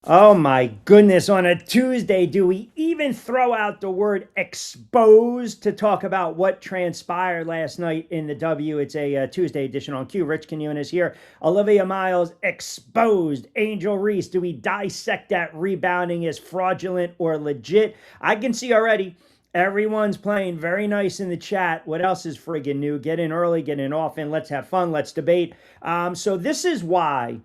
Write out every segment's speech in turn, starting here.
Oh my goodness, on a Tuesday, do we even throw out the word exposed to talk about what transpired last night in the W? It's a Tuesday edition on Q. Rich Quiñones here. Olivia Miles exposed. Angel Reese, do we dissect that rebounding as fraudulent or legit? I can see already everyone's playing very nice in the chat. What else is friggin' new? Get in early, get in often. Let's have fun. Let's debate. So this is why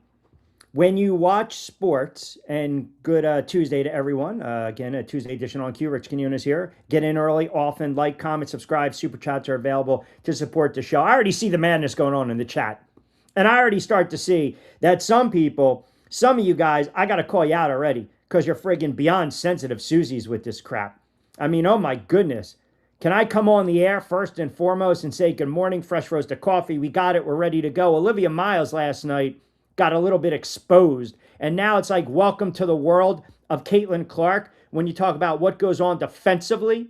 when you watch sports, and good Tuesday to everyone. Again, a Tuesday edition on Q. Rich Quiñones here. Get in early, often, like, comment, subscribe. Super chats are available to support the show. I already see the madness going on in the chat. And I already start to see that some people, some of you guys, I got to call you out already because you're friggin' beyond sensitive Susies with this crap. I mean, oh my goodness. Can I come on the air first and foremost and say good morning, fresh roasted coffee? We got it. We're ready to go. Olivia Miles last night got a little bit exposed. And now it's like, welcome to the world of Caitlin Clark when you talk about what goes on defensively.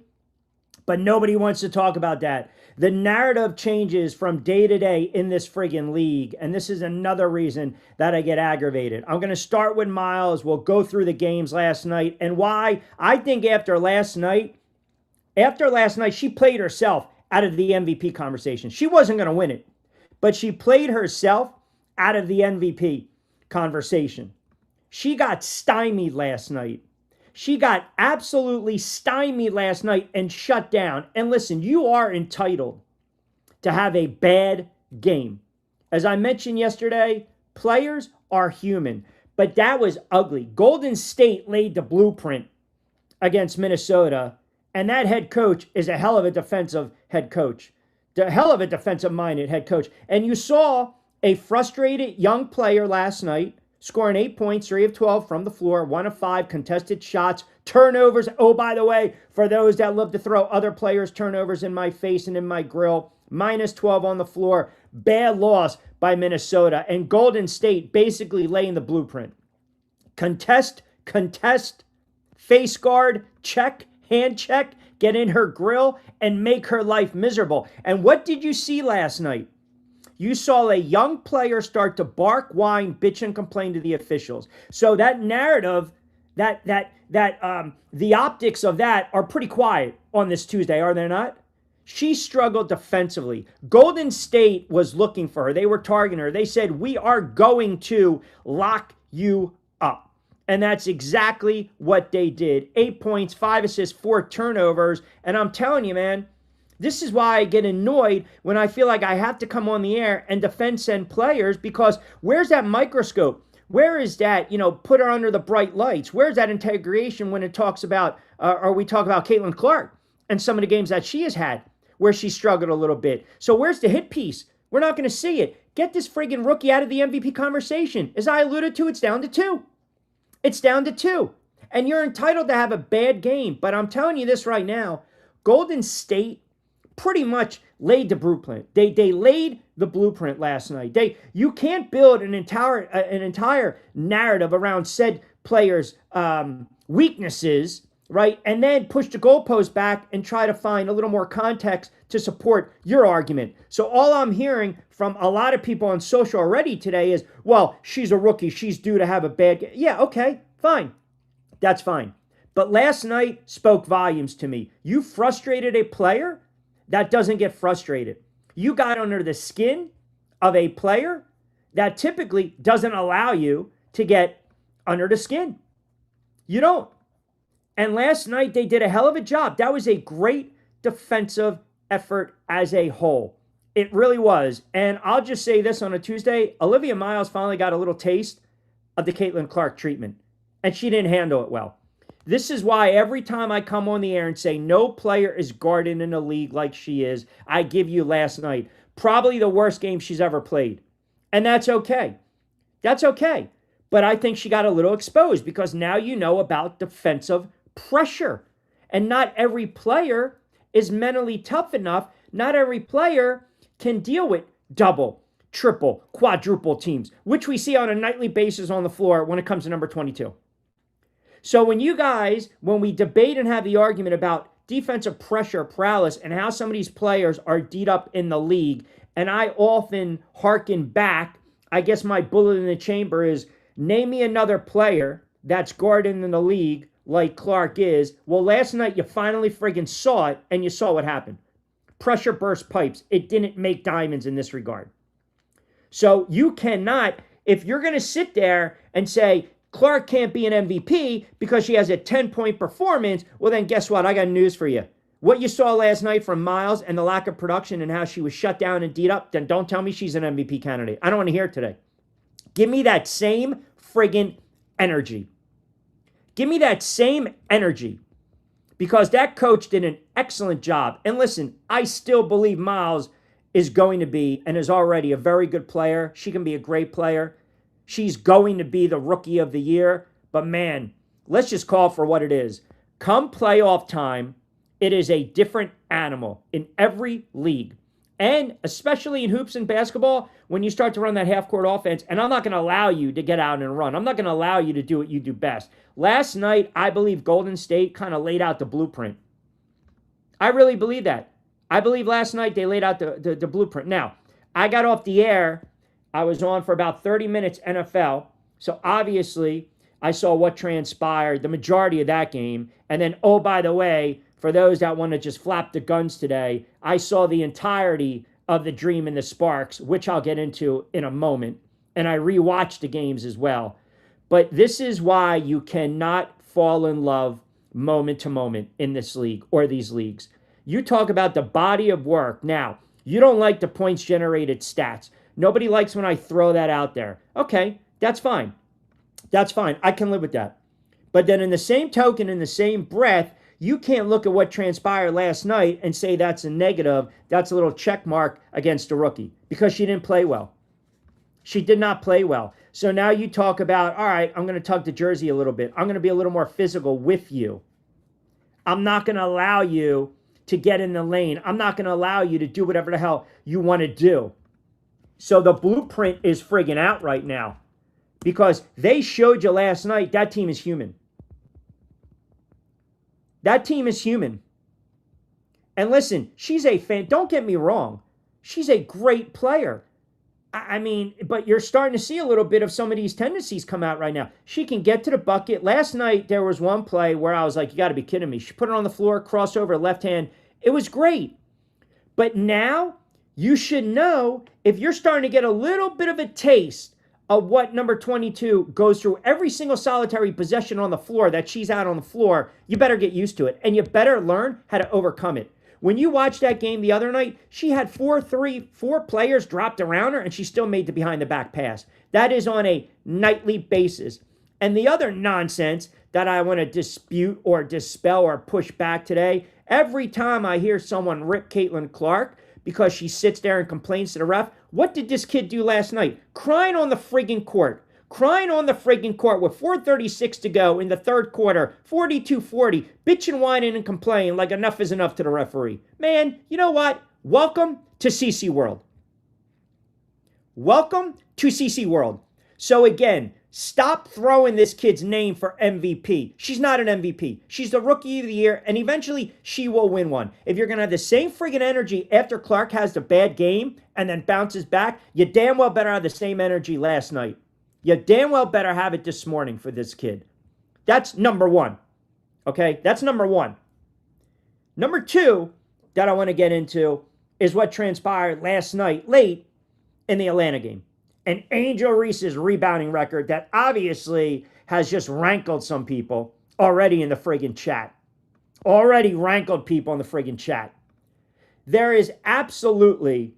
But nobody wants to talk about that. The narrative changes from day to day in this friggin' league. And this is another reason that I get aggravated. I'm going to start with Miles. We'll go through the games last night and why I think after last night, she played herself out of the MVP conversation. She wasn't going to win it, but she played herself out of the MVP conversation. She got stymied last night. She got absolutely stymied last night and shut down. And listen, you are entitled to have a bad game. As I mentioned yesterday, players are human, but that was ugly. Golden State laid the blueprint against Minnesota, and that head coach is a hell of a defensive head coach, the hell of a defensive-minded head coach. And you saw a frustrated young player last night scoring 8 points, 3 of 12 from the floor, 1 of 5 contested shots, turnovers. Oh, by the way, for those that love to throw other players' turnovers in my face and in my grill, minus 12 on the floor. Bad loss by Minnesota. And Golden State basically laying the blueprint. Contest, face guard, check, hand check, get in her grill, and make her life miserable. And what did you see last night? You saw a young player start to bark, whine, bitch, and complain to the officials. So that narrative, the optics of that are pretty quiet on this Tuesday, are they not? She struggled defensively. Golden State was looking for her. They were targeting her. They said, we are going to lock you up. And that's exactly what they did. 8 points, 5 assists, 4 turnovers. And I'm telling you, man, this is why I get annoyed when I feel like I have to come on the air and defend send players, because where's that microscope? Where is that, put her under the bright lights? Where's that integration when it talks about, or we talk about Caitlin Clark and some of the games that she has had where she struggled a little bit? So where's the hit piece? We're not going to see it. Get this friggin' rookie out of the MVP conversation. As I alluded to, it's down to 2. It's down to 2. And you're entitled to have a bad game. But I'm telling you this right now, Golden State pretty much laid the blueprint. They laid the blueprint last night. You can't build an entire narrative around said players' weaknesses, right? And then push the goalpost back and try to find a little more context to support your argument. So all I'm hearing from a lot of people on social already today is, well, she's a rookie. She's due to have a bad game. Yeah, okay, fine. That's fine. But last night spoke volumes to me. You frustrated a player that doesn't get frustrated. You got under the skin of a player that typically doesn't allow you to get under the skin. You don't. And last night they did a hell of a job. That was a great defensive effort as a whole. It really was. And I'll just say this on a Tuesday, Olivia Miles finally got a little taste of the Caitlin Clark treatment. And she didn't handle it well. This is why every time I come on the air and say no player is guarded in the league like she is, I give you last night probably the worst game she's ever played. And that's okay. That's okay. But I think she got a little exposed because now you know about defensive pressure. And not every player is mentally tough enough. Not every player can deal with double, triple, quadruple teams, which we see on a nightly basis on the floor when it comes to number 22. So when we debate and have the argument about defensive pressure paralysis and how some of these players are D'd up in the league, and I often hearken back, I guess my bullet in the chamber is, name me another player that's guarding in the league like Clark is. Well, last night you finally friggin' saw it, and you saw what happened. Pressure burst pipes. It didn't make diamonds in this regard. So you cannot, if you're going to sit there and say Clark can't be an MVP because she has a 10-point performance, well, then guess what? I got news for you. What you saw last night from Miles and the lack of production and how she was shut down and D'd up, then don't tell me she's an MVP candidate. I don't want to hear it today. Give me that same friggin' energy. Give me that same energy, because that coach did an excellent job. And listen, I still believe Miles is going to be and is already a very good player. She can be a great player. She's going to be the rookie of the year. But man, let's just call for what it is. Come playoff time, it is a different animal in every league. And especially in hoops and basketball, when you start to run that half-court offense, and I'm not going to allow you to get out and run. I'm not going to allow you to do what you do best. Last night, I believe Golden State kind of laid out the blueprint. I really believe that. I believe last night they laid out the blueprint. Now, I got off the air. I was on for about 30 minutes NFL. So obviously, I saw what transpired, the majority of that game. And then, oh, by the way, for those that want to just flap the guns today, I saw the entirety of the Dream and the Sparks, which I'll get into in a moment. And I rewatched the games as well. But this is why you cannot fall in love moment to moment in this league or these leagues. You talk about the body of work. Now, you don't like the points generated stats. Nobody likes when I throw that out there. Okay, that's fine. That's fine. I can live with that. But then in the same token, in the same breath, you can't look at what transpired last night and say that's a negative. That's a little check mark against a rookie because she didn't play well. She did not play well. So now you talk about, all right, I'm going to tug the jersey a little bit. I'm going to be a little more physical with you. I'm not going to allow you to get in the lane. I'm not going to allow you to do whatever the hell you want to do. So the blueprint is friggin' out right now because they showed you last night that team is human. That team is human. And listen, she's a fan. Don't get me wrong. She's a great player. I mean, but you're starting to see a little bit of some of these tendencies come out right now. She can get to the bucket. Last night, there was one play where I was like, you got to be kidding me. She put it on the floor, crossover, left hand. It was great. But now, you should know, if you're starting to get a little bit of a taste of what number 22 goes through every single solitary possession on the floor that she's out on the floor, you better get used to it. And you better learn how to overcome it. When you watched that game the other night, she had four players dropped around her, and she still made the behind-the-back pass. That is on a nightly basis. And the other nonsense that I want to dispute or dispel or push back today, every time I hear someone rip Caitlin Clark because she sits there and complains to the ref, what did this kid do last night? Crying on the friggin' court. Crying on the friggin' court with 4:36 to go in the third quarter, 42-40, bitching, whining, and complaining like enough is enough to the referee. Man, you know what? Welcome to CC World. Welcome to CC World. So again, stop throwing this kid's name for MVP. She's not an MVP. She's the Rookie of the Year, and eventually she will win one. If you're going to have the same friggin' energy after Clark has the bad game and then bounces back, you damn well better have the same energy last night. You damn well better have it this morning for this kid. That's number one. Okay? That's number one. Number two that I want to get into is what transpired last night late in the Atlanta game. And Angel Reese's rebounding record that obviously has just rankled some people already in the friggin' chat. Already rankled people in the friggin' chat. There is absolutely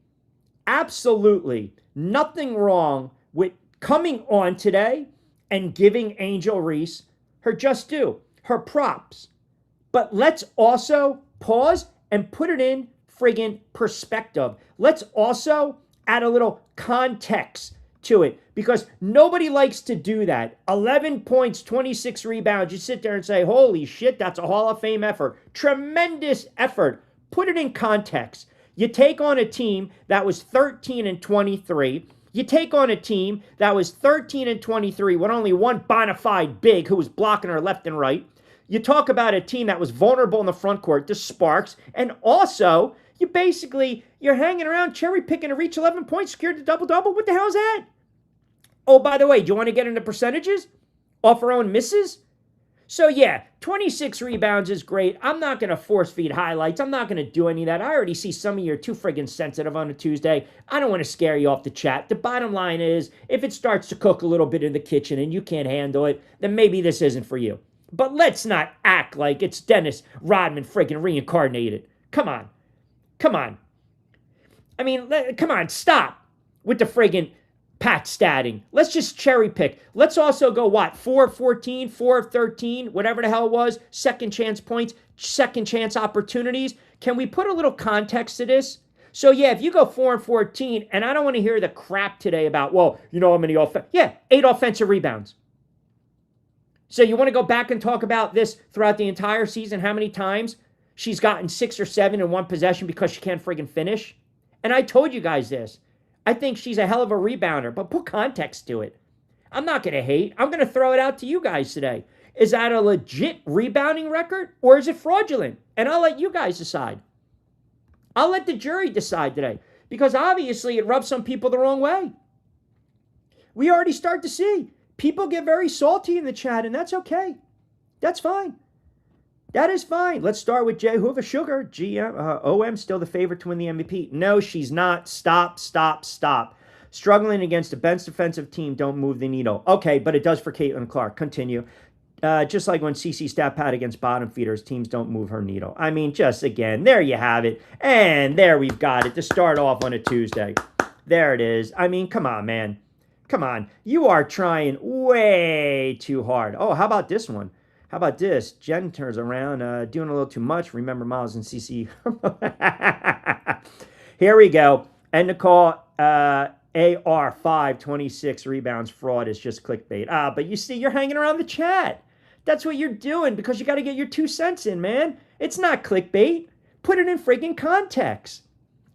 nothing wrong with coming on today and giving Angel Reese her just due, her props. But let's also pause and put it in friggin' perspective. Let's also add a little context to it because nobody likes to do that. 11 points, 26 rebounds. You sit there and say, holy shit, that's a Hall of Fame effort. Tremendous effort. Put it in context. You take on a team that was 13-23. You take on a team that was 13-23 with only one bona fide big who was blocking her left and right. You talk about a team that was vulnerable in the front court, the Sparks, and also you're hanging around cherry picking to reach 11 points, secured the double-double. What the hell is that? Oh, by the way, do you want to get into percentages? off her own misses? So yeah, 26 rebounds is great. I'm not going to force feed highlights. I'm not going to do any of that. I already see some of you are too friggin' sensitive on a Tuesday. I don't want to scare you off the chat. The bottom line is, if it starts to cook a little bit in the kitchen and you can't handle it, then maybe this isn't for you. But let's not act like it's Dennis Rodman friggin' reincarnated. Come on. Come on. I mean, come on, stop with the friggin' Pat statting. Let's just cherry pick. Let's also go what? 4 of 14, 4 of 13, whatever the hell it was, second chance points, second chance opportunities. Can we put a little context to this? So yeah, if you go 4 and 14, and I don't want to hear the crap today about, well, you know how many 8 offensive rebounds. So you want to go back and talk about this throughout the entire season, how many times she's gotten 6 or 7 in one possession because she can't friggin' finish? And I told you guys this. I think she's a hell of a rebounder, but put context to it. I'm not going to hate. I'm going to throw it out to you guys today. Is that a legit rebounding record or is it fraudulent? And I'll let you guys decide. I'll let the jury decide today because obviously it rubs some people the wrong way. We already start to see people get very salty in the chat, and that's okay. That's fine. That is fine. Let's start with Jay Hoover Sugar. OM still the favorite to win the MVP. No, she's not. Stop. Struggling against a bench defensive team, don't move the needle. Okay, but it does for Caitlin Clark. Continue. Just like when CC stat pad against bottom feeders, teams don't move her needle. I mean, just again, there you have it. And there we've got it to start off on a Tuesday. There it is. I mean, come on, man. Come on. You are trying way too hard. Oh, how about this one? How about this? Jen turns around, doing a little too much. Remember Miles and CC. Here we go. End the call. AR 526 rebounds fraud is just clickbait. But you see, you're hanging around the chat. That's what you're doing because you got to get your 2 cents in, man. It's not clickbait. Put it in freaking context.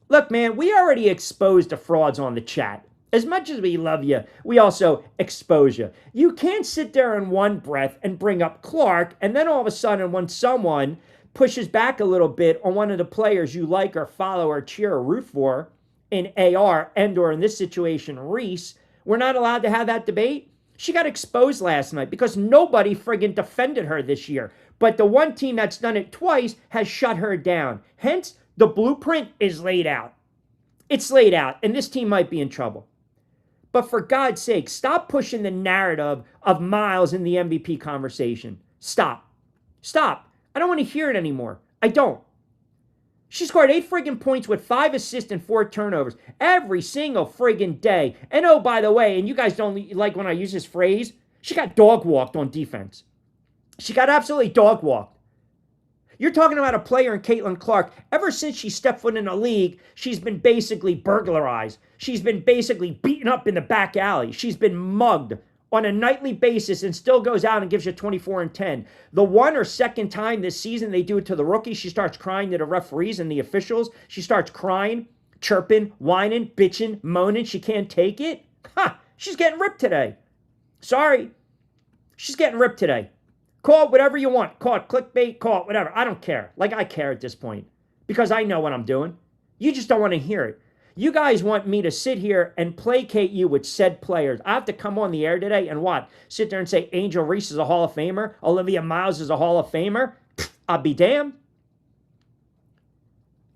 Look, man, we already exposed the frauds on the chat. As much as we love you, we also expose you. You can't sit there in one breath and bring up Clark, and then all of a sudden when someone pushes back a little bit on one of the players you like or follow or cheer or root for in AR and or in this situation, Reese, we're not allowed to have that debate. She got exposed last night because nobody friggin' defended her this year. But the one team that's done it twice has shut her down. Hence, the blueprint is laid out. It's laid out, and this team might be in trouble. But for God's sake, stop pushing the narrative of Miles in the MVP conversation. Stop. Stop. I don't want to hear it anymore. I don't. She scored 8 friggin' points with 5 assists and 4 turnovers every single friggin' day. And oh, by the way, and you guys don't like when I use this phrase, she got dog walked on defense. She got absolutely dog walked. You're talking about a player in Caitlin Clark. Ever since she stepped foot in the league, she's been basically burglarized. She's been basically beaten up in the back alley. She's been mugged on a nightly basis and still goes out and gives you 24 and 10. The one or second time this season they do it to the rookie, she starts crying to the referees and the officials. She starts crying, chirping, whining, bitching, moaning. She can't take it. Ha! She's getting ripped today. Sorry. She's getting ripped today. Call it whatever you want. Call it clickbait, call it whatever. I don't care. Like, I care at this point because I know what I'm doing. You just don't want to hear it. You guys want me to sit here and placate you with said players. I have to come on the air today and what? Sit there and say Angel Reese is a Hall of Famer? Olivia Miles is a Hall of Famer? I'll be damned.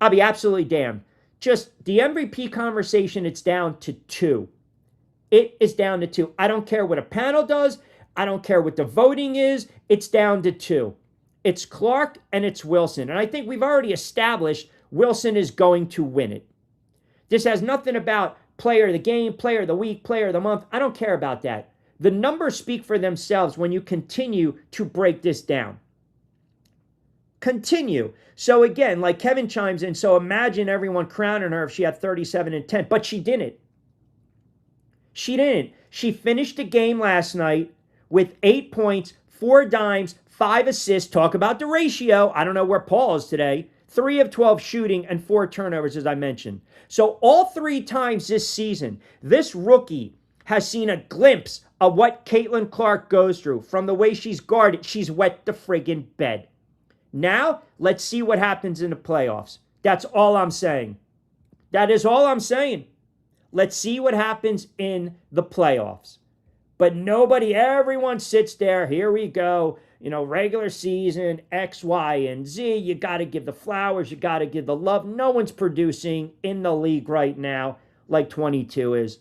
I'll be absolutely damned. Just the MVP conversation, it's down to 2. It is down to 2. I don't care what a panel does. I don't care what the voting is. It's down to 2. It's Clark and it's Wilson. And I think we've already established Wilson is going to win it. This has nothing about player of the game, player of the week, player of the month. I don't care about that. The numbers speak for themselves when you continue to break this down. Continue. So again, like Kevin chimes in, so imagine everyone crowning her if she had 37 and 10. But she didn't. She didn't. She finished the game last night with 8 points, 4 dimes, 5 assists. Talk about the ratio. I don't know where Paul is today. 3 of 12 shooting and 4 turnovers, as I mentioned. So all 3 times this season, this rookie has seen a glimpse of what Caitlin Clark goes through. From the way she's guarded, she's wet the friggin' bed. Now, let's see what happens in the playoffs. That's all I'm saying. That is all I'm saying. Let's see what happens in the playoffs. But nobody, everyone sits there, here we go, regular season, X, Y, and Z. You got to give the flowers. You got to give the love. No one's producing in the league right now like 22 is.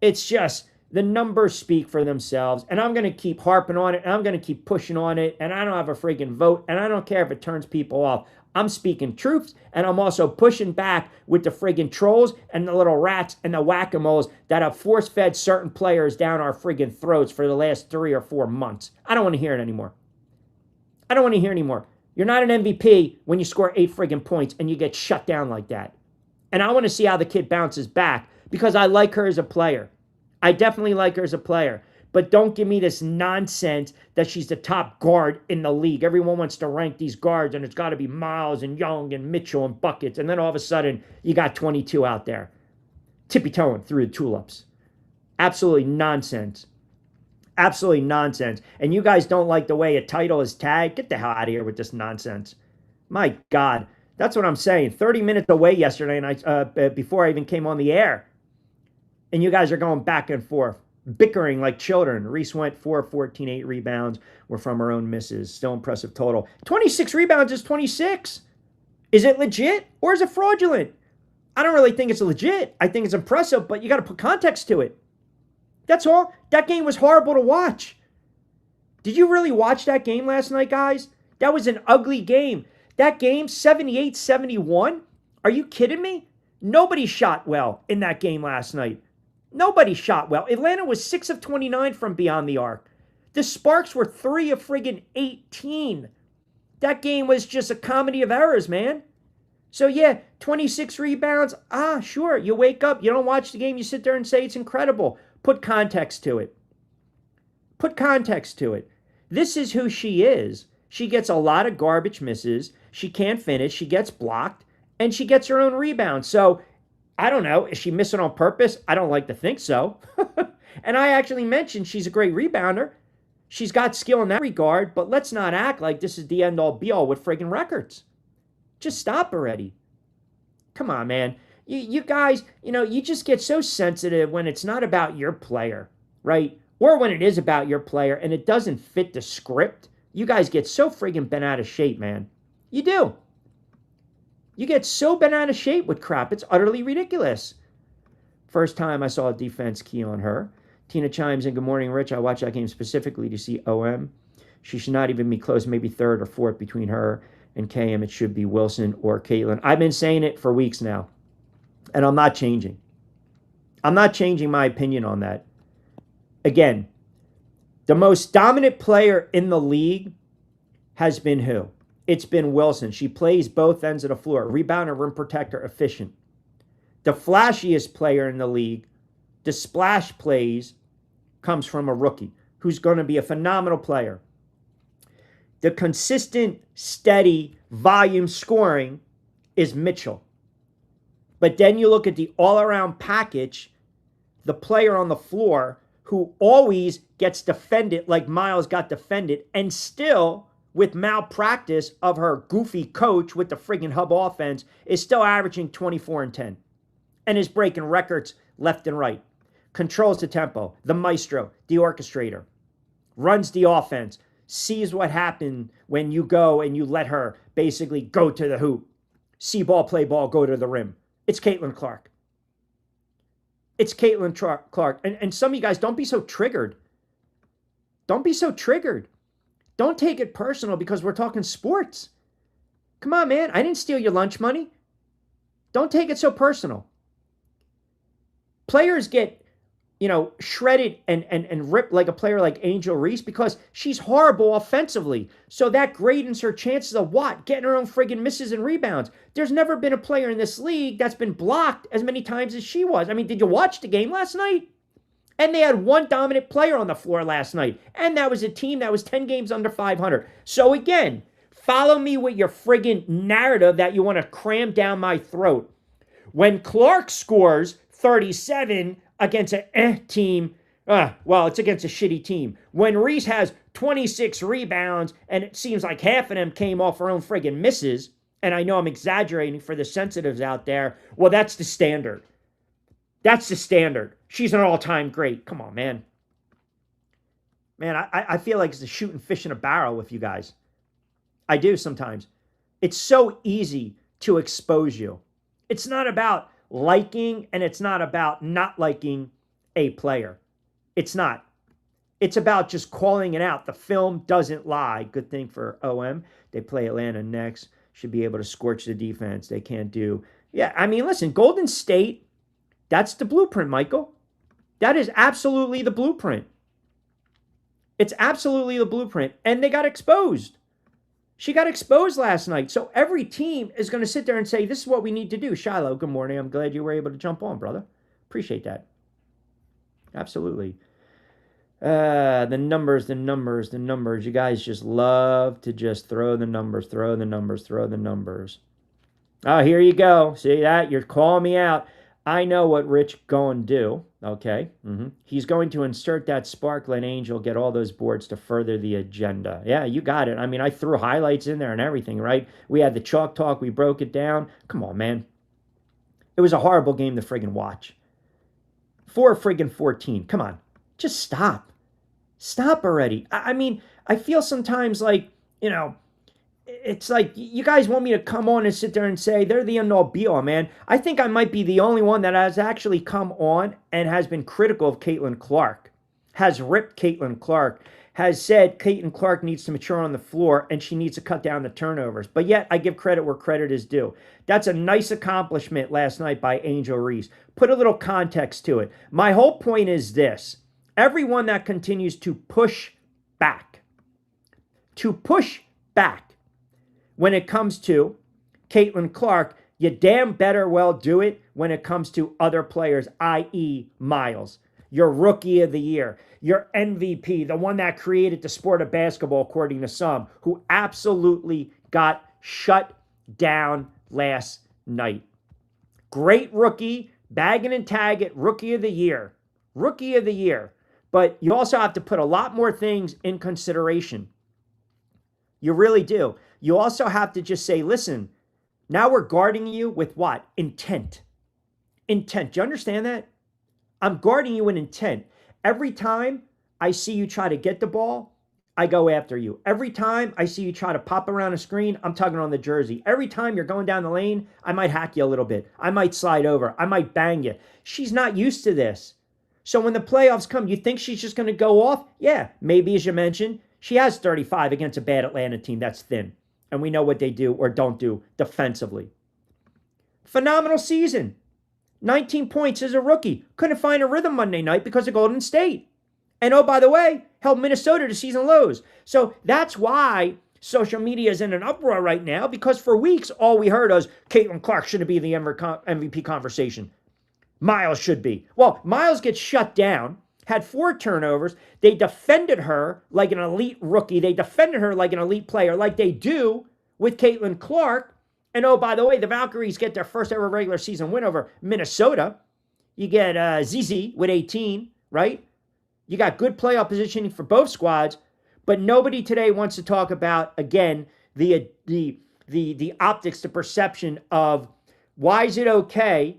It's just the numbers speak for themselves, and I'm going to keep harping on it, and I'm going to keep pushing on it, and I don't have a freaking vote, and I don't care if it turns people off. I'm speaking truths, and I'm also pushing back with the friggin' trolls and the little rats and the whack-a-moles that have force-fed certain players down our friggin' throats for the last 3 or 4 months. I don't want to hear it anymore. I don't want to hear anymore. You're not an MVP when you score 8 friggin' points and you get shut down like that. And I want to see how the kid bounces back because I like her as a player. I definitely like her as a player. But don't give me this nonsense that she's the top guard in the league. Everyone wants to rank these guards, and it's got to be Miles and Young and Mitchell and Buckets. And then all of a sudden, you got 22 out there, tippy-toeing through the tulips. Absolutely nonsense. Absolutely nonsense. And you guys don't like the way a title is tagged? Get the hell out of here with this nonsense. My God. That's what I'm saying. 30 minutes away yesterday, and before I even came on the air. And you guys are going back and forth, bickering like children. Reese went 4 of 14, 8 rebounds were from her own misses. Still impressive total. 26 rebounds is 26. Is it legit or is it fraudulent? I don't really think it's legit. I think it's impressive, but you got to put context to it. That's all. That game was horrible to watch. Did you really watch that game last night, guys? That was an ugly game. That game, 78-71? Are you kidding me? Nobody shot well in that game last night. Nobody shot well. Atlanta was 6 of 29 from beyond the arc. The Sparks were 3 of friggin' 18. That game was just a comedy of errors, man. So yeah, 26 rebounds. Sure. You wake up, you don't watch the game, you sit there and say it's incredible. Put context to it. Put context to it. This is who she is. She gets a lot of garbage misses. She can't finish. She gets blocked. And she gets her own rebound. So, I don't know. Is she missing on purpose? I don't like to think so. And I actually mentioned she's a great rebounder. She's got skill in that regard. But let's not act like this is the end-all, be-all with friggin' records. Just stop already. Come on, man. You guys, you just get so sensitive when it's not about your player, right? Or when it is about your player and it doesn't fit the script. You guys get so friggin' bent out of shape, man. You do. You get so bent out of shape with crap. It's utterly ridiculous. First time I saw a defense key on her. Tina chimes in, good morning, Rich. I watched that game specifically to see OM. She should not even be close, maybe third or fourth between her and KM. It should be Wilson or Caitlin. I've been saying it for weeks now, and I'm not changing. I'm not changing my opinion on that. Again, the most dominant player in the league has been who? It's been Wilson. She plays both ends of the floor. Rebounder, rim protector, efficient. The flashiest player in the league, the splash plays, comes from a rookie who's going to be a phenomenal player. The consistent, steady, volume scoring is Mitchell. But then you look at the all-around package, the player on the floor who always gets defended like Miles got defended and still, with malpractice of her goofy coach with the friggin' hub offense, is still averaging 24 and 10 and is breaking records left and right. Controls the tempo, the maestro, the orchestrator, runs the offense, sees what happened when you go and you let her basically go to the hoop. See ball, play ball, go to the rim. It's Caitlin Clark. It's Caitlin Clark. And some of you guys, don't be so triggered. Don't be so triggered. Don't take it personal because we're talking sports. Come on, man. I didn't steal your lunch money. Don't take it so personal. Players get, shredded and ripped like a player like Angel Reese because she's horrible offensively. So that greatens her chances of what? Getting her own friggin' misses and rebounds. There's never been a player in this league that's been blocked as many times as she was. I mean, did you watch the game last night? And they had one dominant player on the floor last night. And that was a team that was 10 games under 500. So again, follow me with your friggin' narrative that you want to cram down my throat. When Clark scores 37 against a team, it's against a shitty team. When Reese has 26 rebounds and it seems like half of them came off her own friggin' misses, and I know I'm exaggerating for the sensitives out there, well, that's the standard. That's the standard. She's an all-time great. Come on, man. Man, I feel like it's a shooting fish in a barrel with you guys. I do sometimes. It's so easy to expose you. It's not about liking and it's not about not liking a player. It's not. It's about just calling it out. The film doesn't lie. Good thing for OM. They play Atlanta next. Should be able to scorch the defense. They can't do. Yeah, I mean, listen, Golden State, that's the blueprint, Michael. That is absolutely the blueprint. It's absolutely the blueprint. And they got exposed. She got exposed last night. So every team is going to sit there and say, this is what we need to do. Shiloh, good morning. I'm glad you were able to jump on, brother. Appreciate that. Absolutely. The numbers. You guys just love to just throw the numbers. Oh, here you go. See that? You're calling me out. I know what Rich going to do. Okay. He's going to insert that sparkling angel, get all those boards to further the agenda. Yeah, you got it. I mean, I threw highlights in there and everything, right? We had the chalk talk. We broke it down. Come on, man. It was a horrible game to friggin' watch. 4-14. Come on. Just stop. Stop already. I mean, I feel sometimes like, you know, it's like you guys want me to come on and sit there and say they're the end-all be-all, man. I think I might be the only one that has actually come on and has been critical of Caitlin Clark, has ripped Caitlin Clark, has said Caitlin Clark needs to mature on the floor and she needs to cut down the turnovers. But yet I give credit where credit is due. That's a nice accomplishment last night by Angel Reese. Put a little context to it. My whole point is this. Everyone that continues to push back when it comes to Caitlin Clark, you damn better well do it when it comes to other players, i.e. Miles, your rookie of the year, your MVP, the one that created the sport of basketball, according to some, who absolutely got shut down last night. Great rookie, bagging and tagging, rookie of the year. But you also have to put a lot more things in consideration. You really do. You also have to just say, listen, now we're guarding you with what? Intent. Intent. Do you understand that? I'm guarding you in intent. Every time I see you try to get the ball, I go after you. Every time I see you try to pop around a screen, I'm tugging on the jersey. Every time you're going down the lane, I might hack you a little bit. I might slide over. I might bang you. She's not used to this. So when the playoffs come, you think she's just going to go off? Yeah, maybe, as you mentioned, she has 35 against a bad Atlanta team that's thin. And we know what they do or don't do defensively. Phenomenal season. 19 points as a rookie. Couldn't find a rhythm Monday night because of Golden State. And oh, by the way, held Minnesota to season lows. So that's why social media is in an uproar right now, because for weeks, all we heard was Caitlin Clark shouldn't be in the MVP conversation. Miles should be. Well, Miles gets shut down, had 4 turnovers. They defended her like an elite rookie. They defended her like an elite player, like they do with Caitlin Clark. And oh, by the way, the Valkyries get their first ever regular season win over Minnesota. You get ZZ with 18, right? You got good playoff positioning for both squads, but nobody today wants to talk about, again, the optics, the perception of why is it okay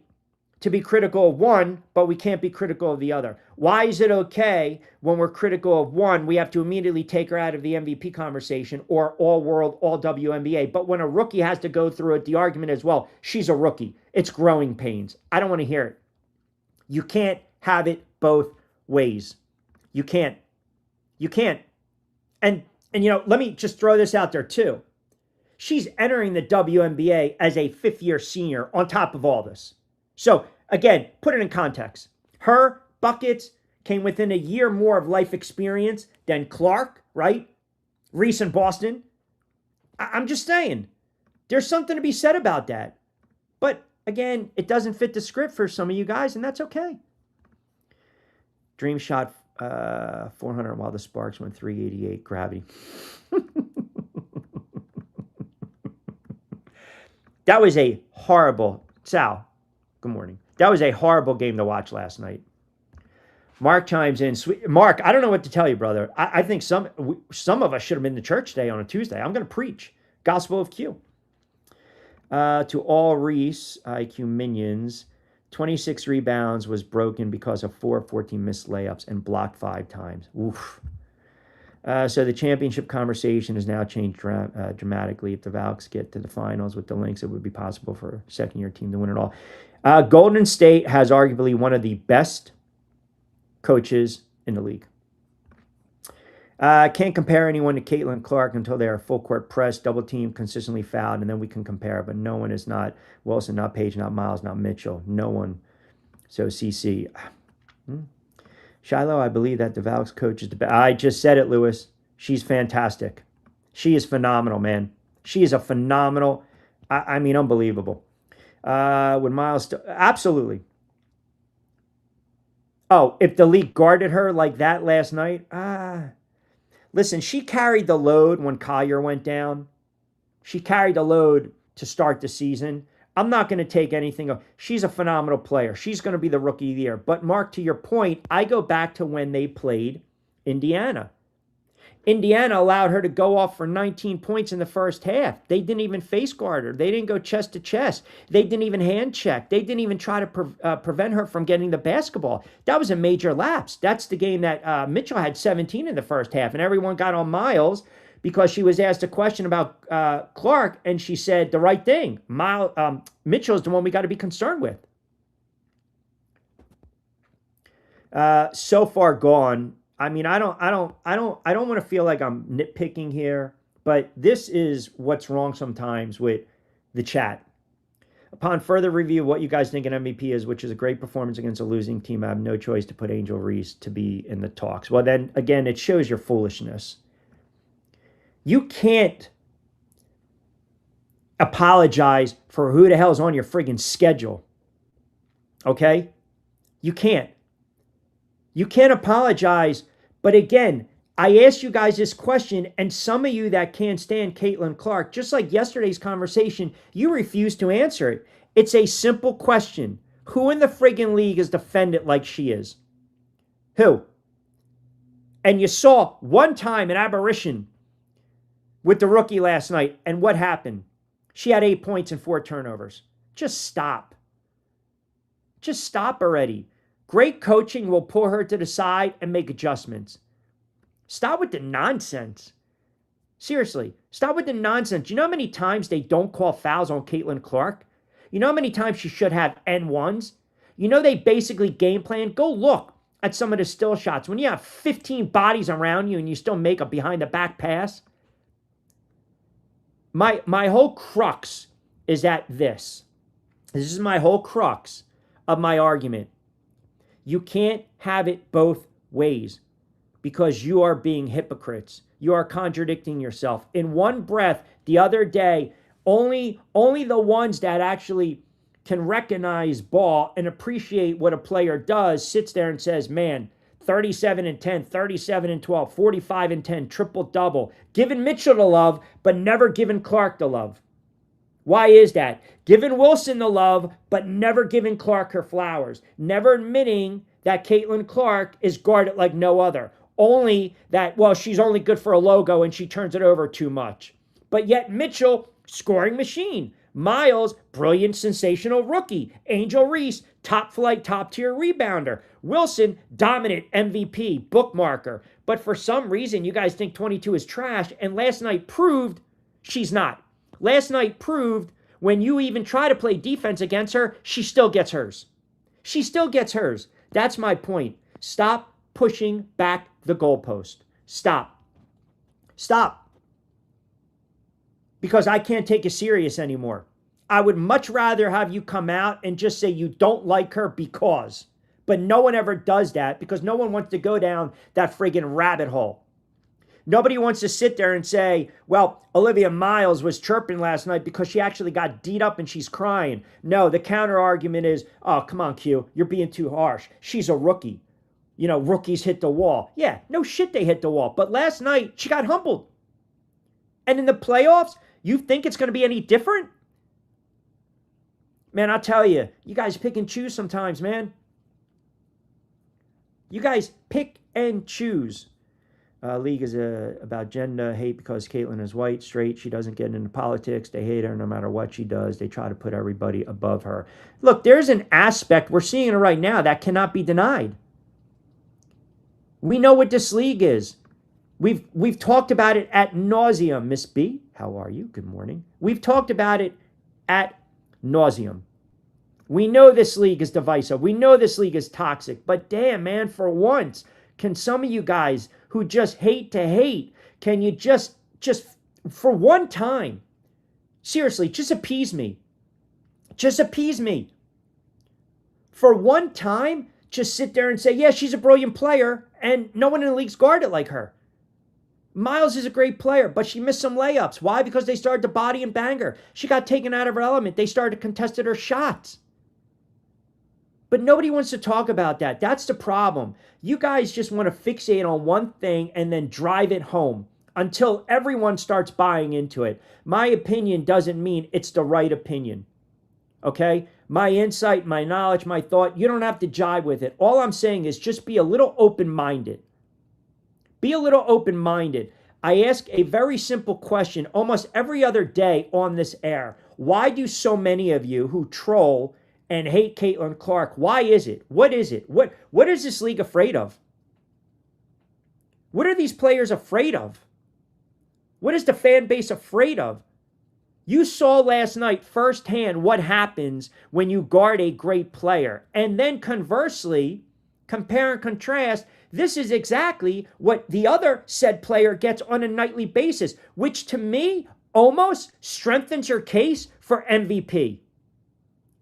to be critical of one, but we can't be critical of the other? Why is it okay when we're critical of one, we have to immediately take her out of the MVP conversation or all-world, all-WNBA? But when a rookie has to go through it, the argument is, well, she's a rookie. It's growing pains. I don't want to hear it. You can't have it both ways. You can't. You can't. And you know, let me just throw this out there too. She's entering the WNBA as a 5th-year senior on top of all this. So, again, put it in context. Her buckets came within a year more of life experience than Clark, right? Reese in Boston. I'm just saying, there's something to be said about that. But, again, it doesn't fit the script for some of you guys, and that's okay. Dream shot 400 while the Sparks went 388 gravity. That was a horrible... Sal, good morning. That was a horrible game to watch last night. Mark chimes in. Mark, I don't know what to tell you, brother. I think some of us should have been to church today on a Tuesday. I'm going to preach. Gospel of Q. To all Reese, IQ minions, 26 rebounds, was broken because of 4 of 14 missed layups and blocked 5 times. Oof. So the championship conversation has now changed dramatically. If the Valks get to the finals with the Lynx, it would be possible for a second-year team to win it all. Golden State has arguably one of the best coaches in the league. Can't compare anyone to Caitlin Clark until they are full court press, double team, consistently fouled, and then we can compare. But no one is not Wilson, not Page, not Miles, not Mitchell. No one. So CC. Shiloh, I believe that the Valks coach is the best. I just said it, Lewis. She's fantastic. She is phenomenal, man. She is a phenomenal, I mean, unbelievable. Would Miles, absolutely. Oh, if the league guarded her like that last night, listen, she carried the load when Collier went down. She carried the load to start the season. I'm not going to take anything. She's a phenomenal player. She's going to be the rookie of the year. But, Mark, to your point, I go back to when they played Indiana. Indiana allowed her to go off for 19 points in the first half. They didn't even face guard her. They didn't go chest to chest. They didn't even hand check. They didn't even try to prevent her from getting the basketball. That was a major lapse. That's the game that Mitchell had 17 in the first half, and everyone got on Miles because she was asked a question about Clark, and she said the right thing. Mitchell's the one we got to be concerned with. So far gone. I mean, I don't want to feel like I'm nitpicking here, but this is what's wrong sometimes with the chat. Upon further review of what you guys think an MVP is, which is a great performance against a losing team, I have no choice to put Angel Reese to be in the talks. Well, then, again, it shows your foolishness. You can't apologize for who the hell's on your friggin' schedule. Okay? You can't. You can't apologize. But again, I asked you guys this question, and some of you that can't stand Caitlin Clark, just like yesterday's conversation, you refuse to answer it. It's a simple question. Who in the friggin' league is defended like she is? Who? And you saw one time an aberration with the rookie last night, and what happened? She had 8 points and 4 turnovers. Just stop. Just stop already. Great coaching will pull her to the side and make adjustments. Stop with the nonsense. Seriously, stop with the nonsense. You know how many times they don't call fouls on Caitlin Clark? You know how many times she should have N1s? You know they basically game plan? Go look at some of the still shots. When you have 15 bodies around you and you still make a behind-the-back pass. My whole crux is at this. This is my whole crux of my argument. You can't have it both ways because you are being hypocrites. You are contradicting yourself. In one breath, the other day, only the ones that actually can recognize ball and appreciate what a player does sits there and says, man, 37 and 10, 37 and 12, 45 and 10, triple-double. Giving Mitchell the love, but never giving Clark the love. Why is that? Giving Wilson the love, but never giving Clark her flowers. Never admitting that Caitlin Clark is guarded like no other. Only that, well, she's only good for a logo and she turns it over too much. But yet Mitchell, scoring machine. Miles, brilliant, sensational rookie. Angel Reese, top flight, top tier rebounder. Wilson, dominant MVP, bookmarker. But for some reason, you guys think 22 is trash, and last night proved she's not. Last night proved when you even try to play defense against her, she still gets hers. She still gets hers. That's my point. Stop pushing back the goalpost. Stop. Stop. Because I can't take you serious anymore. I would much rather have you come out and just say you don't like her because. But no one ever does that because no one wants to go down that friggin' rabbit hole. Nobody wants to sit there and say, well, Olivia Miles was chirping last night because she actually got beat up and she's crying. No, the counter argument is, oh, come on, Q, you're being too harsh. She's a rookie. You know, rookies hit the wall. Yeah, no shit they hit the wall. But last night, she got humbled. And in the playoffs, you think it's going to be any different? Man, I'll tell you, you guys pick and choose sometimes, man. You guys pick and choose. League is about gender hate because Caitlyn is white, straight. She doesn't get into politics. They hate her no matter what she does. They try to put everybody above her. Look, there's an aspect, we're seeing it right now, that cannot be denied. We know what this league is. We've talked about it at nauseum. Miss B, how are you? Good morning. We've talked about it at nauseum. We know this league is divisive. We know this league is toxic. But damn, man, for once, can some of you guys who just hate to hate, can you just for one time, seriously, just appease me. Just appease me. For one time, just sit there and say, yeah, she's a brilliant player, and no one in the league's guarded like her. Miles is a great player, but she missed some layups. Why? Because they started to body and bang her. She got taken out of her element. They started to contest her shots. But nobody wants to talk about that. That's the problem. You guys just want to fixate on one thing and then drive it home until everyone starts buying into it. My opinion doesn't mean it's the right opinion. Okay? My insight, my knowledge, my thought, you don't have to jive with it. All I'm saying is just be a little open-minded. Be a little open-minded. I ask a very simple question almost every other day on this air. Why do so many of you who troll and hate Caitlin Clark? Why is it? What is it? What is this league afraid of? What are these players afraid of? What is the fan base afraid of? You saw last night firsthand what happens when you guard a great player. And then conversely, compare and contrast, this is exactly what the other said player gets on a nightly basis, which to me almost strengthens your case for MVP.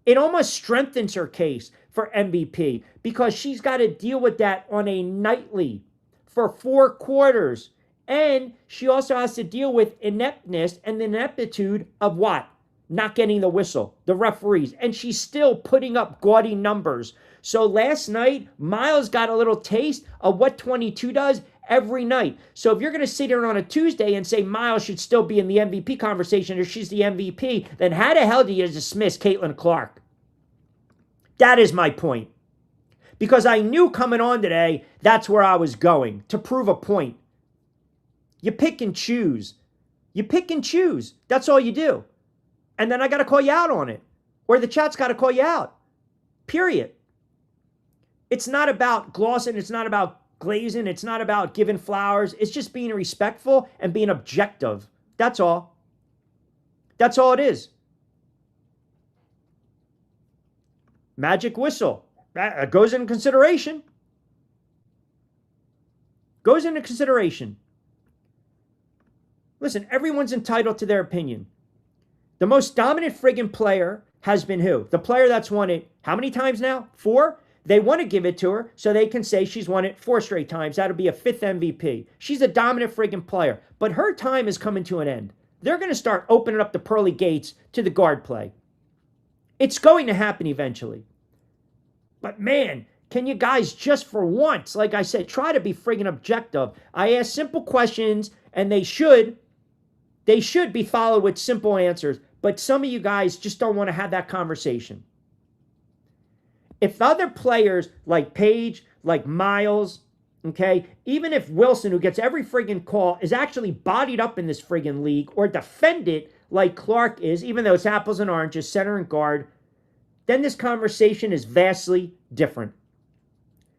It almost strengthens her case for MVP because she's got to deal with that on a nightly for 4 quarters. And she also has to deal with ineptness and the ineptitude of what? Not getting the whistle, the referees. And she's still putting up gaudy numbers. So last night, Miles got a little taste of what 22 does every night. So if you're going to sit here on a Tuesday and say Miles should still be in the MVP conversation or she's the MVP, then how the hell do you dismiss Caitlin Clark? That is my point. Because I knew coming on today, that's where I was going, to prove a point. You pick and choose. You pick and choose. That's all you do. And then I got to call you out on it. Or the chat's got to call you out. Period. It's not about glossing. It's not about glazing. It's not about giving flowers. It's just being respectful and being objective. That's all. That's all it is. Magic whistle. That goes into consideration. Goes into consideration. Listen, everyone's entitled to their opinion. The most dominant friggin' player has been who? The player that's won it how many times now? 4? They want to give it to her so they can say she's won it 4 straight times. That'll be a 5th MVP. She's a dominant friggin' player. But her time is coming to an end. They're going to start opening up the pearly gates to the guard play. It's going to happen eventually. But man, can you guys just for once, like I said, try to be friggin' objective. I ask simple questions and they should be followed with simple answers. But some of you guys just don't want to have that conversation. If other players like Paige, like Miles, okay, even if Wilson, who gets every friggin' call, is actually bodied up in this friggin' league or defended like Clark is, even though it's apples and oranges, center and guard, then this conversation is vastly different.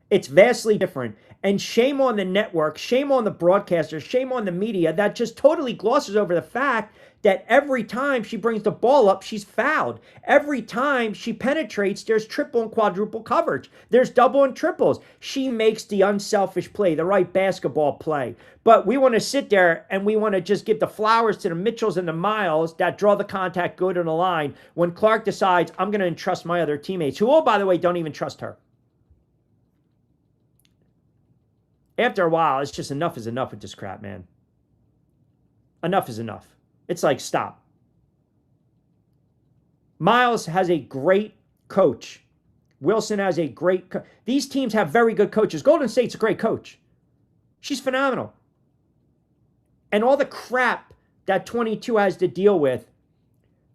It's vastly different. And shame on the network, shame on the broadcasters, shame on the media that just totally glosses over the fact that every time she brings the ball up, she's fouled. Every time she penetrates, there's triple and quadruple coverage. There's double and triples. She makes the unselfish play, the right basketball play. But we want to sit there and we want to just give the flowers to the Mitchells and the Miles that draw the contact, go to the line, when Clark decides, I'm going to entrust my other teammates, who, oh, by the way, don't even trust her. After a while, it's just enough is enough with this crap, man. Enough is enough. It's like, stop. Miles has a great coach. Wilson has a great coach. These teams have very good coaches. Golden State's a great coach. She's phenomenal. And all the crap that 22 has to deal with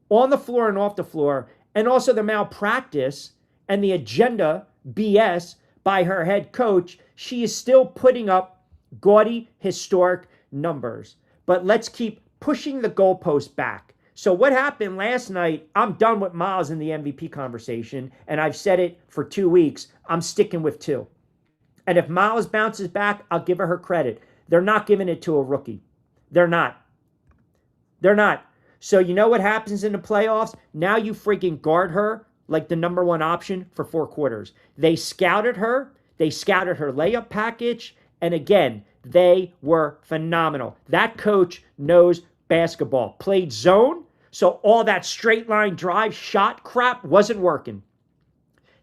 on the floor and off the floor, and also the malpractice and the agenda BS by her head coach, she is still putting up Gaudy, historic numbers. But let's keep pushing the goalpost back. So what happened last night, I'm done with Miles in the MVP conversation, and I've said it for 2 weeks. I'm sticking with 2. And if Miles bounces back, I'll give her credit. They're not giving it to a rookie. They're not. They're not. So you know what happens in the playoffs? Now you freaking guard her like the number 1 option for 4 quarters. They scouted her. They scouted her layup package. And again, they were phenomenal. That coach knows basketball. Played zone, so all that straight line drive shot crap wasn't working.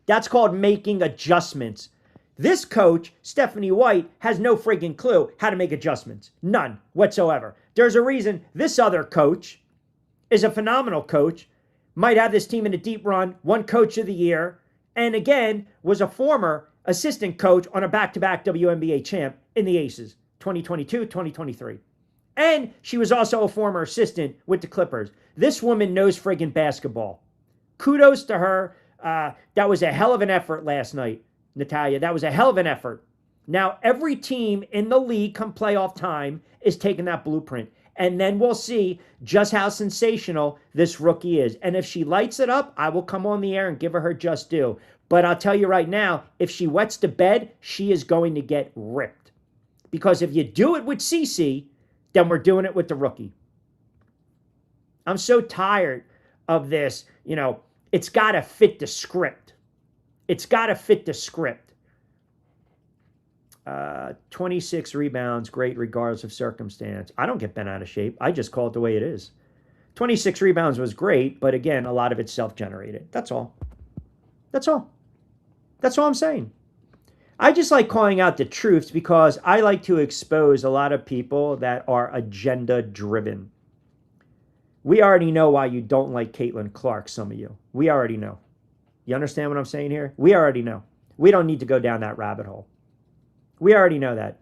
That's called making adjustments. This coach, Stephanie White, has no freaking clue how to make adjustments. None whatsoever. There's a reason this other coach is a phenomenal coach, might have this team in a deep run, won Coach of the Year, and again, was a former assistant coach on a back-to-back WNBA champ in the Aces, 2022, 2023. And she was also a former assistant with the Clippers. This woman knows friggin' basketball. Kudos to her. That was a hell of an effort last night, Natalia. That was a hell of an effort. Now, every team in the league come playoff time is taking that blueprint. And then we'll see just how sensational this rookie is. And if she lights it up, I will come on the air and give her just due. But I'll tell you right now, if she wets the bed, she is going to get ripped. Because if you do it with CeCe, then we're doing it with the rookie. I'm so tired of this. You know, it's got to fit the script. It's got to fit the script. 26 rebounds, great regardless of circumstance. I don't get bent out of shape. I just call it the way it is. 26 rebounds was great, but again, a lot of it's self-generated. That's all. That's all. That's all I'm saying. I just like calling out the truths because I like to expose a lot of people that are agenda-driven. We already know why you don't like Caitlin Clark, some of you. We already know. You understand what I'm saying here? We already know. We don't need to go down that rabbit hole. We already know that.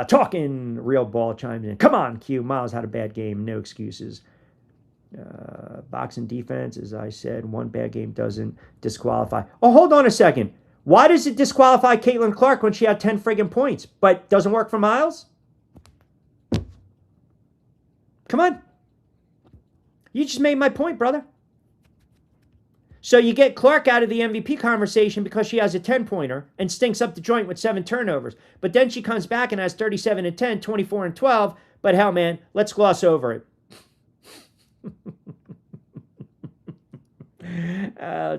Talking real ball chimes in. Come on, Q. Miles had a bad game. No excuses. Boxing defense, as I said, one bad game doesn't disqualify. Oh, hold on a second. Why does it disqualify Caitlin Clark when she had 10 friggin' points, but doesn't work for Miles? Come on. You just made my point, brother. So you get Clark out of the MVP conversation because she has a 10-pointer and stinks up the joint with 7 turnovers. But then she comes back and has 37 and 10, 24 and 12. But hell, man, let's gloss over it.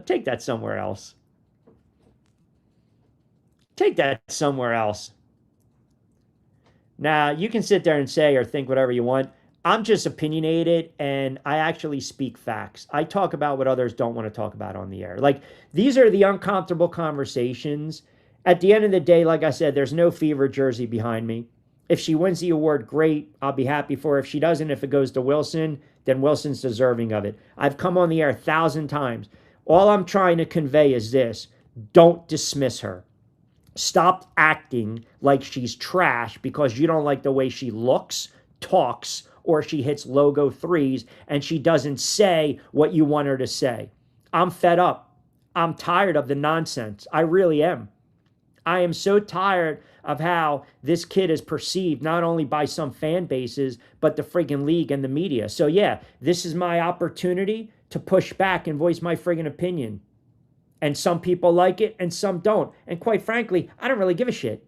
Take that somewhere else. Take that somewhere else. Now, you can sit there and say or think whatever you want. I'm just opinionated, and I actually speak facts. I talk about what others don't want to talk about on the air. Like, these are the uncomfortable conversations. At the end of the day, like I said, there's no fever jersey behind me. If she wins the award, great. I'll be happy for her. If she doesn't, if it goes to Wilson, then Wilson's deserving of it. I've come on the air 1,000 times. All I'm trying to convey is this. Don't dismiss her. Stop acting like she's trash because you don't like the way she looks, talks, or she hits logo threes and she doesn't say what you want her to say. I'm fed up. I'm tired of the nonsense. I really am. I am so tired of how this kid is perceived, not only by some fan bases, but the friggin' league and the media. So yeah, this is my opportunity to push back and voice my friggin' opinion. And some people like it and some don't. And quite frankly, I don't really give a shit.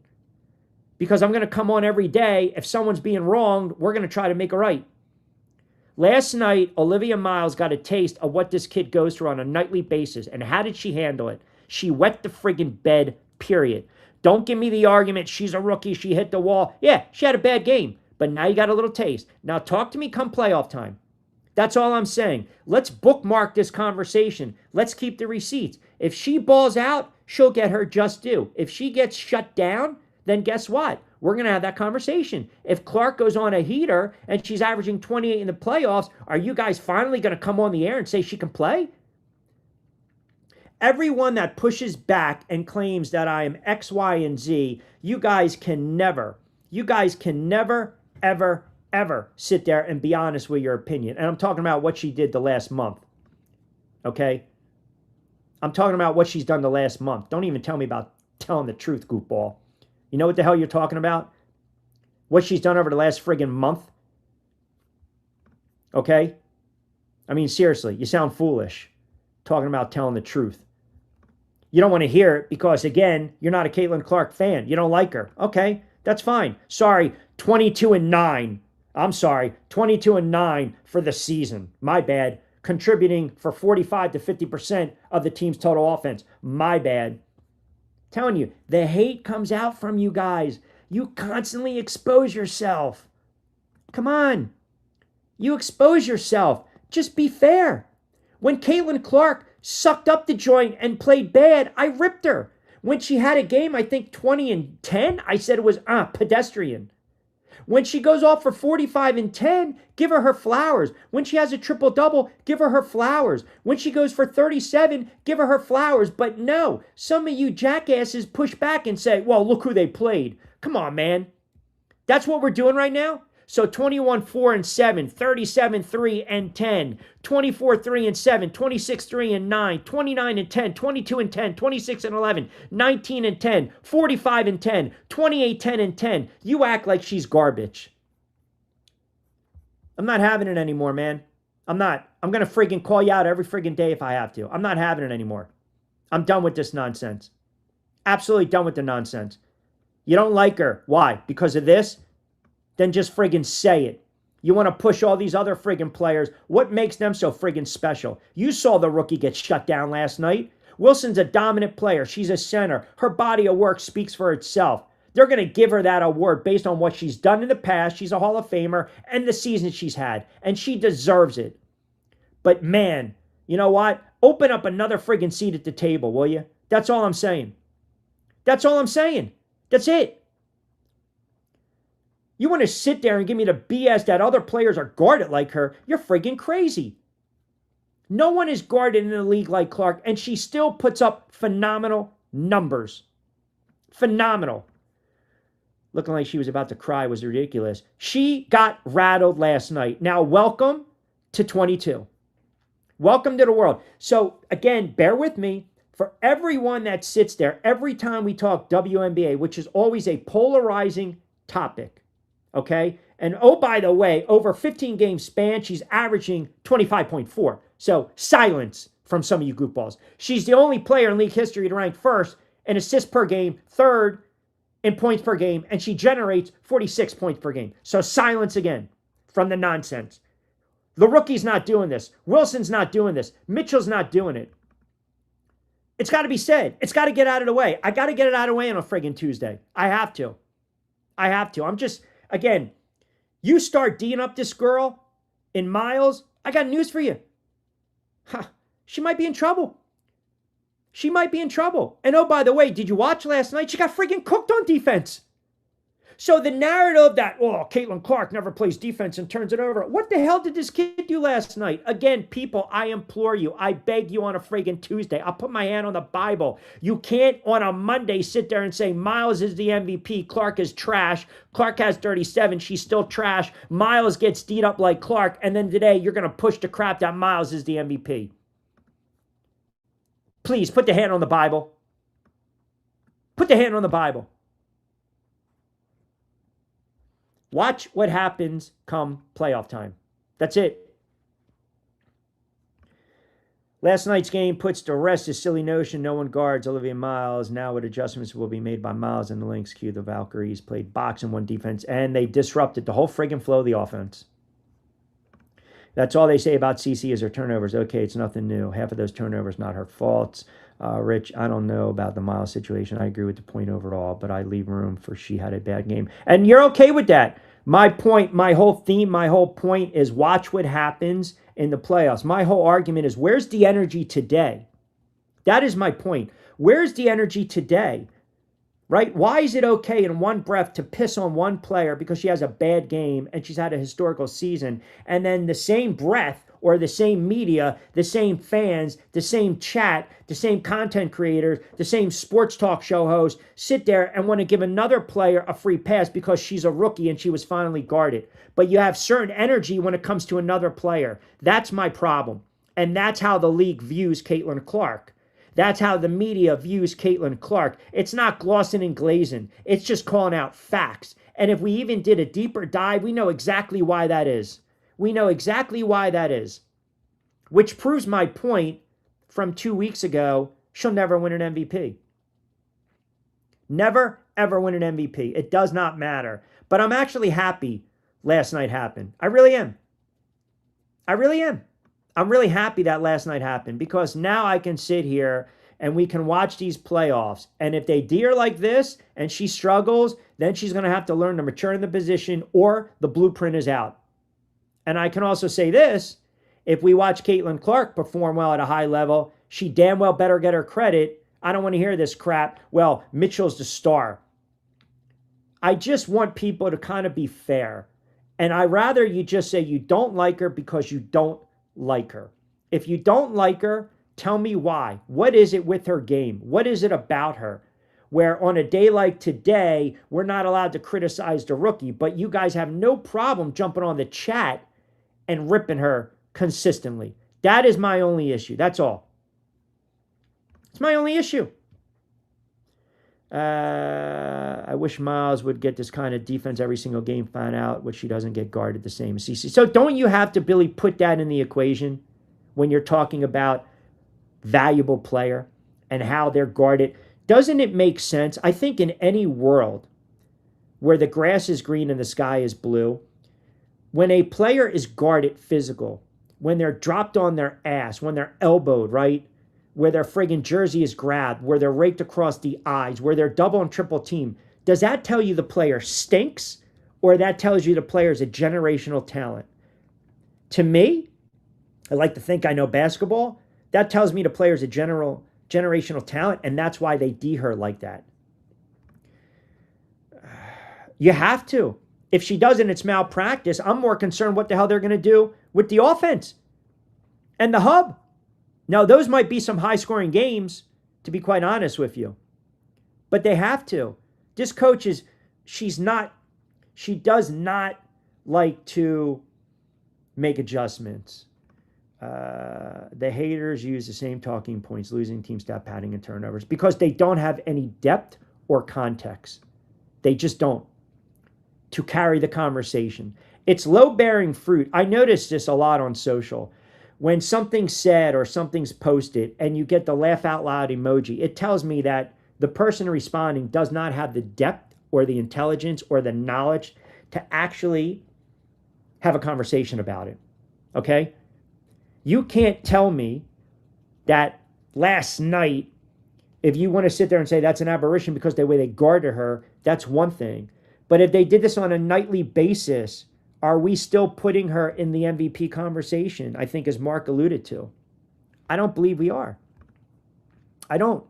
Because I'm going to come on every day. If someone's being wronged, we're going to try to make it right. Last night, Olivia Miles got a taste of what this kid goes through on a nightly basis. And how did she handle it? She wet the friggin' bed, period. Don't give me the argument, she's a rookie, she hit the wall. Yeah, she had a bad game. But now you got a little taste. Now talk to me come playoff time. That's all I'm saying. Let's bookmark this conversation. Let's keep the receipts. If she balls out, she'll get her just due. If she gets shut down, then guess what? We're going to have that conversation. If Clark goes on a heater and she's averaging 28 in the playoffs, are you guys finally going to come on the air and say she can play? Everyone that pushes back and claims that I am X, Y, and Z, you guys can never, ever, ever sit there and be honest with your opinion. And I'm talking about what she did the last month. Okay? I'm talking about what she's done the last month. Don't even tell me about telling the truth, goofball. You know what the hell you're talking about? What she's done over the last friggin' month? Okay? I mean, seriously, you sound foolish talking about telling the truth. You don't want to hear it because, again, you're not a Caitlin Clark fan. You don't like her. Okay, that's fine. Sorry, 22-9. I'm sorry, 22-9 for the season. My bad. Contributing for 45 to 50% of the team's total offense. My bad. Telling you, the hate comes out from you guys. You constantly expose yourself. Come on. You expose yourself. Just be fair. When Caitlin Clark sucked up the joint and played bad, I ripped her. When she had a game, I think 20-10, I said it was pedestrian. When she goes off for 45-10, give her flowers. When she has a triple-double, give her flowers. When she goes for 37, give her flowers. But no, some of you jackasses push back and say, well, look who they played. Come on, man. That's what we're doing right now? So 21-4-7, 37-3-10, 24-3-7, 26-3-9, 29-10, 22-10, 26-11, 19-10, 45-10, 28-10-10. You act like she's garbage. I'm not having it anymore, man. I'm not. I'm going to friggin' call you out every friggin' day if I have to. I'm not having it anymore. I'm done with this nonsense. Absolutely done with the nonsense. You don't like her. Why? Because of this? Then just friggin' say it. You want to push all these other friggin' players. What makes them so friggin' special? You saw the rookie get shut down last night. Wilson's a dominant player. She's a center. Her body of work speaks for itself. They're going to give her that award based on what she's done in the past. She's a Hall of Famer and the season she's had. And she deserves it. But man, you know what? Open up another friggin' seat at the table, will you? That's all I'm saying. That's all I'm saying. That's it. You want to sit there and give me the BS that other players are guarded like her, you're friggin' crazy. No one is guarded in the league like Clark, and she still puts up phenomenal numbers. Phenomenal. Looking like she was about to cry was ridiculous. She got rattled last night. Now, welcome to 22. Welcome to the world. So, again, bear with me. For everyone that sits there, every time we talk WNBA, which is always a polarizing topic, okay? And oh, by the way, over 15-game span, she's averaging 25.4. So silence from some of you goofballs. She's the only player in league history to rank first in assists per game, third in points per game, and she generates 46 points per game. So silence again from the nonsense. The rookie's not doing this. Wilson's not doing this. Mitchell's not doing it. It's got to be said. It's got to get out of the way. I got to get it out of the way on a friggin' Tuesday. I have to. I'm just... Again, you start D'ing up this girl in Miles, I got news for you. She might be in trouble. She might be in trouble. And oh, by the way, did you watch last night? She got friggin' cooked on defense. So the narrative that, oh, Caitlin Clark never plays defense and turns it over. What the hell did this kid do last night? Again, people, I implore you. I beg you on a friggin' Tuesday. I'll put my hand on the Bible. You can't on a Monday sit there and say Miles is the MVP. Clark is trash. Clark has 37. She's still trash. Miles gets D'd up like Clark. And then today you're going to push the crap that Miles is the MVP. Please put the hand on the Bible. Put the hand on the Bible. Watch what happens come playoff time. That's it. Last night's game puts to rest this silly notion no one guards Olivia Miles. Now what adjustments will be made by Miles and the Lynx. Cue the Valkyries played box and one defense, and they disrupted the whole friggin' flow of the offense. That's all they say about CC is her turnovers. Okay, it's nothing new. Half of those turnovers not her faults. Rich, I don't know about the Miles situation. I agree with the point overall, but I leave room for she had a bad game. And you're okay with that. My point, my whole theme, my whole point is watch what happens in the playoffs. My whole argument is where's the energy today? That is my point. Where's the energy today? Right? Why is it okay in one breath to piss on one player because she has a bad game and she's had a historical season, and then the same breath or the same media, the same fans, the same chat, the same content creators, the same sports talk show hosts sit there and want to give another player a free pass because she's a rookie and she was finally guarded. But you have certain energy when it comes to another player. That's my problem. And that's how the league views Caitlin Clark. That's how the media views Caitlin Clark. It's not glossing and glazing. It's just calling out facts. And if we even did a deeper dive, we know exactly why that is. We know exactly why that is. Which proves my point from 2 weeks ago. She'll never win an MVP. Never, ever win an MVP. It does not matter. But I'm actually happy last night happened. I really am. I really am. I'm really happy that last night happened because now I can sit here and we can watch these playoffs. And if they D her like this and she struggles, then she's going to have to learn to mature in the position or the blueprint is out. And I can also say this, if we watch Caitlin Clark perform well at a high level, she damn well better get her credit. I don't want to hear this crap. Well, Mitchell's the star. I just want people to kind of be fair. And I rather you just say you don't like her because you don't like her. If you don't like her, tell me why. What is it with her game? What is it about her? Where on a day like today, we're not allowed to criticize the rookie, but you guys have no problem jumping on the chat and ripping her consistently. That is my only issue. That's all. It's my only issue. I wish Miles would get this kind of defense every single game, find out what she doesn't get guarded the same as CC. So don't you have to, Billy, put that in the equation when you're talking about valuable player and how they're guarded? Doesn't it make sense? I think in any world where the grass is green and the sky is blue, when a player is guarded physical, when they're dropped on their ass, when they're elbowed, right? Where their friggin' jersey is grabbed, where they're raked across the eyes, where they're double and triple team. Does that tell you the player stinks or that tells you the player is a generational talent? To me, I like to think I know basketball. That tells me the player is a generational talent, and that's why they D her like that. You have to. If she doesn't, it's malpractice. I'm more concerned what the hell they're going to do with the offense and the hub. Now, those might be some high-scoring games, to be quite honest with you. But they have to. This coach she does not like to make adjustments. The haters use the same talking points, losing team stat padding and turnovers, because they don't have any depth or context. They just don't. To carry the conversation. It's low-bearing fruit. I notice this a lot on social. When something's said or something's posted and you get the laugh out loud emoji, it tells me that the person responding does not have the depth or the intelligence or the knowledge to actually have a conversation about it. Okay? You can't tell me that last night, if you want to sit there and say that's an aberration because the way they guarded her, that's one thing. But if they did this on a nightly basis, are we still putting her in the MVP conversation? I think, as Mark alluded to. I don't believe we are. I don't.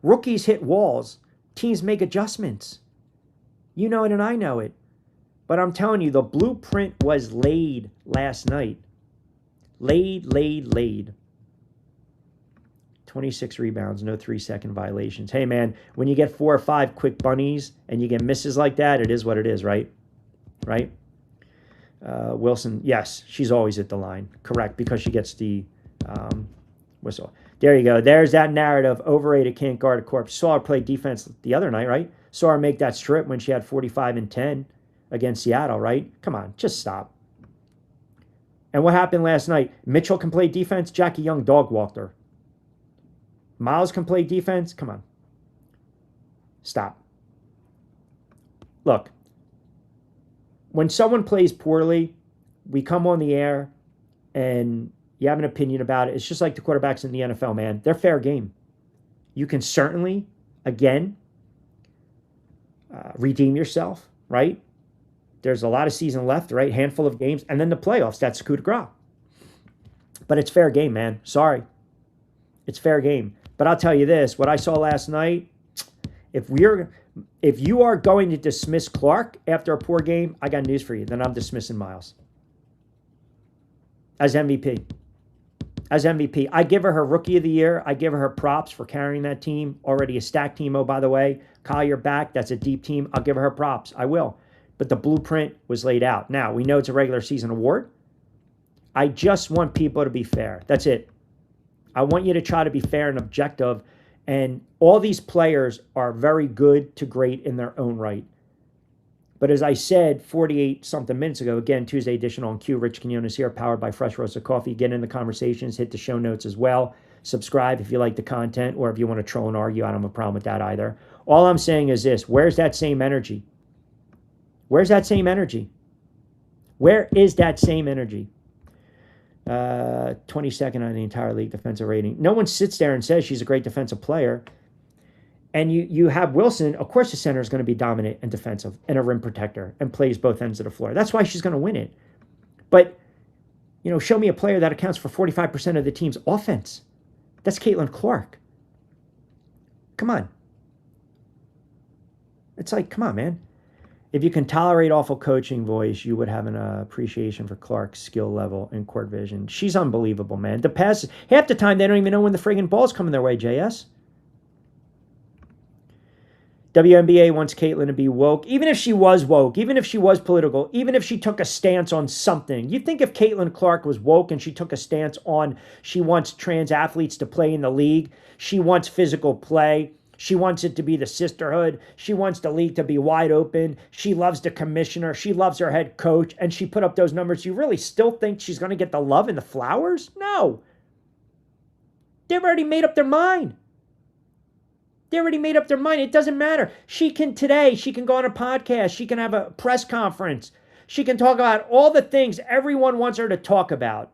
Rookies hit walls. Teams make adjustments. You know it and I know it. But I'm telling you, the blueprint was laid last night. Laid. 26 rebounds, no 3-second violations. Hey, man, when you get 4 or 5 quick bunnies and you get misses like that, it is what it is, right? Right? Wilson, yes, she's always at the line. Correct, because she gets the whistle. There you go. There's that narrative. Overrated, can't guard a corpse. Saw her play defense the other night, right? Saw her make that strip when she had 45 and 10 against Seattle, right? Come on, just stop. And what happened last night? Mitchell can play defense. Jackie Young dog walked her. Miles can play defense. Come on. Stop. Look. When someone plays poorly, we come on the air and you have an opinion about it. It's just like the quarterbacks in the NFL, man. They're fair game. You can certainly, again, redeem yourself, right? There's a lot of season left, right? Handful of games. And then the playoffs. That's coup de grace. But it's fair game, man. Sorry. It's fair game. But I'll tell you this. What I saw last night, if you are going to dismiss Clark after a poor game, I got news for you. Then I'm dismissing Miles. As MVP. As MVP. I give her Rookie of the Year. I give her props for carrying that team. Already a stacked team, oh, by the way. Collier back. That's a deep team. I'll give her props. I will. But the blueprint was laid out. Now, we know it's a regular season award. I just want people to be fair. That's it. I want you to try to be fair and objective. And all these players are very good to great in their own right. But as I said 48-something minutes ago, again, Tuesday edition on Q, Rich Quiñones here, powered by Fresh Roasted Coffee. Get in the conversations, hit the show notes as well. Subscribe if you like the content, or if you want to troll and argue. I don't have a problem with that either. All I'm saying is this: where's that same energy? Where's that same energy? Where is that same energy? 22nd on the entire league defensive rating. No one sits there and says she's a great defensive player. And you have Wilson. Of course, the center is going to be dominant and defensive and a rim protector and plays both ends of the floor. That's why she's going to win it. But, show me a player that accounts for 45% of the team's offense. That's Caitlin Clark. Come on. It's like, come on, man. If you can tolerate awful coaching voice, you would have an appreciation for Clark's skill level and court vision. She's unbelievable, man. The passes, half the time, they don't even know when the friggin' ball's coming their way, JS. WNBA wants Caitlin to be woke. Even if she was woke, even if she was political, even if she took a stance on something. You think if Caitlin Clark was woke and she took a stance on she wants trans athletes to play in the league, she wants physical play, she wants it to be the sisterhood, she wants the league to be wide open, she loves the commissioner, she loves her head coach, and she put up those numbers, you really still think she's going to get the love and the flowers? No. They've already made up their mind. They already made up their mind. It doesn't matter. She can go on a podcast. She can have a press conference. She can talk about all the things everyone wants her to talk about.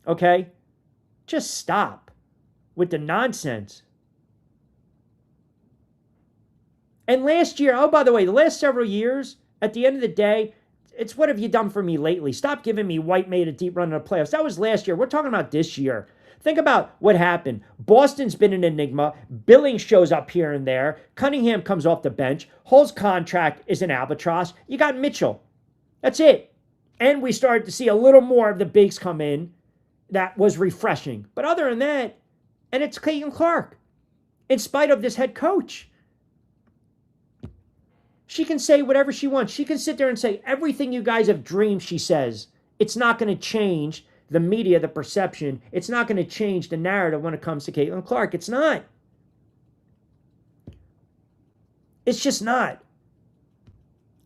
Okay? Just stop with the nonsense. And last year, oh, by the way, the last several years, at the end of the day, it's what have you done for me lately? Stop giving me White made a deep run in the playoffs. That was last year. We're talking about this year. Think about what happened. Boston's been an enigma. Billings shows up here and there. Cunningham comes off the bench. Hull's contract is an albatross. You got Mitchell. That's it. And we started to see a little more of the bigs come in. That was refreshing. But other than that, and it's Caitlin Clark. In spite of this head coach. She can say whatever she wants. She can sit there and say everything you guys have dreamed, she says. It's not going to change the media, the perception. It's not going to change the narrative when it comes to Caitlin Clark. It's not. It's just not.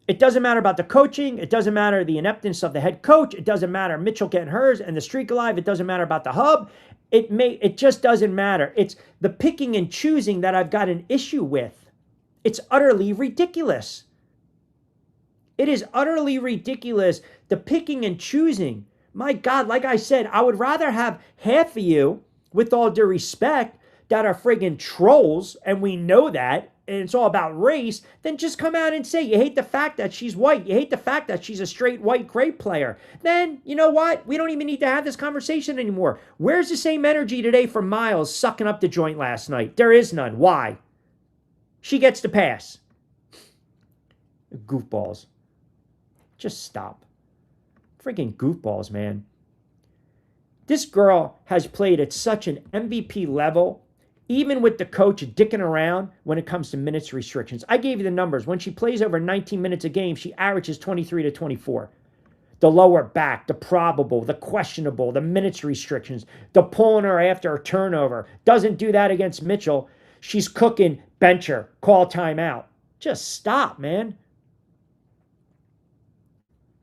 It doesn't matter about the coaching. It doesn't matter the ineptness of the head coach. It doesn't matter Mitchell getting hers and the streak alive. It doesn't matter about the hub. It just doesn't matter. It's the picking and choosing that I've got an issue with. It's utterly ridiculous. It is utterly ridiculous. The picking and choosing. My God, like I said, I would rather have half of you, with all due respect, that are friggin' trolls, and we know that, and it's all about race, than just come out and say you hate the fact that she's white. You hate the fact that she's a straight white great player. Then, you know what? We don't even need to have this conversation anymore. Where's the same energy today from Miles sucking up the joint last night? There is none. Why? She gets the pass. Goofballs. Just stop. Freaking goofballs, man. This girl has played at such an MVP level, even with the coach dicking around when it comes to minutes restrictions. I gave you the numbers. When she plays over 19 minutes a game, she averages 23 to 24. The lower back, the probable, the questionable, the minutes restrictions, the pulling her after a turnover. Doesn't do that against Mitchell. She's cooking, bench her, call timeout. Just stop, man.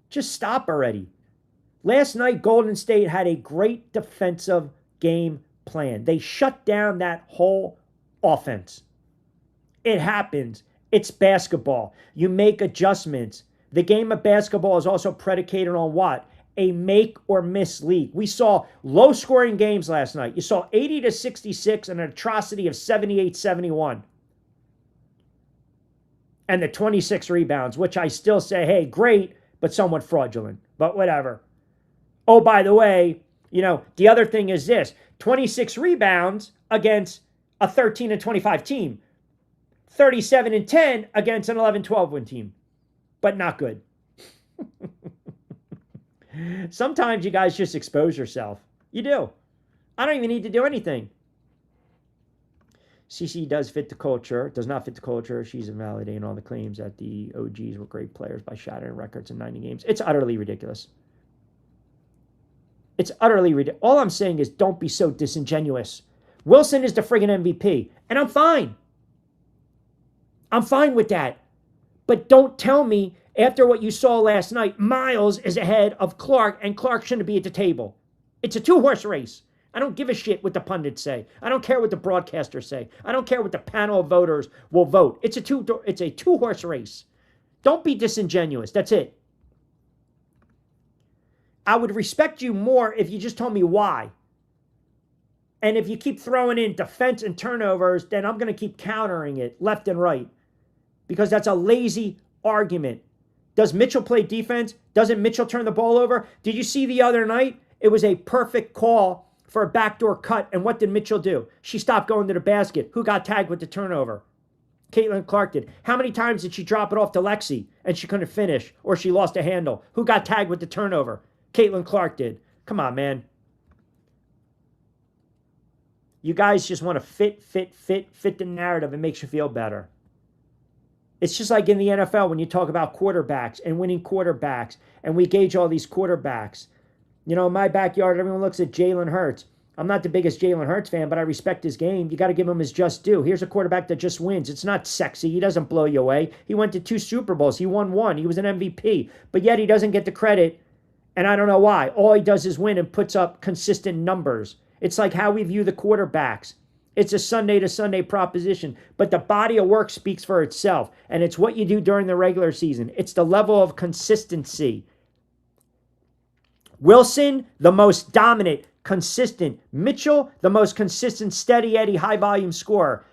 Just stop already. Last night, Golden State had a great defensive game plan. They shut down that whole offense. It happens. It's basketball. You make adjustments. The game of basketball is also predicated on what? A make or miss league. We saw low-scoring games last night. You saw 80 to 66 and an atrocity of 78-71. And the 26 rebounds, which I still say, hey, great, but somewhat fraudulent. But whatever. Oh, by the way, the other thing is this. 26 rebounds against a 13 and 25 team. 37 and 10 against an 11-12 win team. But not good. Sometimes you guys just expose yourself. You do. I don't even need to do anything. CC does fit the culture. Does not fit the culture. She's invalidating all the claims that the OGs were great players by shattering records in 90 games. It's utterly ridiculous. It's utterly ridiculous. All I'm saying is don't be so disingenuous. Wilson is the friggin' MVP, and I'm fine. I'm fine with that. But don't tell me after what you saw last night, Miles is ahead of Clark, and Clark shouldn't be at the table. It's a two-horse race. I don't give a shit what the pundits say. I don't care what the broadcasters say. I don't care what the panel of voters will vote. It's a two-horse race. Don't be disingenuous. That's it. I would respect you more if you just told me why. And if you keep throwing in defense and turnovers, then I'm going to keep countering it left and right. Because that's a lazy argument. Does Mitchell play defense? Doesn't Mitchell turn the ball over? Did you see the other night? It was a perfect call for a backdoor cut. And what did Mitchell do? She stopped going to the basket. Who got tagged with the turnover? Caitlin Clark did. How many times did she drop it off to Lexi and she couldn't finish, or she lost a handle? Who got tagged with the turnover? Caitlin Clark did. Come on, man. You guys just want to fit the narrative. It makes you feel better. It's just like in the NFL when you talk about quarterbacks and winning quarterbacks, and we gauge all these quarterbacks. You know, in my backyard, everyone looks at Jalen Hurts. I'm not the biggest Jalen Hurts fan, but I respect his game. You got to give him his just due. Here's a quarterback that just wins. It's not sexy. He doesn't blow you away. He went to 2 Super Bowls. He won 1. He was an MVP. But yet he doesn't get the credit, and I don't know why. All he does is win and puts up consistent numbers. It's like how we view the quarterbacks. It's a Sunday to Sunday proposition, but the body of work speaks for itself, and it's what you do during the regular season. It's the level of consistency. Wilson, the most dominant, consistent. Mitchell, the most consistent, steady Eddie, high volume scorer.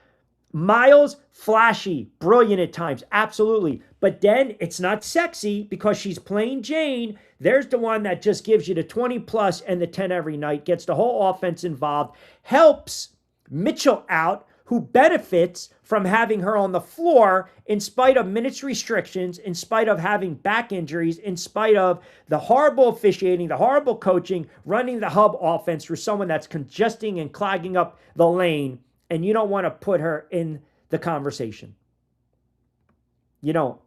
Miles, flashy, brilliant at times, absolutely. But then it's not sexy because she's plain Jane. There's the one that just gives you the 20 plus and the 10 every night, gets the whole offense involved, helps Mitchell out, who benefits from having her on the floor in spite of minutes restrictions, in spite of having back injuries, in spite of the horrible officiating, the horrible coaching, running the hub offense through someone that's congesting and clogging up the lane, and you don't want to put her in the conversation. You don't.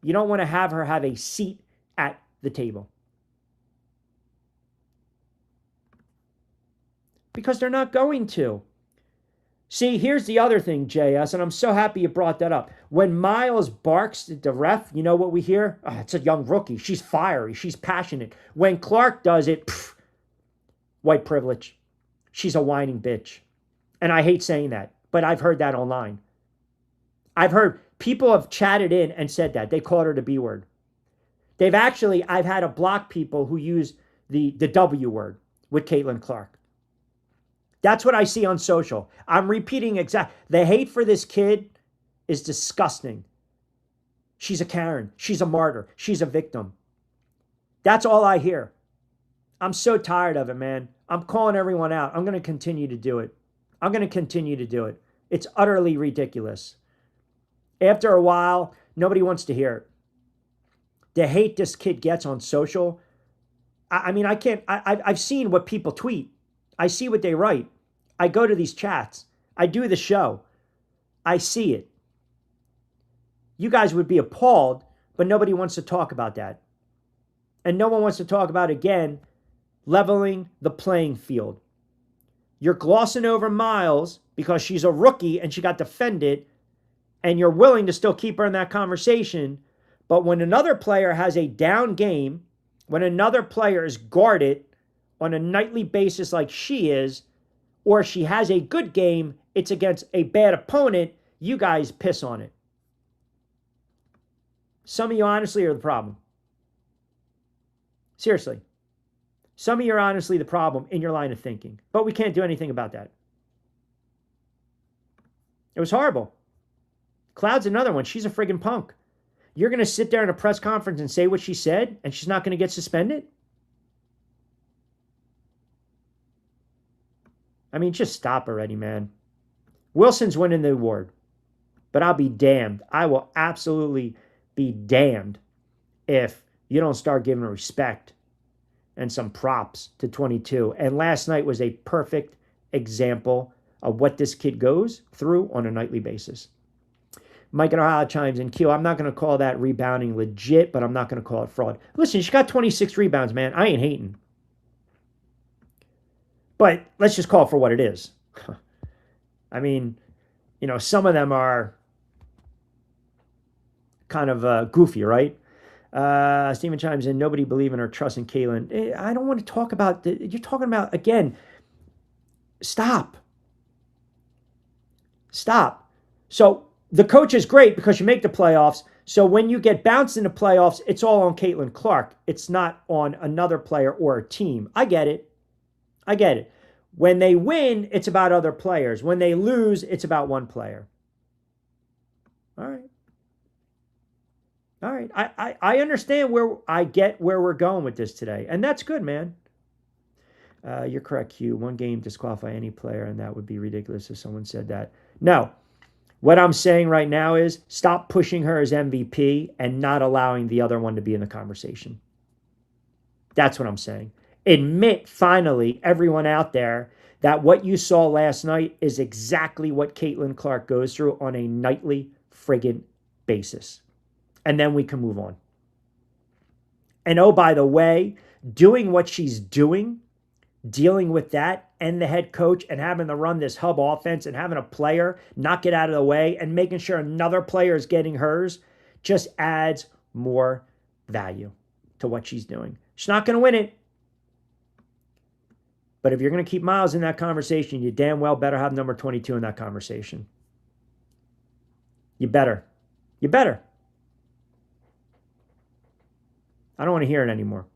You don't want to have her have a seat at the table. Because they're not going to. See, here's the other thing, JS, and I'm so happy you brought that up. When Miles barks at the ref, you know what we hear? Oh, it's a young rookie. She's fiery. She's passionate. When Clark does it, white privilege. She's a whining bitch. And I hate saying that, but I've heard that online. I've heard people have chatted in and said that. They called her the B word. I've had to block people who use the W word with Caitlin Clark. That's what I see on social. I'm repeating the hate for this kid is disgusting. She's a Karen. She's a martyr. She's a victim. That's all I hear. I'm so tired of it, man. I'm calling everyone out. I'm going to continue to do it. It's utterly ridiculous. After a while, nobody wants to hear it. The hate this kid gets on social. I've seen what people tweet. I see what they write. I go to these chats. I do the show. I see it. You guys would be appalled, but nobody wants to talk about that. And no one wants to talk about, again, leveling the playing field. You're glossing over Miles because she's a rookie and she got defended, and you're willing to still keep her in that conversation. But when another player has a down game, when another player is guarded on a nightly basis like she is, or she has a good game, it's against a bad opponent, you guys piss on it. Some of you honestly are the problem. Seriously. Some of you are honestly the problem in your line of thinking. But we can't do anything about that. It was horrible. Cloud's another one. She's a friggin' punk. You're going to sit there in a press conference and say what she said, and she's not going to get suspended? I mean, just stop already, man. Wilson's winning the award. But I'll be damned. I will absolutely be damned if you don't start giving respect and some props to 22. And last night was a perfect example of what this kid goes through on a nightly basis. Mike in Ohio chimes in. Q, I'm not going to call that rebounding legit, but I'm not going to call it fraud. Listen, she got 26 rebounds, man. I ain't hating. But let's just call it for what it is. I mean, some of them are kind of goofy, right? Steven chimes in, nobody believing or trusting Caitlin. I don't want to talk about, you're talking about, again, stop. So the coach is great because you make the playoffs. So when you get bounced in the playoffs, it's all on Caitlin Clark. It's not on another player or a team. I get it. When they win, it's about other players. When they lose, it's about one player. All right. I understand where we're going with this today. And that's good, man. You're correct, Hugh. One game disqualify any player, and that would be ridiculous if someone said that. No. What I'm saying right now is stop pushing her as MVP and not allowing the other one to be in the conversation. That's what I'm saying. Admit, finally, everyone out there, that what you saw last night is exactly what Caitlin Clark goes through on a nightly friggin' basis. And then we can move on. And oh, by the way, doing what she's doing, dealing with that and the head coach and having to run this hub offense and having a player not get out of the way and making sure another player is getting hers just adds more value to what she's doing. She's not going to win it. But if you're going to keep Miles in that conversation, you damn well better have number 22 in that conversation. You better. I don't want to hear it anymore.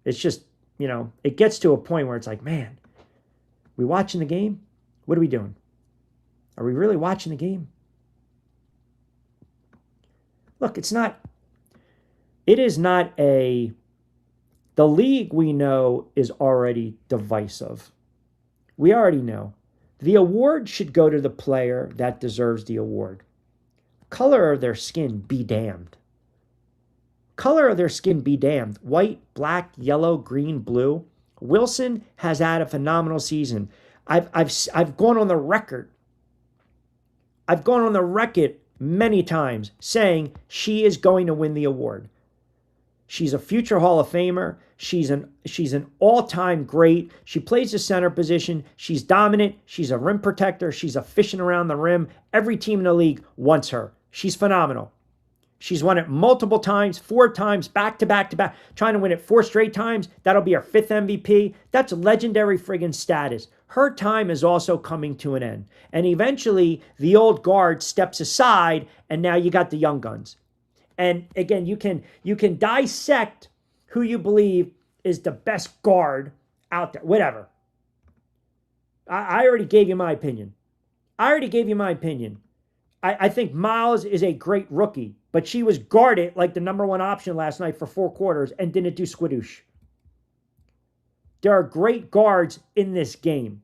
It's just, it gets to a point where it's like, man, we watching the game? What are we doing? Are we really watching the game? Look, the league we know is already divisive. We already know. The award should go to the player that deserves the award. Color of their skin be damned. Color of their skin be damned. White, black, yellow, green, blue. Wilson has had a phenomenal season. I've gone on the record. I've gone on the record many times saying she is going to win the award. She's a future Hall of Famer. She's an all-time great. She plays the center position. She's dominant. She's a rim protector. She's efficient around the rim. Every team in the league wants her. She's phenomenal. She's won it multiple times, 4 times, back to back to back, trying to win it 4 straight times. That'll be her 5th MVP. That's legendary friggin' status. Her time is also coming to an end. And eventually, the old guard steps aside, and now you got the young guns. And again, you can dissect who you believe is the best guard out there, whatever. I already gave you my opinion. I think Miles is a great rookie, but she was guarded like the number 1 option last night for 4 quarters and didn't do squidoosh. There are great guards in this game.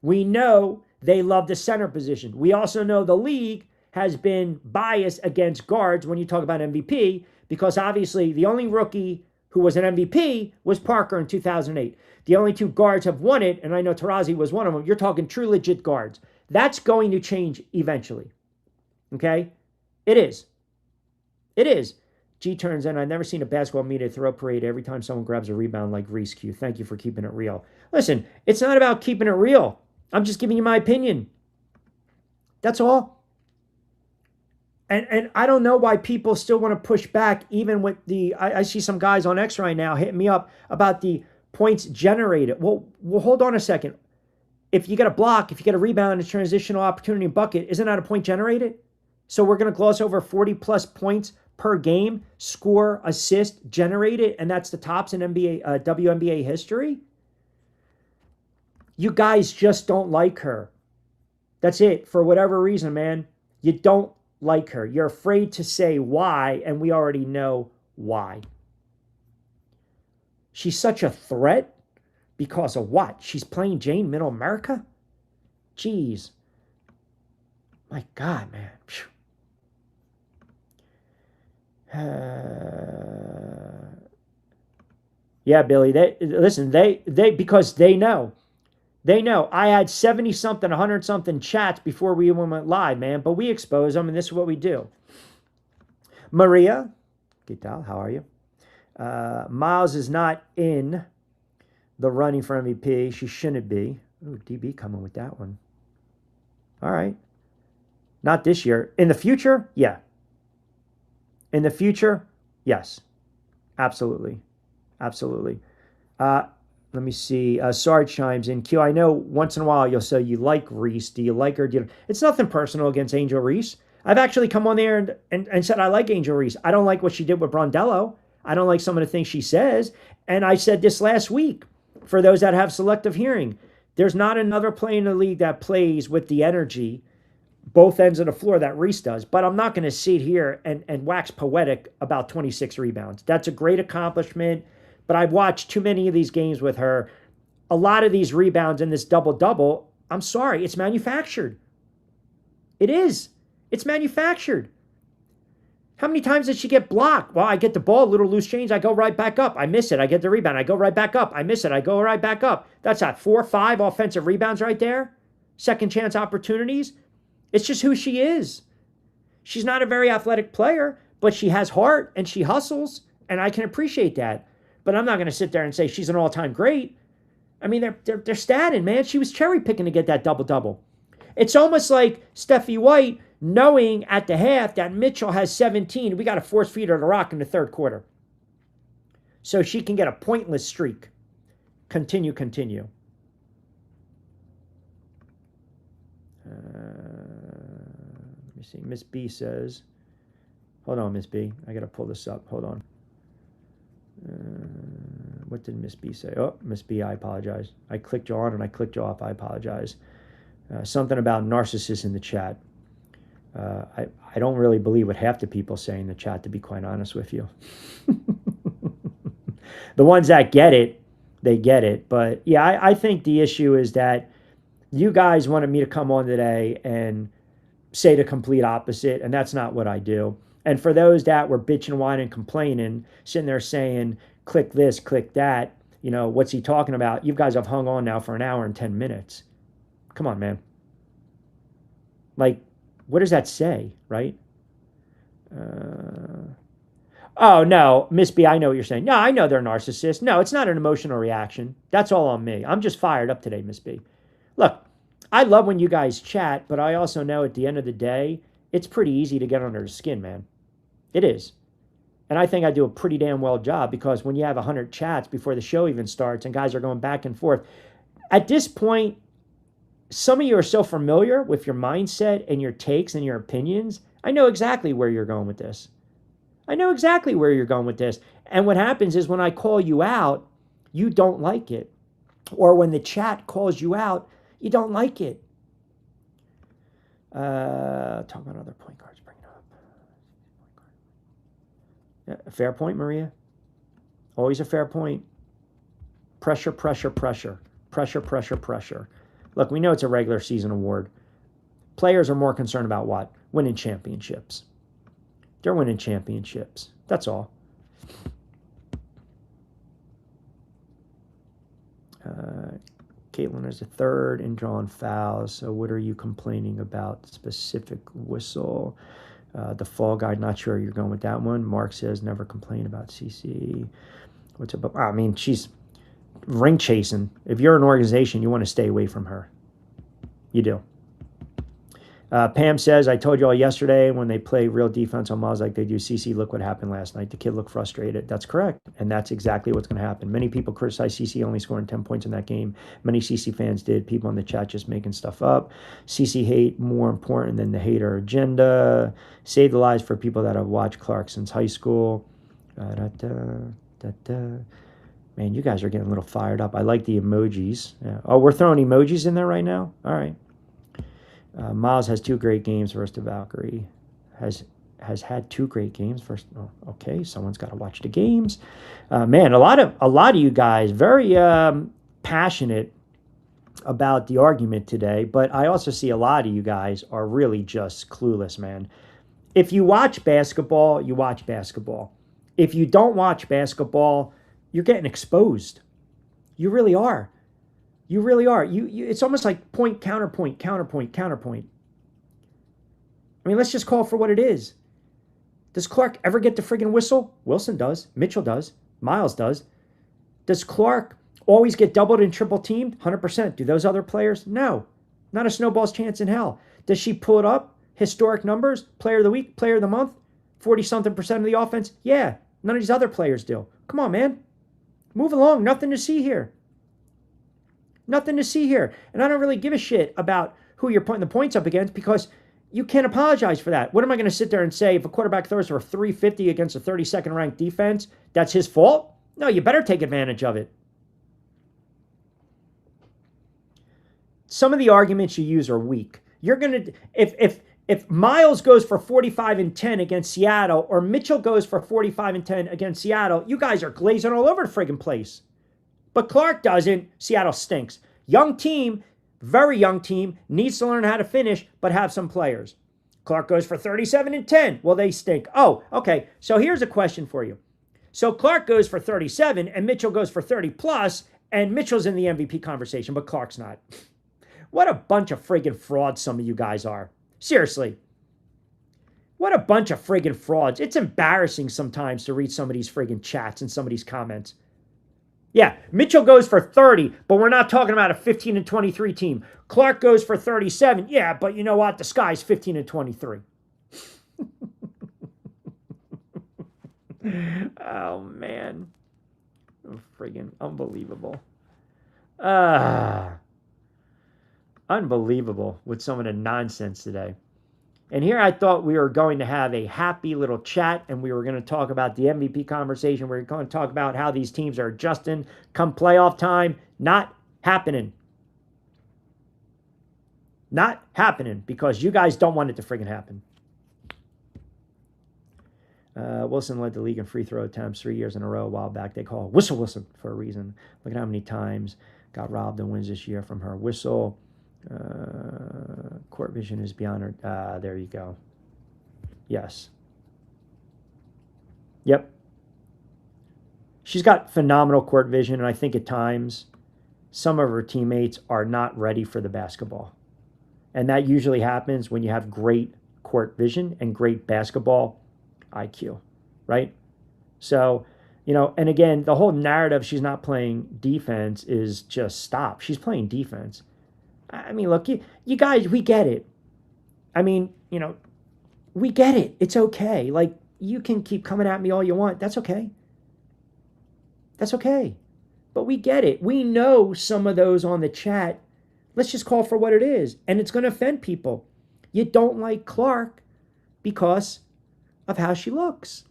We know they love the center position. We also know the league has been biased against guards when you talk about MVP, because obviously the only rookie who was an MVP was Parker in 2008. The only 2 guards have won it, and I know Taurasi was one of them. You're talking true legit guards. That's going to change eventually. Okay? It is. G turns in, I've never seen a basketball media throw parade every time someone grabs a rebound like Reese. Q. Thank you for keeping it real. Listen, it's not about keeping it real. I'm just giving you my opinion. That's all. And I don't know why people still want to push back, even with I see some guys on X right now hitting me up about the points generated. Well, hold on a second. If you get a block, if you get a rebound, a transitional opportunity bucket, isn't that a point generated? So we're going to gloss over 40-plus points per game, score, assist, generated, and that's the tops in WNBA history? You guys just don't like her. That's it. For whatever reason, man, you don't like her. You're afraid to say why, and we already know why. She's such a threat because of what? She's playing Jane Middle America? Jeez. My God, man. Yeah, Billy, they because they know. They know. I had 70-something, 100-something chats before we even went live, man. But we expose them, and this is what we do. Maria, ¿qué tal? How are you? Miles is not in the running for MVP. She shouldn't be. Ooh, DB coming with that one. All right. Not this year. In the future, yeah. In the future, yes. Absolutely. Absolutely. Let me see. Sarge chimes in. Q, I know once in a while you'll say you like Reese. Do you like her? It's nothing personal against Angel Reese. I've actually come on there and said I like Angel Reese. I don't like what she did with Brondello. I don't like some of the things she says. And I said this last week, for those that have selective hearing, there's not another player in the league that plays with the energy, both ends of the floor, that Reese does. But I'm not going to sit here and wax poetic about 26 rebounds. That's a great accomplishment. But I've watched too many of these games with her. A lot of these rebounds in this double-double, I'm sorry, it's manufactured. It is. It's manufactured. How many times did she get blocked? Well, I get the ball, little loose change, I go right back up. I miss it. I get the rebound. I go right back up. I miss it. I go right back up. That's at 4 or 5 offensive rebounds right there. Second chance opportunities. It's just who she is. She's not a very athletic player, but she has heart and she hustles, and I can appreciate that. But I'm not going to sit there and say she's an all-time great. I mean, they're statting, man. She was cherry-picking to get that double-double. It's almost like Steffi White knowing at the half that Mitchell has 17. We got to force feed her the rock in the third quarter so she can get a pointless streak. Continue. Let me see. Miss B says, hold on, Miss B. I got to pull this up. Hold on. What did Miss B say? Oh, Miss B, I apologize. I clicked you on and I clicked you off. I apologize. Something about narcissists in the chat. I don't really believe what half the people say in the chat, to be quite honest with you. The ones that get it, they get it. But yeah, I think the issue is that you guys wanted me to come on today and say the complete opposite, and that's not what I do. And for those that were bitching, whining, complaining, sitting there saying, click this, click that, you know, what's he talking about? You guys have hung on now for an hour and 10 minutes. Come on, man. Like, what does that say, right? Oh, no, Miss B, I know what you're saying. No, I know they're narcissists. No, it's not an emotional reaction. That's all on me. I'm just fired up today, Miss B. Look, I love when you guys chat, but I also know at the end of the day, it's pretty easy to get under the skin, man. It is. And I think I do a pretty damn well job, because when you have 100 chats before the show even starts and guys are going back and forth, at this point, some of you are so familiar with your mindset and your takes and your opinions. I know exactly where you're going with this. And what happens is when I call you out, you don't like it. Or when the chat calls you out, you don't like it. Talk about other point guards. Bring it up. Yeah, a fair point, Maria. Always a fair point. Pressure. Look, we know it's a regular season award. Players are more concerned about what? Winning championships. They're winning championships. That's all. Caitlin is a third in drawn fouls. So what are you complaining about? Specific whistle. The fall guy, not sure you're going with that one. Mark says never complain about CC. What's up? I mean, she's ring chasing. If you're an organization, you want to stay away from her. You do. Pam says, I told you all yesterday when they play real defense on Miles like they do CC, look what happened last night. The kid looked frustrated. That's correct. And that's exactly what's going to happen. Many people criticize CC only scoring 10 points in that game. Many CC fans did. People in the chat just making stuff up. CC hate more important than the hater agenda. Save the lives for people that have watched Clark since high school. Man, you guys are getting a little fired up. I like the emojis. Yeah. Oh, we're throwing emojis in there right now? All right. Miles has 2 great games versus the Valkyrie. Has had 2 great games versus. Oh, okay, someone's got to watch the games. Man, a lot of you guys very passionate about the argument today, but I also see a lot of you guys are really just clueless, man. If you watch basketball, you watch basketball. If you don't watch basketball, you're getting exposed. You really are. You really are. It's almost like point, counterpoint. I mean, let's just call it for what it is. Does Clark ever get the friggin' whistle? Wilson does. Mitchell does. Miles does. Does Clark always get doubled and triple teamed? 100%. Do those other players? No. Not a snowball's chance in hell. Does she pull it up? Historic numbers? Player of the week? Player of the month? 40-something% of the offense? Yeah. None of these other players do. Come on, man. Move along. Nothing to see here. Nothing to see here. And I don't really give a shit about who you're putting the points up against because you can't apologize for that. What am I going to sit there and say if a quarterback throws for 350 against a 32nd ranked defense, that's his fault? No, you better take advantage of it. Some of the arguments you use are weak. You're going to, if Miles goes for 45-10 against Seattle or Mitchell goes for 45-10 against Seattle, you guys are glazing all over the friggin' place. But Clark doesn't. Seattle stinks. Young team, very young team, needs to learn how to finish, but have some players. Clark goes for 37-10. Well, they stink. Oh, okay. So here's a question for you. So Clark goes for 37 and Mitchell goes for 30 plus, and Mitchell's in the MVP conversation, but Clark's not. What a bunch of friggin' frauds some of you guys are. Seriously. What a bunch of friggin' frauds. It's embarrassing sometimes to read some of these friggin' chats and some of these comments. Yeah, Mitchell goes for 30, but we're not talking about a 15-23 team. Clark goes for 37. Yeah, but you know what? The sky's 15-23. Oh, man. Friggin' unbelievable. Unbelievable with some of the nonsense today. And here I thought we were going to have a happy little chat and we were going to talk about the MVP conversation. We were going to talk about how these teams are adjusting come playoff time. Not happening. Not happening because you guys don't want it to friggin' happen. Wilson led the league in free throw attempts 3 years in a row. A while back, they call Whistle Wilson for a reason. Look at how many times got robbed and wins this year from her whistle. Court vision is beyond her. There you go. Yes. Yep. She's got phenomenal court vision, and I think at times some of her teammates are not ready for the basketball. And that usually happens when you have great court vision and great basketball IQ, right? So, you know, and again, the whole narrative she's not playing defense is just stop. She's playing defense. I mean, look, you guys, we get it. I mean, you know, we get it. It's okay. Like, you can keep coming at me all you want. That's okay. That's okay. But we get it. We know some of those on the chat. Let's just call for what it is. And it's going to offend people. You don't like Clark because of how she looks.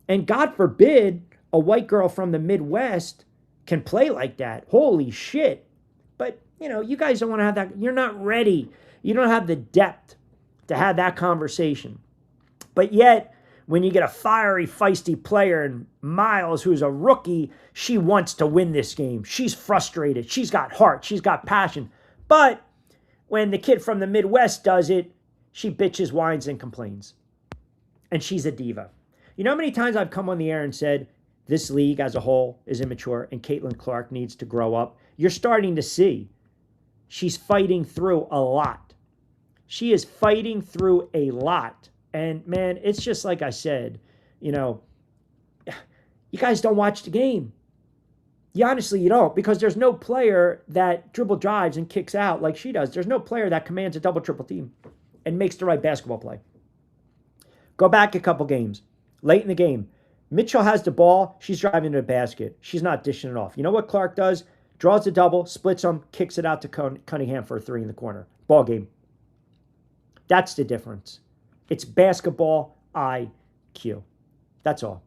And God forbid a white girl from the Midwest can play like that. Holy shit. But, you know, you guys don't want to have that. You're not ready. You don't have the depth to have that conversation. But yet, when you get a fiery, feisty player and Miles, who's a rookie, she wants to win this game. She's frustrated. She's got heart. She's got passion. But when the kid from the Midwest does it, she bitches, whines, and complains. And she's a diva. You know how many times I've come on the air and said, this league as a whole is immature and Caitlin Clark needs to grow up? You're starting to see she's fighting through a lot. She is fighting through a lot. And, man, it's just like I said, you know, you guys don't watch the game. Honestly, you don't, because there's no player that dribble drives and kicks out like she does. There's no player that commands a double, triple team and makes the right basketball play. Go back a couple games. Late in the game, Mitchell has the ball. She's driving to the basket. She's not dishing it off. You know what Clark does? Draws the double, splits them, kicks it out to Cunningham for a three in the corner. Ball game. That's the difference. It's basketball IQ. That's all.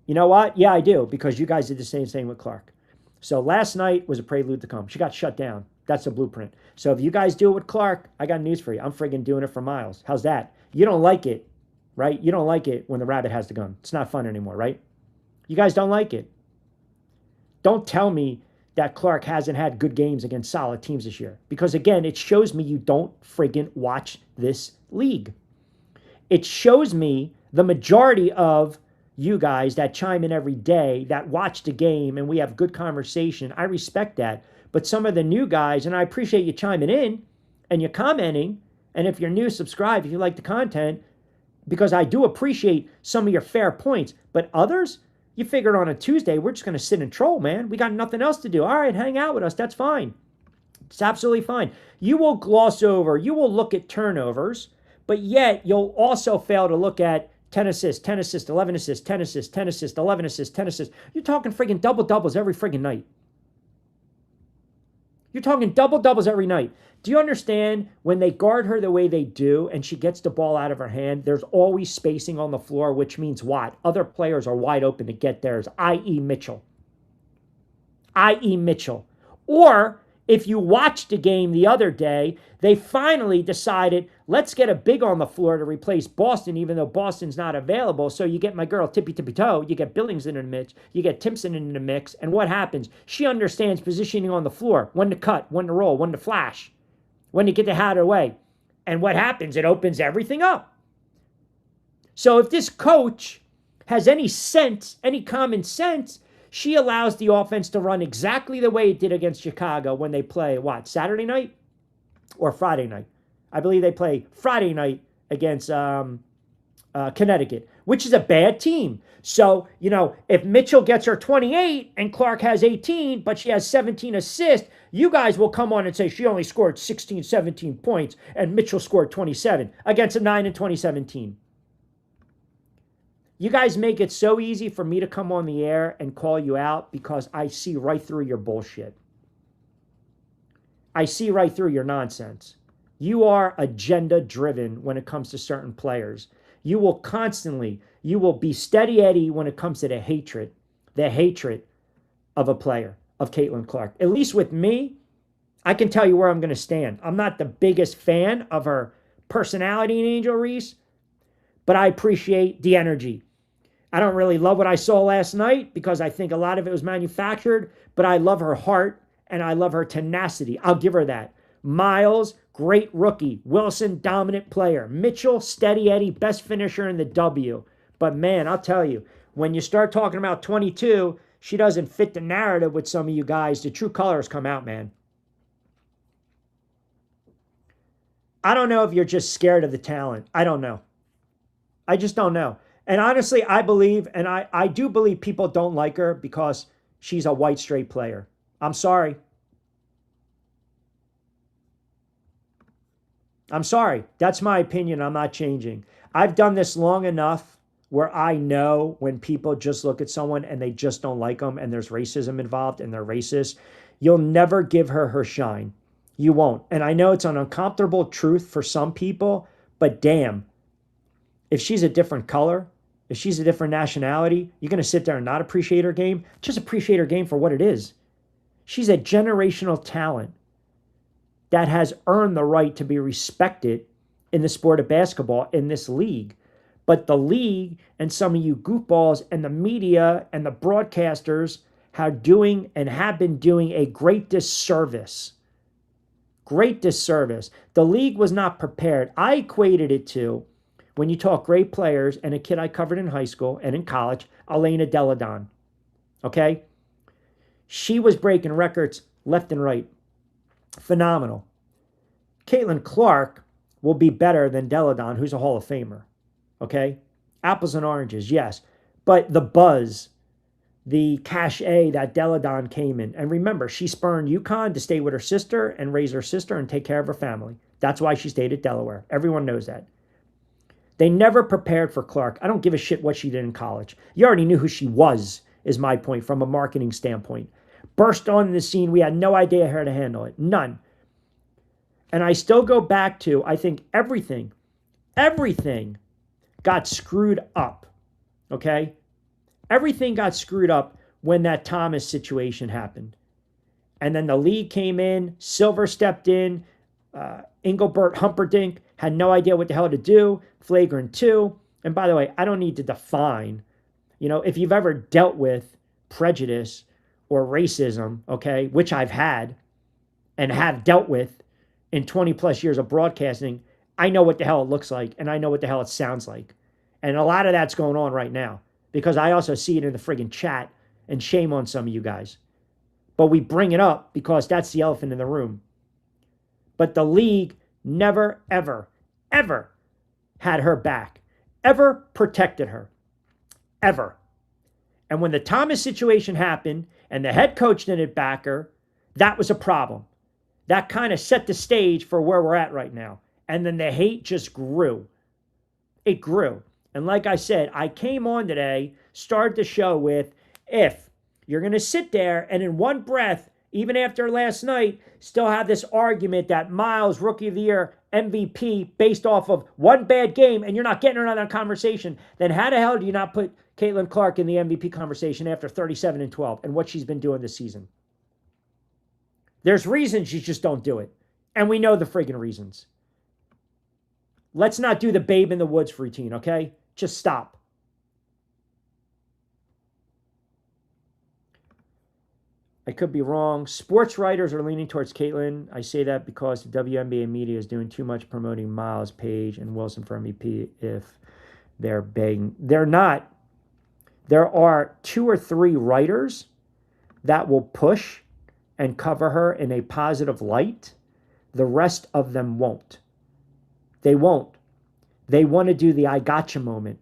You know what? Yeah, I do, because you guys did the same thing with Clark. So last night was a prelude to come. She got shut down. That's the blueprint. So if you guys do it with Clark, I got news for you. I'm friggin' doing it for Miles. How's that? You don't like it, right? You don't like it when the rabbit has the gun. It's not fun anymore, right? You guys don't like it. Don't tell me that Clark hasn't had good games against solid teams this year. Because, again, it shows me you don't friggin' watch this league. It shows me the majority of you guys that chime in every day, that watch the game, and we have good conversation. I respect that. But some of the new guys, and I appreciate you chiming in and you commenting, and if you're new, subscribe if you like the content, because I do appreciate some of your fair points. But others, You figured on a Tuesday, we're just going to sit and troll, man. We got nothing else to do. All right, hang out with us. That's fine. It's absolutely fine. You will gloss over, you will look at turnovers, but yet you'll also fail to look at 10 assists, 10 assists, 11 assists, 10 assists, 10 assists, 11 assists, 10 assists. You're talking friggin' double-doubles every friggin' night. You're talking double-doubles every night. Do you understand when they guard her the way they do and she gets the ball out of her hand, there's always spacing on the floor, which means what? Other players are wide open to get theirs, i.e. Mitchell. I.e. Mitchell. Or if you watched the game the other day, they finally decided, let's get a big on the floor to replace Boston, even though Boston's not available. So you get my girl Tippy-Toe, you get Billings in the mix, you get Timpson in the mix, and what happens? She understands positioning on the floor, when to cut, when to roll, when to flash, when to get the hat away. And what happens? It opens everything up. So if this coach has any sense, any common sense, she allows the offense to run exactly the way it did against Chicago when they play, what, Saturday night or Friday night? I believe they play Friday night against Connecticut, which is a bad team. So, if Mitchell gets her 28 and Clark has 18, but she has 17 assists, you guys will come on and say she only scored 16, 17 points and Mitchell scored 27 against a 9-27 team. You guys make it so easy for me to come on the air and call you out because I see right through your bullshit. I see right through your nonsense. You are agenda-driven when it comes to certain players. You will be steady Eddie when it comes to the hatred of a player, of Caitlin Clark. At least with me, I can tell you where I'm going to stand. I'm not the biggest fan of her personality in Angel Reese, but I appreciate the energy. I don't really love what I saw last night because I think a lot of it was manufactured, but I love her heart and I love her tenacity. I'll give her that. Miles, great rookie. Wilson, dominant player. Mitchell, steady Eddie, best finisher in the W. But man, I'll tell you, when you start talking about 22, she doesn't fit the narrative with some of you guys. The true colors come out, man. I don't know if you're just scared of the talent. I don't know. I just don't know. And honestly, I believe, and I do believe people don't like her because she's a white straight player. I'm sorry. I'm sorry. That's my opinion. I'm not changing. I've done this long enough where I know when people just look at someone and they just don't like them and there's racism involved and they're racist. You'll never give her her shine. You won't. And I know it's an uncomfortable truth for some people, but damn, if she's a different color, if she's a different nationality, you're going to sit there and not appreciate her game? Just appreciate her game for what it is. She's a generational talent that has earned the right to be respected in the sport of basketball in this league. But the league and some of you goofballs and the media and the broadcasters have been doing a great disservice. Great disservice. The league was not prepared. I equated it to, when you talk great players, and a kid I covered in high school and in college, Elena Delle Donne. Okay? She was breaking records left and right. Phenomenal. Caitlin Clark will be better than Delle Donne, who's a Hall of Famer. Okay? Apples and oranges, yes. But the buzz, the cachet that Delle Donne came in. And remember, she spurned UConn to stay with her sister and raise her sister and take care of her family. That's why she stayed at Delaware. Everyone knows that. They never prepared for Clark. I don't give a shit what she did in college. You already knew who she was, is my point, from a marketing standpoint. Burst on the scene. We had no idea how to handle it. None. And I still go back to, I think everything got screwed up. Okay? Everything got screwed up when that Thomas situation happened. And then the league came in. Silver stepped in. Engelbert Humperdinck had no idea what the hell to do. Flagrant 2. And by the way, I don't need to define, if you've ever dealt with prejudice or racism, okay, which I've had and have dealt with in 20 plus years of broadcasting, I know what the hell it looks like and I know what the hell it sounds like. And a lot of that's going on right now because I also see it in the friggin' chat, and shame on some of you guys. But we bring it up because that's the elephant in the room. But the league never, ever, ever had her back, ever protected her, ever. And when the Thomas situation happened and the head coach didn't back her, that was a problem. That kind of set the stage for where we're at right now. And then the hate just grew. It grew. And like I said, I came on today, started the show with, if you're going to sit there and in one breath, even after last night, still have this argument that Miles, Rookie of the Year, MVP, based off of one bad game, and you're not getting her on that conversation, then how the hell do you not put Caitlin Clark in the MVP conversation after 37-12 and what she's been doing this season? There's reasons you just don't do it. And we know the friggin' reasons. Let's not do the babe in the woods routine, okay? Just stop. I could be wrong. Sports writers are leaning towards Caitlin. I say that because the WNBA media is doing too much promoting Miles, Page, and Wilson for MVP if they're begging. They're not. There are 2 or 3 writers that will push and cover her in a positive light. The rest of them won't. They won't. They want to do the I gotcha moment.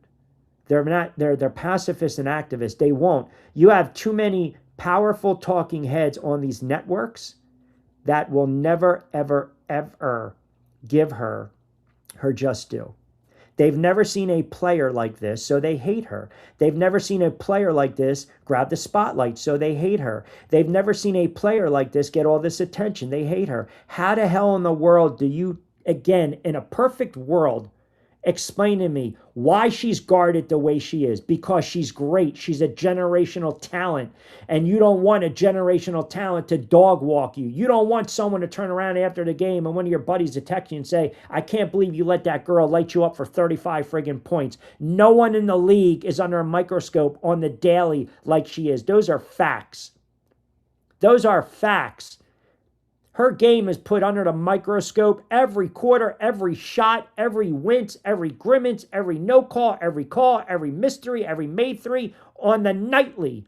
They're pacifists and activists. They won't. You have too many powerful talking heads on these networks that will never, ever, ever give her just due. They've never seen a player like this, so they hate her. They've never seen a player like this grab the spotlight, so they hate her. They've never seen a player like this get all this attention. They hate her. How the hell in the world do you, again, in a perfect world, explain to me why she's guarded the way she is? Because she's great. She's a generational talent. And you don't want a generational talent to dog walk you. You don't want someone to turn around after the game and one of your buddies to text you and say, I can't believe you let that girl light you up for 35 friggin' points. No one in the league is under a microscope on the daily like she is. Those are facts. Those are facts. Her game is put under the microscope every quarter, every shot, every wince, every grimace, every no call, every mystery, every made 3 on the nightly.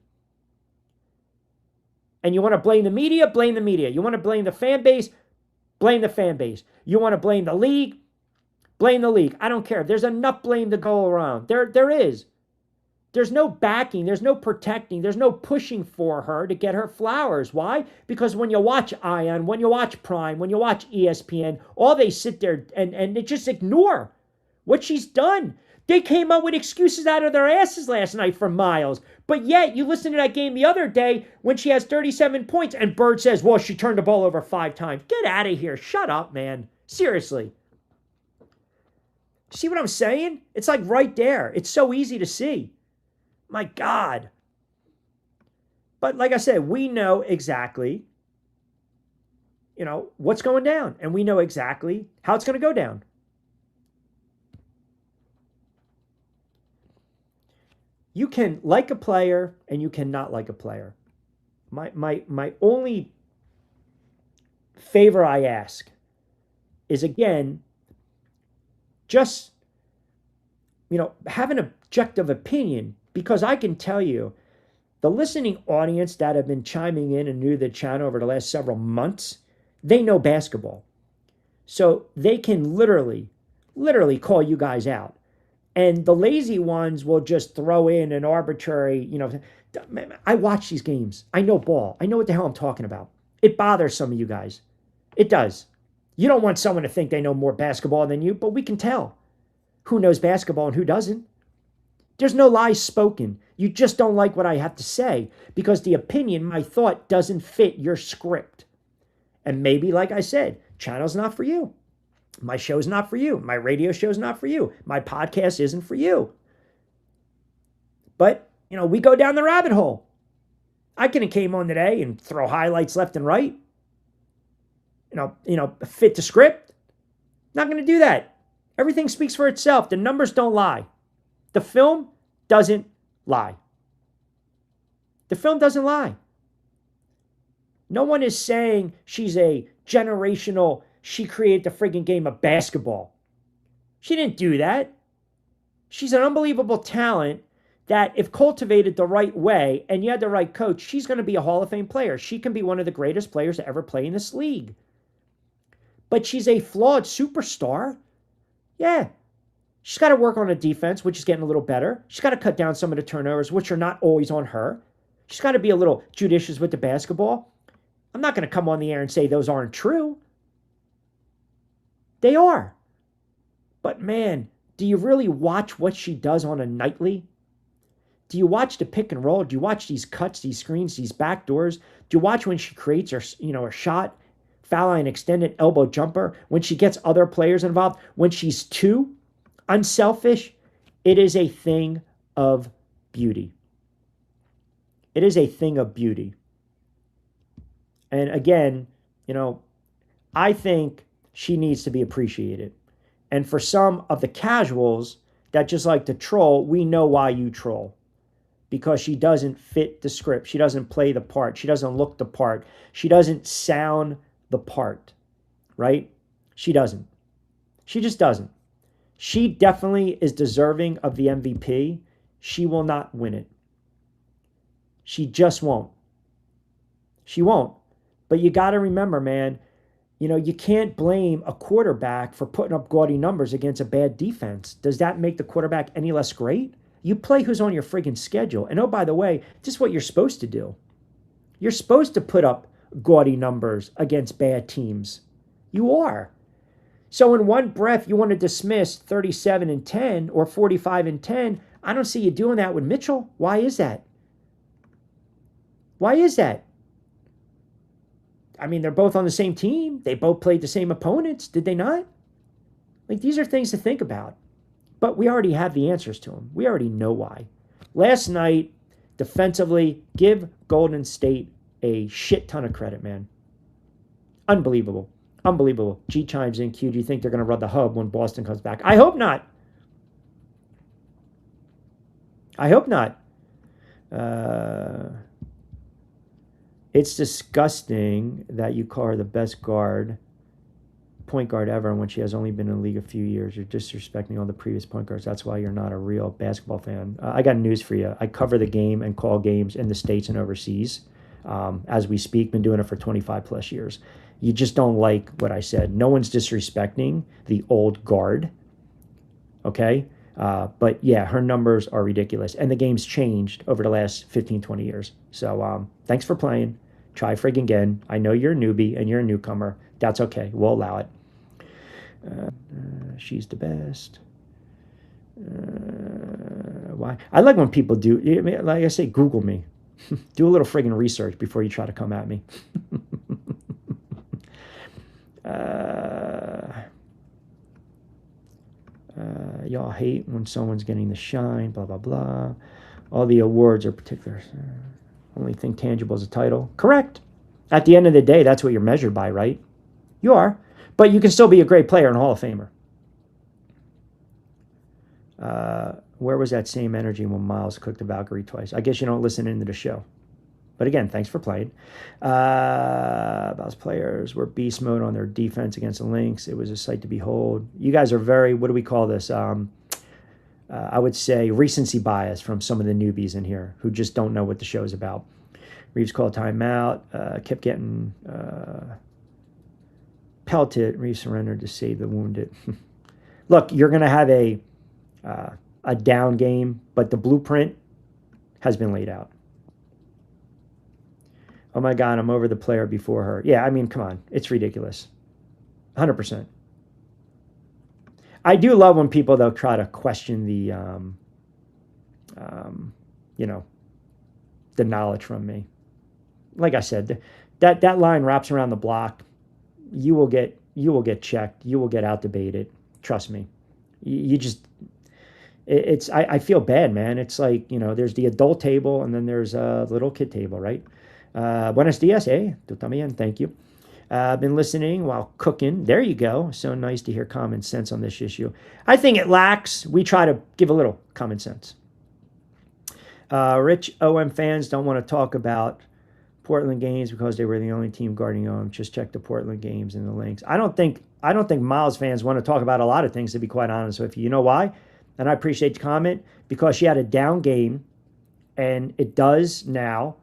And you want to blame the media? Blame the media. You want to blame the fan base? Blame the fan base. You want to blame the league? Blame the league. I don't care. There's enough blame to go around. There is. There's no backing, there's no protecting, there's no pushing for her to get her flowers. Why? Because when you watch Ion, when you watch Prime, when you watch ESPN, all they sit there and they just ignore what she's done. They came up with excuses out of their asses last night for Miles. But yet, you listen to that game the other day when she has 37 points and Bird says, well, she turned the ball over 5 times. Get out of here. Shut up, man. Seriously. See what I'm saying? It's like right there. It's so easy to see. My God. But like I said, we know exactly, what's going down. And we know exactly how it's going to go down. You can like a player and you cannot like a player. My only favor I ask is, again, just, have an objective opinion. Because I can tell you, the listening audience that have been chiming in and new to the channel over the last several months, they know basketball. So they can literally call you guys out. And the lazy ones will just throw in an arbitrary, I watch these games. I know ball. I know what the hell I'm talking about. It bothers some of you guys. It does. You don't want someone to think they know more basketball than you, but we can tell who knows basketball and who doesn't. There's no lies spoken. You just don't like what I have to say because the opinion, my thought, doesn't fit your script. And maybe, like I said, channel's not for you. My show's not for you. My radio show's not for you. My podcast isn't for you. But, we go down the rabbit hole. I could have came on today and throw highlights left and right. Fit the script. Not going to do that. Everything speaks for itself. The numbers don't lie. The film doesn't lie. The film doesn't lie. No one is saying she's a generational, she created the friggin' game of basketball. She didn't do that. She's an unbelievable talent that if cultivated the right way and you had the right coach, she's going to be a Hall of Fame player. She can be one of the greatest players to ever play in this league. But she's a flawed superstar. Yeah. She's got to work on a defense, which is getting a little better. She's got to cut down some of the turnovers, which are not always on her. She's got to be a little judicious with the basketball. I'm not going to come on the air and say those aren't true. They are. But man, do you really watch what she does on a nightly? Do you watch the pick and roll? Do you watch these cuts, these screens, these back doors? Do you watch when she creates her, a shot, foul line extended elbow jumper, when she gets other players involved, when she's too unselfish? It is a thing of beauty. It is a thing of beauty. And again, I think she needs to be appreciated. And for some of the casuals that just like to troll, we know why you troll. Because she doesn't fit the script. She doesn't play the part. She doesn't look the part. She doesn't sound the part, right? She doesn't. She just doesn't. She definitely is deserving of the MVP. She will not win it. She just won't. She won't. But you got to remember, man, you can't blame a quarterback for putting up gaudy numbers against a bad defense. Does that make the quarterback any less great? You play who's on your friggin' schedule. And oh, by the way, this is what you're supposed to do. You're supposed to put up gaudy numbers against bad teams. You are. So in one breath, you want to dismiss 37-10 or 45-10. I don't see you doing that with Mitchell. Why is that? Why is that? I mean, they're both on the same team. They both played the same opponents. Did they not? These are things to think about. But we already have the answers to them. We already know why. Last night, defensively, give Golden State a shit ton of credit, man. Unbelievable. Unbelievable. G chimes in, Q, do you think they're going to run the hub when Boston comes back? I hope not. I hope not. It's disgusting that you call her the best point guard ever when she has only been in the league a few years. You're disrespecting all the previous point guards. That's why you're not a real basketball fan. I got news for you. I cover the game and call games in the States and overseas as we speak. Been doing it for 25 plus years. You just don't like what I said. No one's disrespecting the old guard. Okay? But yeah, her numbers are ridiculous. And the game's changed over the last 15, 20 years. So thanks for playing. Try friggin' again. I know you're a newbie and you're a newcomer. That's okay. We'll allow it. She's the best. Why? I like when people do, like I say, Google me. Do a little friggin' research before you try to come at me. Y'all hate when someone's getting the shine, blah, blah, blah. All the awards are particular. Only thing tangible is a title. Correct. At the end of the day, that's what you're measured by, right? You are. But you can still be a great player and a Hall of Famer. Where was that same energy when Miles cooked the Valkyrie twice? I guess you don't listen into the show. But again, thanks for playing. Those players were beast mode on their defense against the Lynx. It was a sight to behold. You guys are very, what do we call this? I would say recency bias from some of the newbies in here who just don't know what the show is about. Reeves called timeout. Kept getting pelted. Reeves surrendered to save the wounded. Look, you're going to have a down game, but the blueprint has been laid out. Oh my God, I'm over the player before her. Yeah, I mean, come on. It's ridiculous. 100%. I do love when people, they'll try to question the, the knowledge from me. Like I said, that line wraps around the block. You will get checked. You will get out debated. Trust me. I feel bad, man. It's like, there's the adult table and then there's a little kid table, right? Buenos dias, tú también, thank you. I've been listening while cooking. There you go. So nice to hear common sense on this issue. I think it lacks. We try to give a little common sense. Rich OM fans don't want to talk about Portland games because they were the only team guarding them. Just check the Portland games and the Lynx. I don't think Miles fans want to talk about a lot of things, to be quite honest with you. You know why? And I appreciate the comment, because she had a down game, and it does now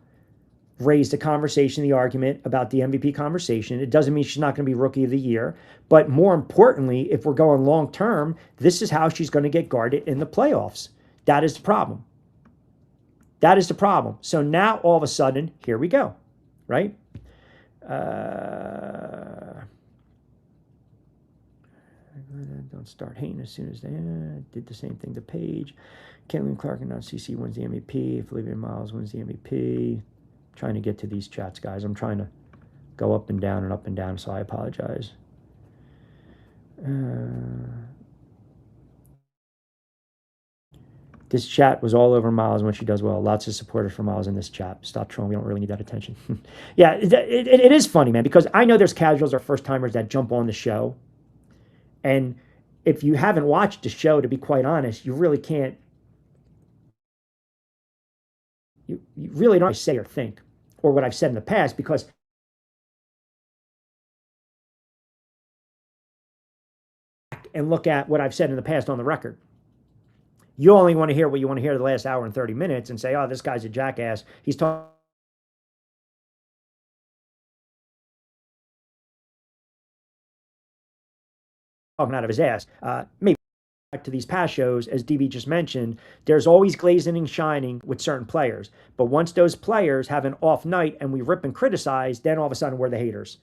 raised the conversation, the argument about the MVP conversation. It doesn't mean she's not going to be Rookie of the Year. But more importantly, if we're going long term, this is how she's going to get guarded in the playoffs. That is the problem. That is the problem. So now all of a sudden, here we go, right? Don't start hating as soon as they did the same thing to Paige. Caitlin Clark and not CC wins the MVP. If Olivia Miles wins the MVP. Trying to get to these chats, guys. I'm trying to go up and down, so I apologize. This chat was all over Miles when she does well. Lots of supporters for Miles in this chat. Stop trolling. We don't really need that attention. Yeah, it is funny, man, because I know there's casuals or first-timers that jump on the show. And if you haven't watched the show, to be quite honest, you really can't. You really don't say or think, or what I've said in the past, because and look at what I've said in the past on the record. You only want to hear what you want to hear the last hour and 30 minutes and say, oh, this guy's a jackass. He's talking out of his ass. Maybe back to these past shows, as DB just mentioned, there's always glazing and shining with certain players. But once those players have an off night and we rip and criticize, then all of a sudden we're the haters.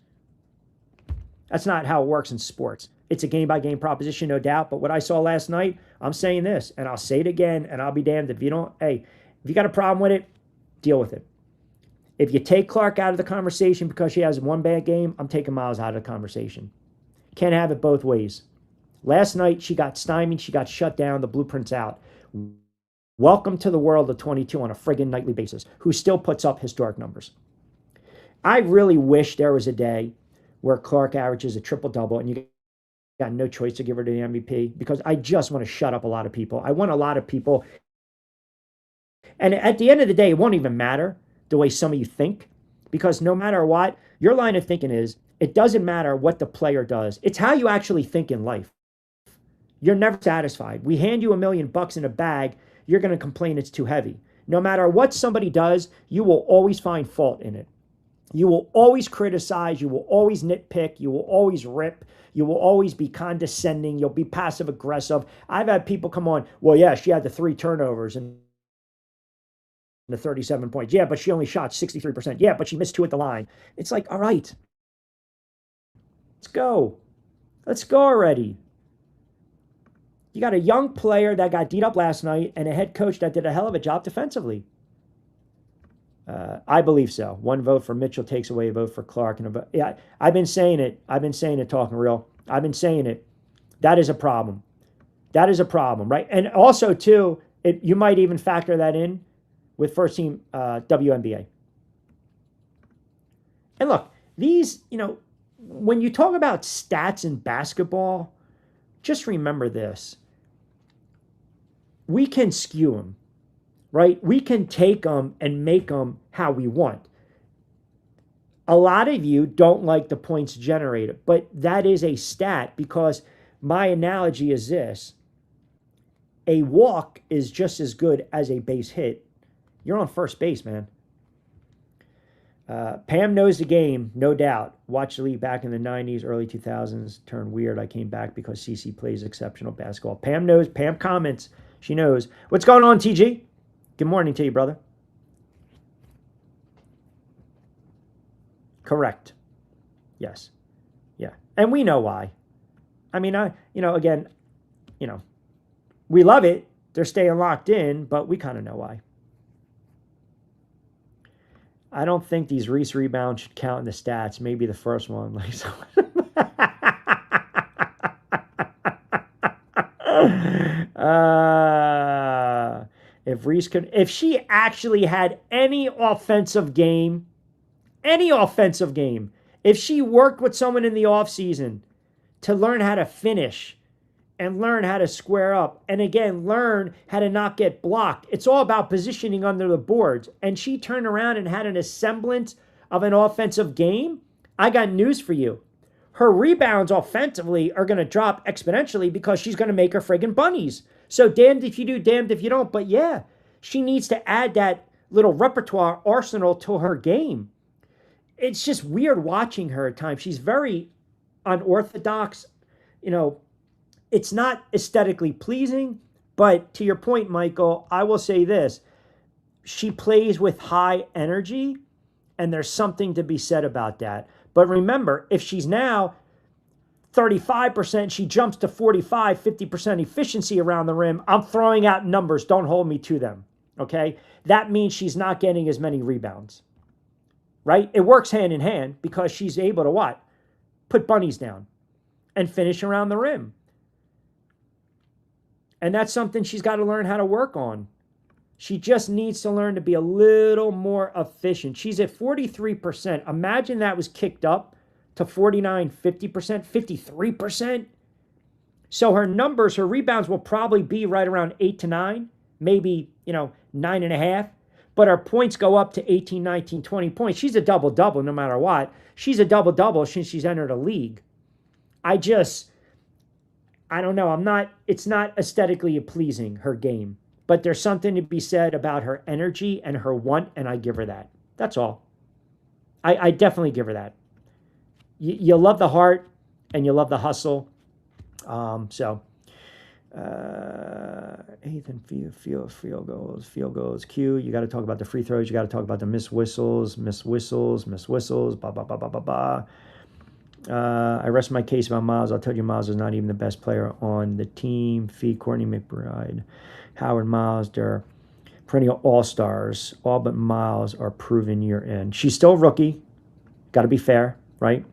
That's not how it works in sports. It's a game-by-game proposition, no doubt. But what I saw last night, I'm saying this, and I'll say it again, and I'll be damned if you don't. Hey, if you got a problem with it, deal with it. If you take Clark out of the conversation because she has one bad game, I'm taking Miles out of the conversation. Can't have it both ways. Last night, she got stymied. She got shut down. The blueprint's out. Welcome to the world of 22 on a friggin' nightly basis, who still puts up historic numbers. I really wish there was a day where Clark averages a triple-double and you got no choice to give her to the MVP, because I just want to shut up a lot of people. I want a lot of people. And at the end of the day, it won't even matter the way some of you think, because no matter what, your line of thinking is, it doesn't matter what the player does. It's how you actually think in life. You're never satisfied. We hand you $1 million in a bag, you're going to complain it's too heavy. No matter what somebody does, you will always find fault in it. You will always criticize. You will always nitpick. You will always rip. You will always be condescending. You'll be passive aggressive. I've had people come on, well, yeah, she had the 3 turnovers and the 37 points. Yeah, but she only shot 63%. Yeah, but she missed 2 at the line. It's like, all right, let's go. Let's go already. You got a young player that got beat up last night and a head coach that did a hell of a job defensively. I believe so. 1 vote for Mitchell takes away a vote for Clark. And yeah, I've been saying it. I've been saying it, talking real. I've been saying it. That is a problem. That is a problem, right? And also, too, you might even factor that in with first team WNBA. And look, these, when you talk about stats in basketball, just remember this. We can skew them. Right? We can take them and make them how we want. A lot of you don't like the points generated, but that is a stat, because my analogy is this. A walk is just as good as a base hit. You're on first base, man. Pam knows the game, no doubt. Watched the league back in the 90s, early 2000s. Turned weird. I came back because CC plays exceptional basketball. Pam knows. Pam comments. She knows. What's going on, TG? Good morning to you, brother. Correct. Yes. Yeah. And we know why. I mean, again, we love it. They're staying locked in, but we kind of know why. I don't think these Reese rebounds should count in the stats. Maybe the first one. Like so. If she actually had any offensive game, if she worked with someone in the offseason to learn how to finish and learn how to square up, and again, learn how to not get blocked. It's all about positioning under the boards. And she turned around and had a semblance of an offensive game. I got news for you. Her rebounds offensively are going to drop exponentially because she's going to make her friggin' bunnies. So damned if you do, damned if you don't. But yeah, she needs to add that little repertoire arsenal to her game. It's just weird watching her at times. She's very unorthodox. It's not aesthetically pleasing, but to your point, Michael, I will say this. She plays with high energy, and there's something to be said about that. But remember, if she's now 35%, she jumps to 45, 50% efficiency around the rim. I'm throwing out numbers. Don't hold me to them, okay? That means she's not getting as many rebounds, right? It works hand in hand because she's able to what? Put bunnies down and finish around the rim. And that's something she's got to learn how to work on. She just needs to learn to be a little more efficient. She's at 43%. Imagine that was kicked up to 49, 50%, 53%. So her numbers, her rebounds will probably be right around 8 to 9, maybe, 9.5. But her points go up to 18, 19, 20 points. She's a double-double no matter what. She's a double-double since she's entered a league. I don't know. It's not aesthetically pleasing, her game. But there's something to be said about her energy and her want, and I give her that. That's all. I definitely give her that. You love the heart, and you love the hustle. Eighth and field goals. Q, you got to talk about the free throws. You got to talk about the missed whistles, blah, blah, blah, blah, blah, blah. I rest my case about Miles. I'll tell you, Miles is not even the best player on the team. Fee, Courtney McBride, Howard, Miles, they're perennial all-stars. All but Miles are proven year in. She's still a rookie. Got to be fair, right?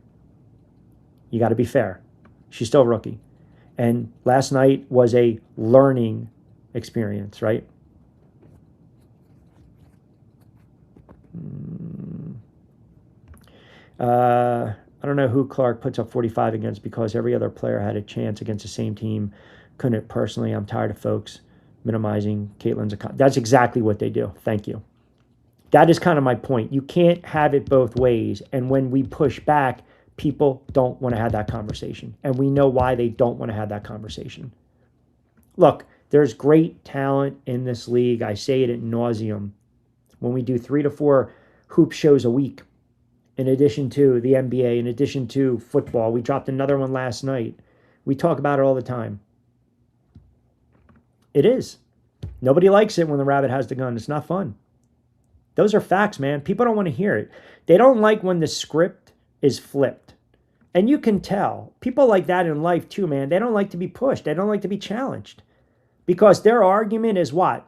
You got to be fair. She's still a rookie. And last night was a learning experience, right? I don't know who Clark puts up 45 against because every other player had a chance against the same team. Couldn't personally. I'm tired of folks minimizing Caitlin's account. That's exactly what they do. Thank you. That is kind of my point. You can't have it both ways. And when we push back, people don't want to have that conversation. And we know why they don't want to have that conversation. Look, there's great talent in this league. I say it ad nauseum. When we do 3 to 4 hoop shows a week, in addition to the NBA, in addition to football, we dropped another one last night. We talk about it all the time. It is. Nobody likes it when the rabbit has the gun. It's not fun. Those are facts, man. People don't want to hear it. They don't like when the script is flipped. And you can tell. People like that in life too, man. They don't like to be pushed. They don't like to be challenged. Because their argument is what?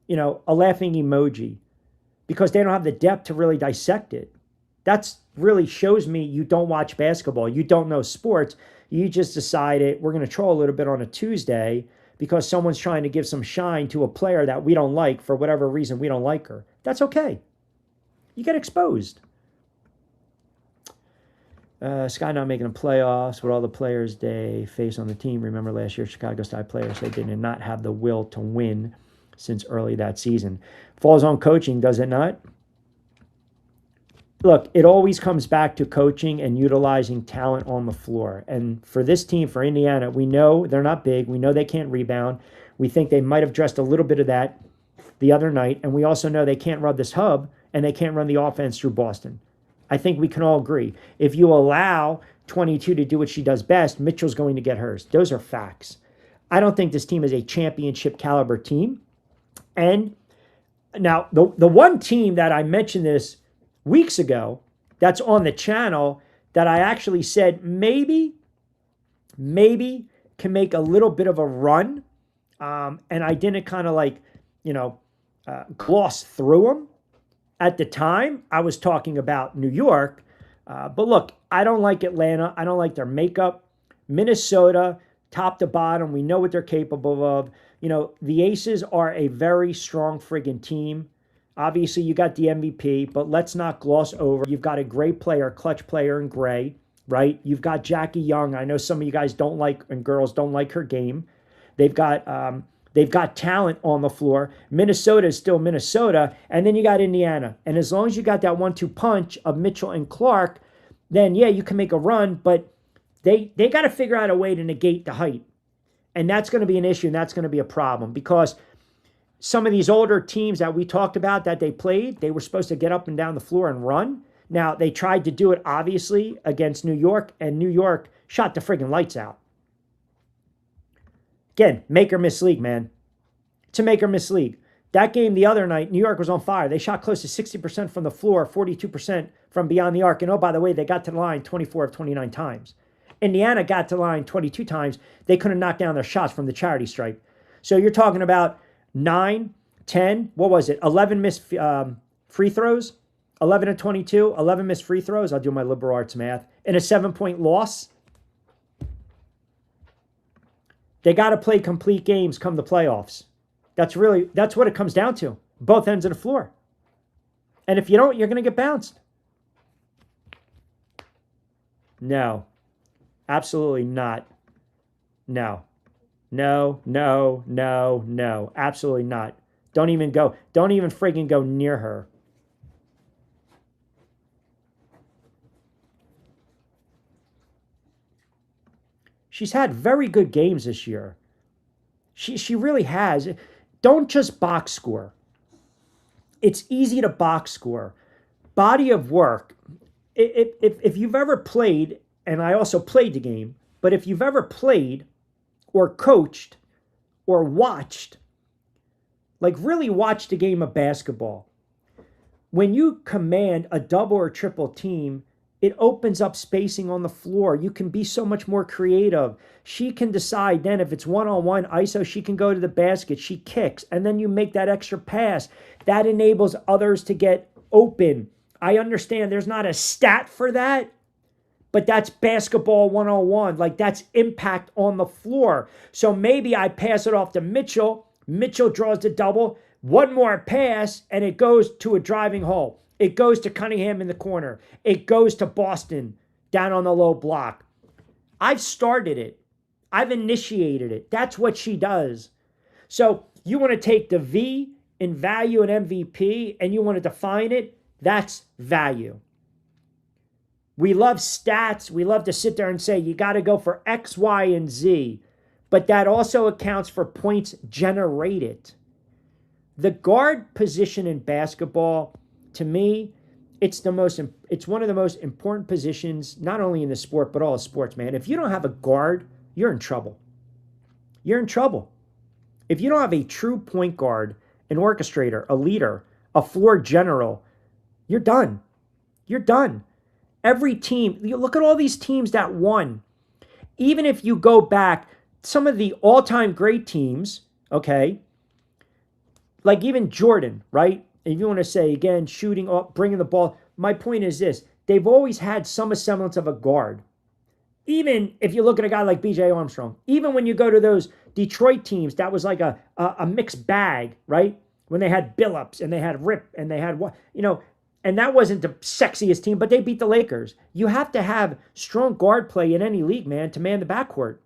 A laughing emoji. Because they don't have the depth to really dissect it. That's really shows me you don't watch basketball. You don't know sports. You just decided we're going to troll a little bit on a Tuesday because someone's trying to give some shine to a player that we don't like for whatever reason we don't like her. That's okay. You get exposed. Sky not making the playoffs with all the players they face on the team. Remember last year, Chicago Sky players, they did not have the will to win since early that season. Falls on coaching, does it not? Look, it always comes back to coaching and utilizing talent on the floor. And for this team, for Indiana, we know they're not big. We know they can't rebound. We think they might have addressed a little bit of that the other night. And we also know they can't run this hub and they can't run the offense through Boston. I think we can all agree. If you allow 22 to do what she does best, Mitchell's going to get hers. Those are facts. I don't think this team is a championship caliber team. And now the one team that I mentioned this weeks ago that's on the channel that I actually said maybe can make a little bit of a run. And I didn't kind of gloss through them. At the time, I was talking about New York. But look, I don't like Atlanta. I don't like their makeup. Minnesota, top to bottom, we know what they're capable of. The Aces are a very strong friggin' team. Obviously, you got the MVP, but let's not gloss over. You've got a great player, clutch player in Gray, right? You've got Jackie Young. I know some of you guys don't like, and girls don't like her game. They've got talent on the floor. Minnesota is still Minnesota, and then you got Indiana. And as long as you got that 1-2 punch of Mitchell and Clark, then yeah, you can make a run, but they got to figure out a way to negate the height. And that's going to be an issue, and that's going to be a problem because some of these older teams that we talked about that they played, they were supposed to get up and down the floor and run. Now, they tried to do it, obviously, against New York, and New York shot the friggin' lights out. Again, make or miss league, man. It's a make or miss league. That game the other night, New York was on fire. They shot close to 60% from the floor, 42% from beyond the arc. And oh, by the way, they got to the line 24 of 29 times. Indiana got to the line 22 times. They couldn't knock down their shots from the charity stripe. So you're talking about 9, 10, what was it? 11 missed free throws, 11 and 22, 11 missed free throws. I'll do my liberal arts math. And a 7-point loss. They got to play complete games come the playoffs. That's what it comes down to. Both ends of the floor. And if you don't, you're going to get bounced. No. Absolutely not. No. No, no, no, no. Absolutely not. Don't even friggin' go near her. She's had very good games this year. She really has. Don't just box score. It's easy to box score. Body of work. If you've ever played, and I also played the game, but if you've ever played or coached or watched, like really watched a game of basketball, when you command a double or triple team, it opens up spacing on the floor. You can be so much more creative. She can decide then if it's one-on-one ISO, she can go to the basket. She kicks, and then you make that extra pass. That enables others to get open. I understand there's not a stat for that, but that's basketball 101. Like, that's impact on the floor. So maybe I pass it off to Mitchell. Mitchell draws the double. One more pass, and it goes to a driving hole. It goes to Cunningham in the corner. It goes to Boston down on the low block. I've started it. I've initiated it. That's what she does. So you want to take the V in value and MVP and you want to define it, that's value. We love stats. We love to sit there and say you got to go for X, Y, and Z. But that also accounts for points generated. The guard position in basketball, to me, it's one of the most important positions, not only in the sport, but all sports, man. If you don't have a guard, you're in trouble. You're in trouble. If you don't have a true point guard, an orchestrator, a leader, a floor general, you're done. You're done. Every team, you look at all these teams that won. Even if you go back, some of the all-time great teams, okay, like even Jordan, right? If you want to say, again, shooting up, bringing the ball. My point is this. They've always had some semblance of a guard. Even if you look at a guy like B.J. Armstrong. Even when you go to those Detroit teams, that was like a mixed bag, right? When they had Billups and they had Rip and they had, and that wasn't the sexiest team, but they beat the Lakers. You have to have strong guard play in any league, man, to man the backcourt.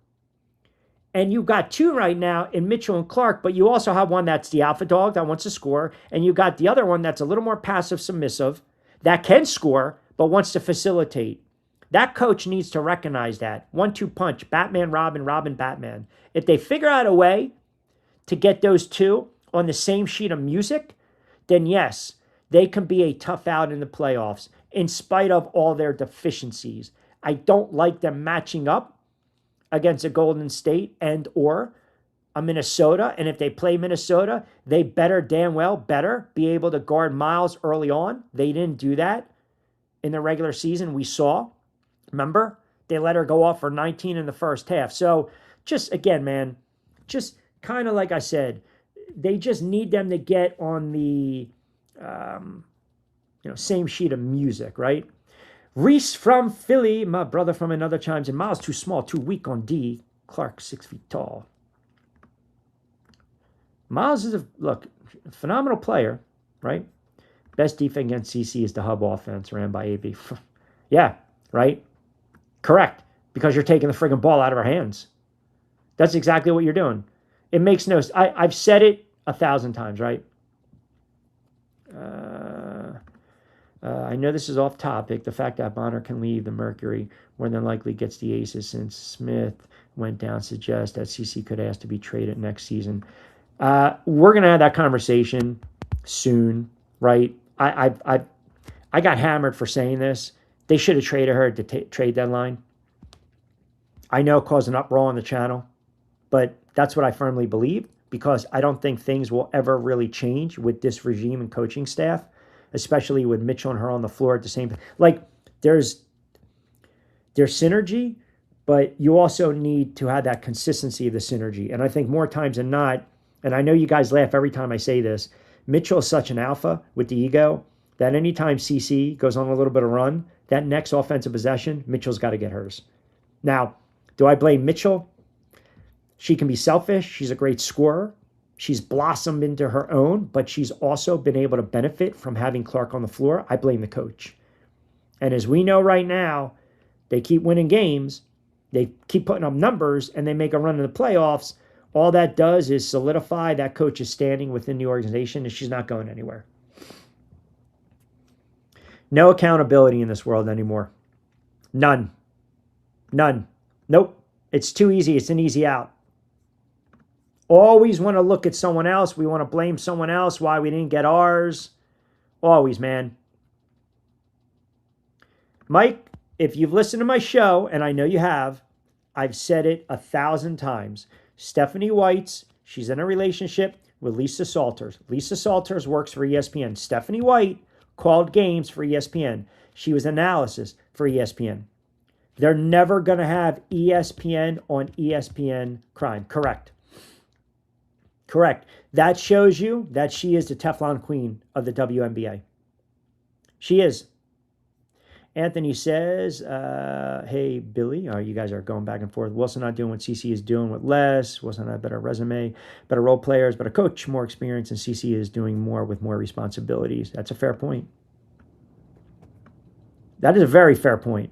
And you've got two right now in Mitchell and Clark, but you also have one that's the alpha dog that wants to score, and you got the other one that's a little more passive, submissive, that can score, but wants to facilitate. That coach needs to recognize that. 1-2 punch, Batman, Robin, Robin, Batman. If they figure out a way to get those two on the same sheet of music, then yes, they can be a tough out in the playoffs in spite of all their deficiencies. I don't like them matching up against a Golden State and or a Minnesota. And if they play Minnesota, they better be able to guard Miles early on. They didn't do that in the regular season. We saw, remember, they let her go off for 19 in the first half. So just, again, man, just kind of like I said, they just need them to get on the, same sheet of music, right? Reese from Philly, my brother from another chimes in. Miles too small, too weak on D. Clark 6 feet tall. Miles is a phenomenal player, right? Best defense against CC is the hub offense ran by AB. Yeah, right? Correct. Because you're taking the friggin' ball out of her hands. That's exactly what you're doing. It makes no sense. I've said it 1,000 times, right? I know this is off topic. The fact that Bonner can leave the Mercury more than likely gets the aces since Smith went down suggests that CC could ask to be traded next season. We're going to have that conversation soon, right? I got hammered for saying this. They should have traded her at the trade deadline. I know it caused an uproar on the channel, but that's what I firmly believe, because I don't think things will ever really change with this regime and coaching staff, especially with Mitchell and her on the floor at the same time. Like, there's synergy, but you also need to have that consistency of the synergy. And I think more times than not, and I know you guys laugh every time I say this, Mitchell is such an alpha with the ego that anytime CC goes on a little bit of run, that next offensive possession, Mitchell's got to get hers. Now, do I blame Mitchell? She can be selfish. She's a great scorer. She's blossomed into her own, but she's also been able to benefit from having Clark on the floor. I blame the coach. And as we know right now, they keep winning games. They keep putting up numbers, and they make a run in the playoffs. All that does is solidify that coach's standing within the organization, and she's not going anywhere. No accountability in this world anymore. None. Nope. It's too easy. It's an easy out. Always want to look at someone else. We want to blame someone else why we didn't get ours. Always, man. Mike, if you've listened to my show, and I know you have, I've said it 1,000 times. Stephanie White's, she's in a relationship with Lisa Salters. Lisa Salters works for ESPN. Stephanie White called games for ESPN. She was analysis for ESPN. They're never going to have ESPN on ESPN crime. Correct. That shows you that she is the Teflon queen of the WNBA. She is. Anthony says, hey, Billy, you guys are going back and forth. Wilson not doing what CC is doing with less. Wilson had a better resume, better role players, better coach, more experience, and CC is doing more with more responsibilities. That's a fair point. That is a very fair point.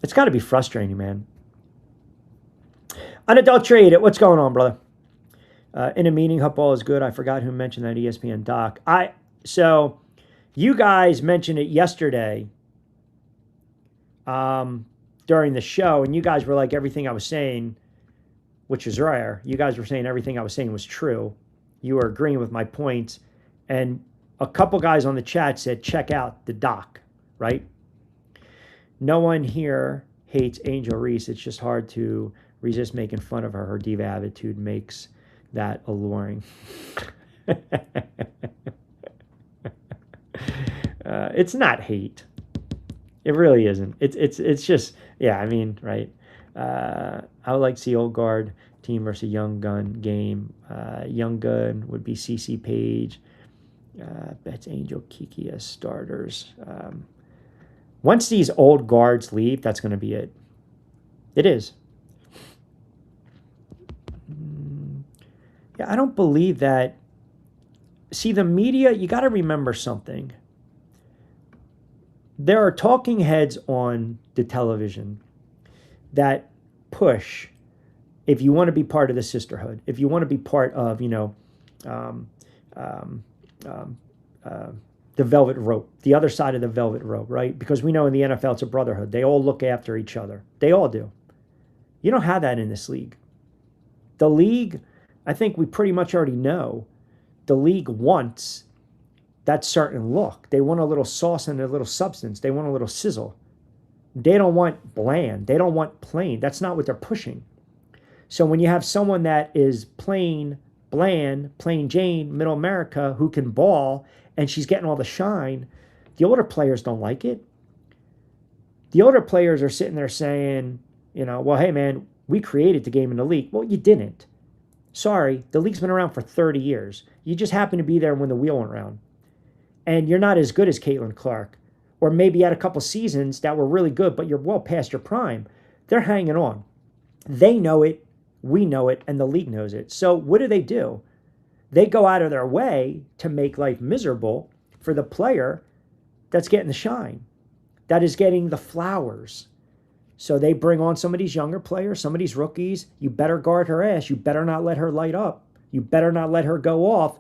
It's got to be frustrating, man. Unadulterated, what's going on, brother? In a meeting, Hupball is good. I forgot who mentioned that ESPN doc. So you guys mentioned it yesterday during the show, and you guys were like, everything I was saying, which is rare. You guys were saying everything I was saying was true. You were agreeing with my points. And a couple guys on the chat said, check out the doc, right? No one here hates Angel Reese. It's just hard to resist making fun of her. Her diva attitude makes that alluring. It's not hate. It really isn't. It's just, yeah, I mean, right. I would like to see old guard team versus young gun game. Young gun would be CC Page. That's Angel Kiki as starters. Once these old guards leave, that's going to be it. It is. Yeah, I don't believe that. See, the media, you got to remember something. There are talking heads on the television that push, if you want to be part of the sisterhood, if you want to be part of, the velvet rope, the other side of the velvet rope, right? Because we know in the NFL it's a brotherhood. They all look after each other. They all do. You don't have that in this league. The league, I think we pretty much already know, the league wants that certain look. They want a little sauce and a little substance. They want a little sizzle. They don't want bland. They don't want plain. That's not what they're pushing. So when you have someone that is plain, bland, plain Jane, middle America, who can ball, and she's getting all the shine, the older players don't like it. The older players are sitting there saying, well, hey, man, we created the game in the league. Well, you didn't. Sorry, the league's been around for 30 years. You just happened to be there when the wheel went around. And you're not as good as Caitlin Clark. Or maybe you had a couple seasons that were really good, but you're well past your prime. They're hanging on. They know it, we know it, and the league knows it. So what do? They go out of their way to make life miserable for the player that's getting the shine, that is getting the flowers. So they bring on some of these younger players, some of these rookies. You better guard her ass. You better not let her light up. You better not let her go off.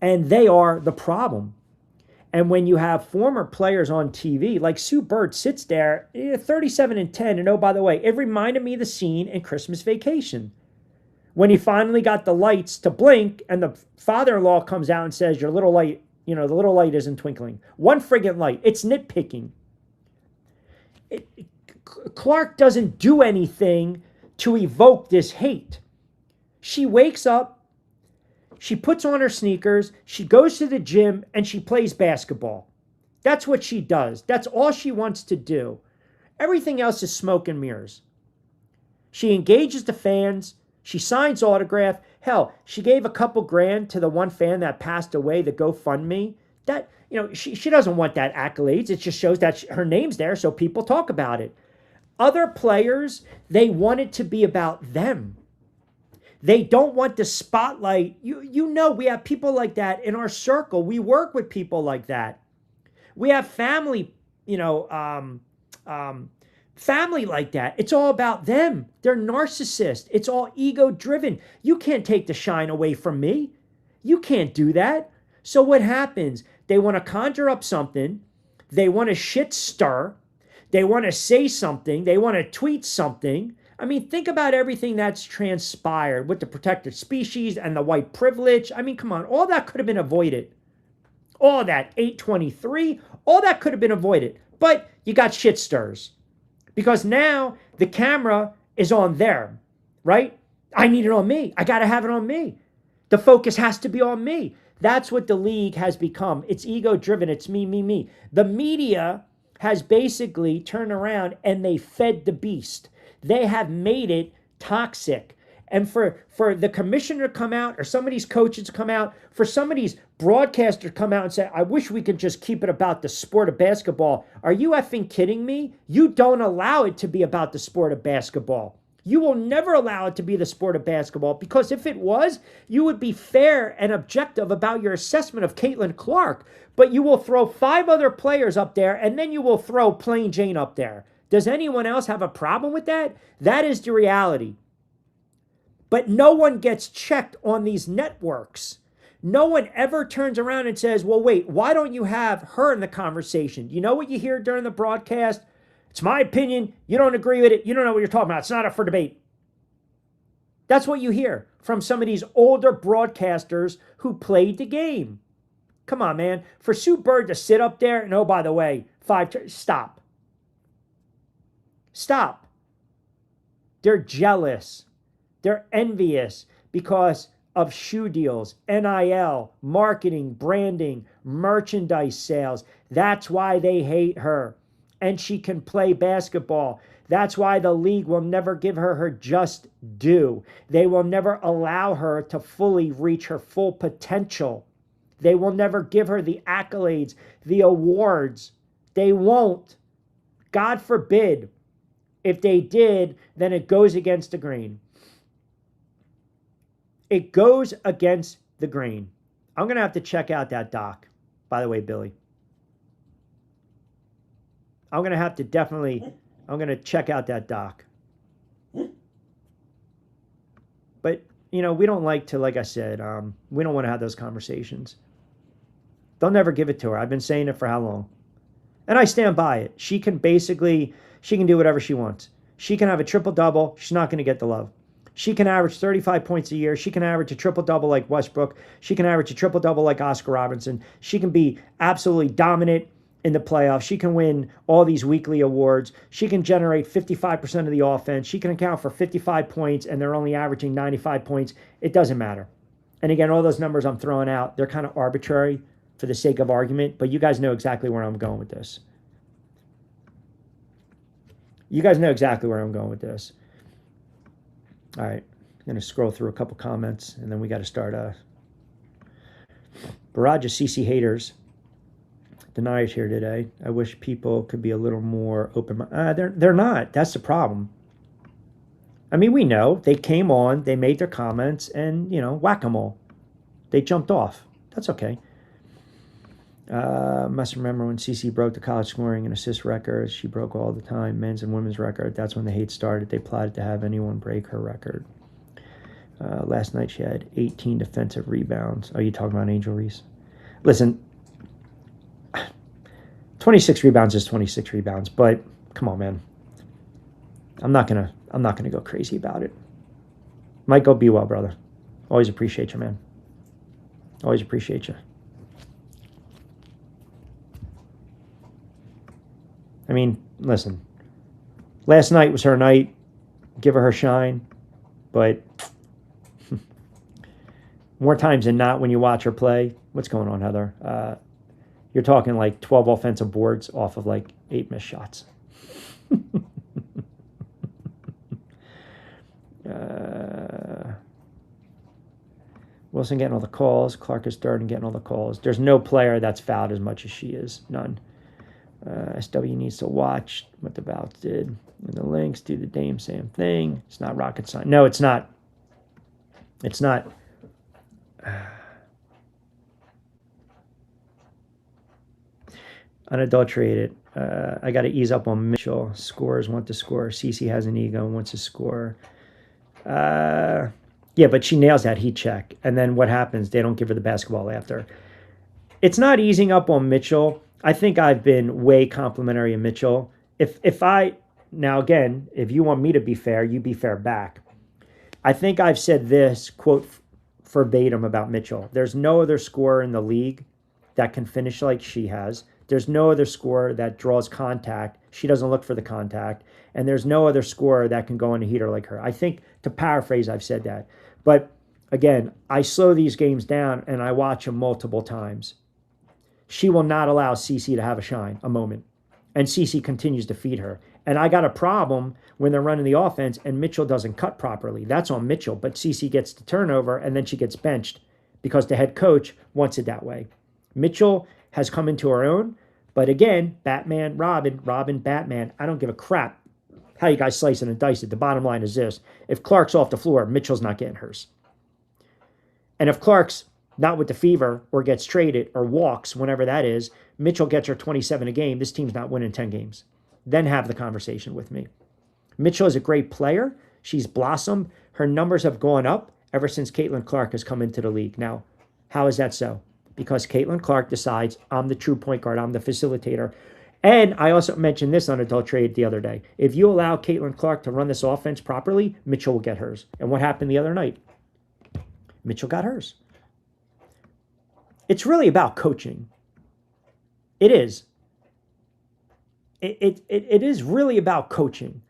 And they are the problem. And when you have former players on TV, like Sue Bird sits there, 37-10, and oh, by the way, it reminded me of the scene in Christmas Vacation When he finally got the lights to blink and the father-in-law comes out and says, your little light, the little light isn't twinkling. One friggin' light. It's nitpicking. Clark doesn't do anything to evoke this hate. She wakes up, she puts on her sneakers, she goes to the gym, and she plays basketball. That's what she does. That's all she wants to do. Everything else is smoke and mirrors. She engages the fans. She signs autograph. Hell, she gave a couple grand to the one fan that passed away, the GoFundMe. That, she doesn't want that accolades. It just shows that her name's there so people talk about it. Other players, they want it to be about them. They don't want the spotlight. We have people like that in our circle. We work with people like that. We have family, family like that. It's all about them. They're narcissists. It's all ego-driven. You can't take the shine away from me. You can't do that. So what happens? They want to conjure up something. They want to shit stir. They want to say something. They want to tweet something. I mean, think about everything that's transpired with the protected species and the white privilege. I mean, come on. All that could have been avoided. All that, 823, all that could have been avoided. But you got shit stirs. Because now the camera is on there, right? I need it on me. I got to have it on me. The focus has to be on me. That's what the league has become. It's ego-driven. It's me, me, me. The media has basically turned around and they fed the beast. They have made it toxic. And for the commissioner to come out, or some of these coaches to come out, for some of these broadcasters to come out and say, I wish we could just keep it about the sport of basketball. Are you effing kidding me? You don't allow it to be about the sport of basketball. You will never allow it to be the sport of basketball, because if it was, you would be fair and objective about your assessment of Caitlin Clark. But you will throw 5 other players up there, and then you will throw Plain Jane up there. Does anyone else have a problem with that? That is the reality. But no one gets checked on these networks. No one ever turns around and says, well, wait, why don't you have her in the conversation? You know what you hear during the broadcast? It's my opinion. You don't agree with it. You don't know what you're talking about. It's not up for debate. That's what you hear from some of these older broadcasters who played the game. Come on, man. For Sue Bird to sit up there and, oh, by the way, stop. Stop. They're jealous. They're envious because of shoe deals, NIL, marketing, branding, merchandise sales. That's why they hate her. And she can play basketball. That's why the league will never give her her just due. They will never allow her to fully reach her full potential. They will never give her the accolades, the awards. They won't. God forbid. If they did, then it goes against the grain. It goes against the grain. I'm going to have to check out that doc, by the way, Billy. I'm going to have to I'm going to check out that doc. But, we don't like to, like I said, we don't want to have those conversations. They'll never give it to her. I've been saying it for how long? And I stand by it. She can do whatever she wants. She can have a triple-double. She's not going to get the love. She can average 35 points a year. She can average a triple-double like Westbrook. She can average a triple-double like Oscar Robertson. She can be absolutely dominant in the playoffs. She can win all these weekly awards. She can generate 55% of the offense. She can account for 55 points, and they're only averaging 95 points. It doesn't matter. And again, all those numbers I'm throwing out, they're kind of arbitrary for the sake of argument, but you guys know exactly where I'm going with this. You guys know exactly where I'm going with this. All right, I'm going to scroll through a couple comments, and then we got to start. Barrage of CC haters. Deniers here today. I wish people could be a little more open. They're not. That's the problem. I mean, we know. They came on, they made their comments, and, whack-a-mole. They jumped off. That's okay. Must remember when CC broke the college scoring and assist records. She broke all the time, men's and women's record. That's when the hate started. They plotted to have anyone break her record. Last night she had 18 defensive rebounds. Are you talking about Angel Reese? Listen, 26 rebounds is 26 rebounds, but come on, man. I'm not gonna go crazy about it. Michael, be well, brother. Always appreciate you, man. Always appreciate you. I mean, listen. Last night was her night. Give her shine. But more times than not, when you watch her play, what's going on, Heather? You're talking like 12 offensive boards off of like 8 missed shots. Wilson getting all the calls. Clark is third and getting all the calls. There's no player that's fouled as much as she is. None. SW needs to watch what the Vouts did. And the Lynx do the damn same thing. It's not rocket science. No, it's not. It's not. Unadulterated. I got to ease up on Mitchell. Scores, want to score. Cece has an ego and wants to score. Yeah, but she nails that heat check. And then what happens? They don't give her the basketball after. It's not easing up on Mitchell. I think I've been way complimentary of Mitchell. Now again, if you want me to be fair, you be fair back. I think I've said this, quote, verbatim about Mitchell. There's no other scorer in the league that can finish like she has. There's no other scorer that draws contact. She doesn't look for the contact. And there's no other scorer that can go on a heater like her. I think, to paraphrase, I've said that. But again, I slow these games down and I watch them multiple times. She will not allow Cece to have a moment. And Cece continues to feed her. And I got a problem when they're running the offense and Mitchell doesn't cut properly. That's on Mitchell. But Cece gets the turnover and then she gets benched because the head coach wants it that way. Mitchell has come into her own. But again, Batman, Robin, Batman, I don't give a crap how you guys slice it and dice it. The bottom line is this. If Clark's off the floor, Mitchell's not getting hers. And if Clark's not with the fever or gets traded or walks, whenever that is, Mitchell gets her 27 a game. This team's not winning 10 games. Then have the conversation with me. Mitchell is a great player. She's blossomed. Her numbers have gone up ever since Caitlin Clark has come into the league. Now, how is that so? Because Caitlin Clark decides I'm the true point guard. I'm the facilitator. And I also mentioned this unadulterated the other day. If you allow Caitlin Clark to run this offense properly, Mitchell will get hers. And what happened the other night? Mitchell got hers. It's really about coaching. It is. It is really about coaching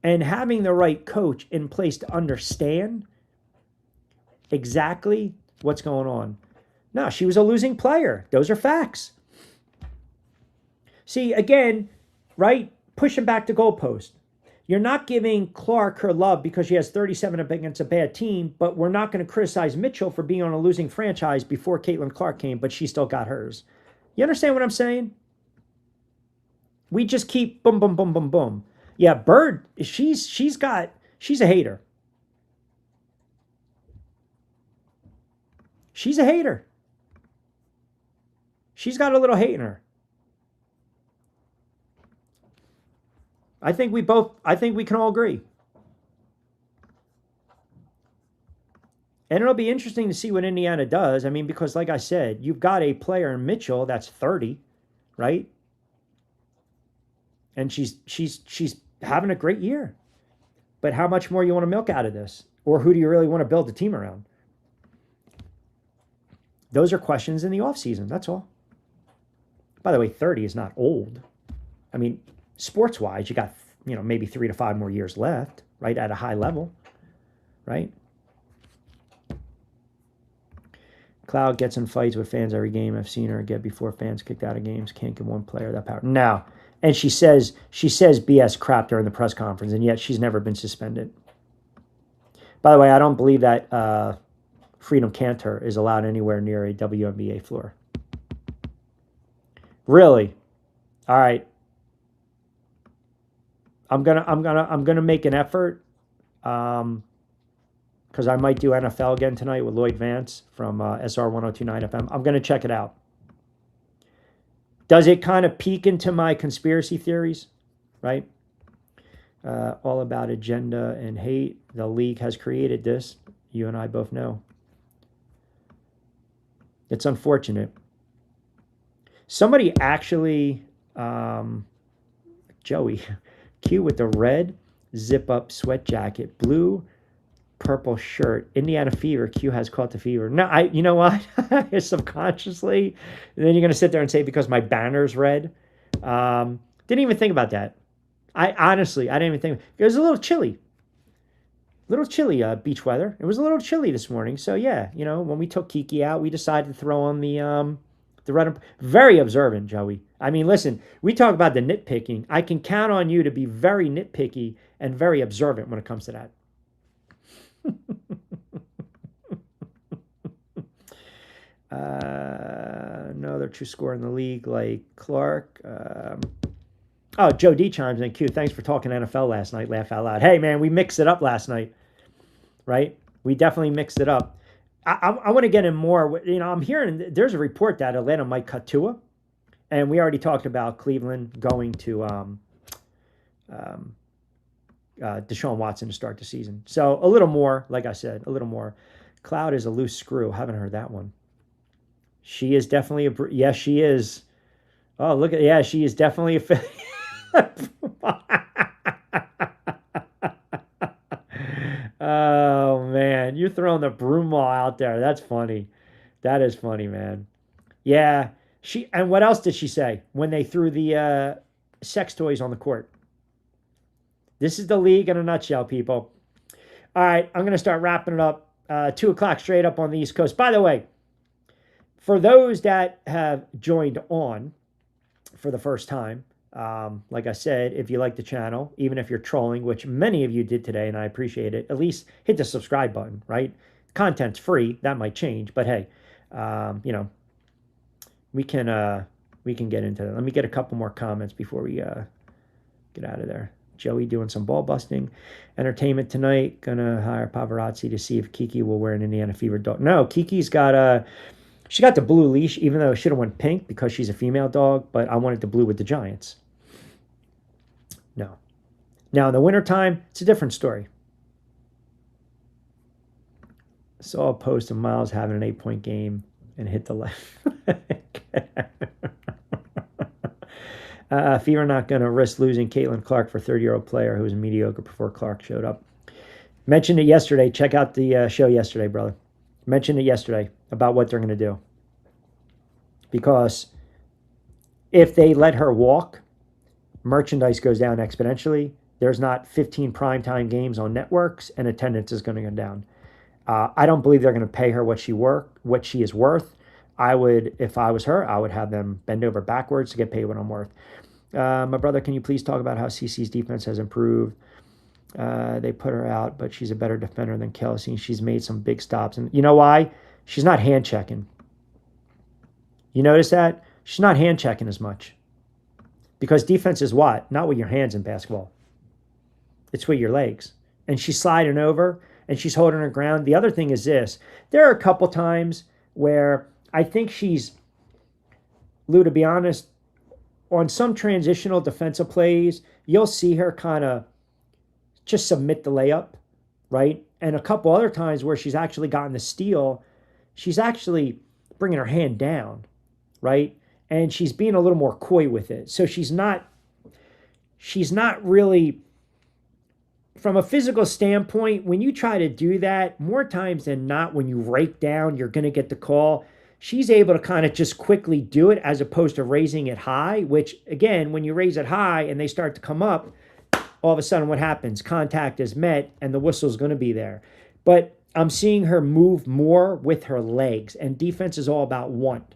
and having the right coach in place to understand exactly what's going on. No, she was a losing player. Those are facts. See, again, right, pushing back the goalpost. You're not giving Clark her love because she has 37 against a bad team, but we're not going to criticize Mitchell for being on a losing franchise before Caitlin Clark came, but she still got hers. You understand what I'm saying? We just keep boom, boom, boom, boom, boom. Yeah, Bird, she's a hater. She's a hater. She's got a little hate in her. I think we can all agree. And it'll be interesting to see what Indiana does. I mean, because like I said, you've got a player in Mitchell that's 30, right? And she's having a great year. But how much more you want to milk out of this? Or who do you really want to build the team around? Those are questions in the offseason, that's all. By the way, 30 is not old. I mean, sports-wise, you got, maybe 3 to 5 more years left, right, at a high level, right? Cloud gets in fights with fans every game. I've seen her get before fans kicked out of games. Can't give one player that power. No. And she says BS crap during the press conference, and yet she's never been suspended. By the way, I don't believe that Freedom Cantor is allowed anywhere near a WNBA floor. Really? All right. I'm gonna make an effort, because I might do NFL again tonight with Lloyd Vance from SR 1029 FM. I'm gonna check it out. Does it kind of peek into my conspiracy theories, right? All about agenda and hate. The league has created this. You and I both know. It's unfortunate. Somebody actually, Joey, Q with the red zip-up sweat jacket, blue purple shirt. Indiana fever. Q has caught the fever. No, you know what? Subconsciously, and then you're going to sit there and say because my banner's red. Didn't even think about that. I didn't even think. It was a little chilly. Beach weather. It was a little chilly this morning. So yeah, when we took Kiki out, we decided to throw on the red. Very observant, Joey. I mean, listen, we talk about the nitpicking. I can count on you to be very nitpicky and very observant when it comes to that. Another true score in the league like Clark. Joe D chimes in. Q, thanks for talking NFL last night. Laugh out loud. Hey, man, we mixed it up last night, right? We definitely mixed it up. I want to get in more. I'm hearing there's a report that Atlanta might cut Tua, and we already talked about Cleveland going to Deshaun Watson to start the season. So a little more, like I said, a little more. Cloud is a loose screw. Haven't heard that one. She is definitely yes, she is. Oh, look at, yeah, she is definitely a Oh, man. You're throwing the broom ball out there. That's funny. That is funny, man. Yeah. And what else did she say when they threw the sex toys on the court? This is the league in a nutshell, people. All right. I'm going to start wrapping it up. 2 o'clock straight up on the East Coast. By the way, for those that have joined on for the first time, like I said, if you like the channel, even if you're trolling, which many of you did today, and I appreciate it, at least hit the subscribe button, right? Content's free. That might change, but hey, we can get into that. Let me get a couple more comments before we get out of there. Joey doing some ball busting. Entertainment tonight. Gonna hire paparazzi to see if Kiki will wear an Indiana Fever dog. No, Kiki's got she got the blue leash, even though it should have went pink because she's a female dog, but I wanted the blue with the Giants. No. Now, in the wintertime, it's a different story. Saw a post of Miles having an 8-point game and hit the left. Fever not going to risk losing Caitlin Clark for 30-year-old player who was mediocre before Clark showed up. Mentioned it yesterday. Check out the show yesterday, brother. Mentioned it yesterday about what they're going to do. Because if they let her walk, merchandise goes down exponentially. There's not 15 primetime games on networks, and attendance is going to go down. I don't believe they're going to pay her what she is worth. I would, if I was her, I would have them bend over backwards to get paid what I'm worth. My brother, can you please talk about how CC's defense has improved? They put her out, but she's a better defender than Kelsey. She's made some big stops. And you know why? She's not hand checking. You notice that? She's not hand checking as much. Because defense is what? Not with your hands in basketball. It's with your legs. And she's sliding over and she's holding her ground. The other thing is this. There are a couple times where I think she's, Lou, to be honest, on some transitional defensive plays, you'll see her kind of just submit the layup, right? And a couple other times where she's actually gotten the steal, she's actually bringing her hand down, right? And she's being a little more coy with it. So she's not really, from a physical standpoint, when you try to do that, more times than not, when you rake down, you're going to get the call. She's able to kind of just quickly do it as opposed to raising it high, which, again, when you raise it high and they start to come up, all of a sudden what happens? Contact is met and the whistle's going to be there. But I'm seeing her move more with her legs, and defense is all about want,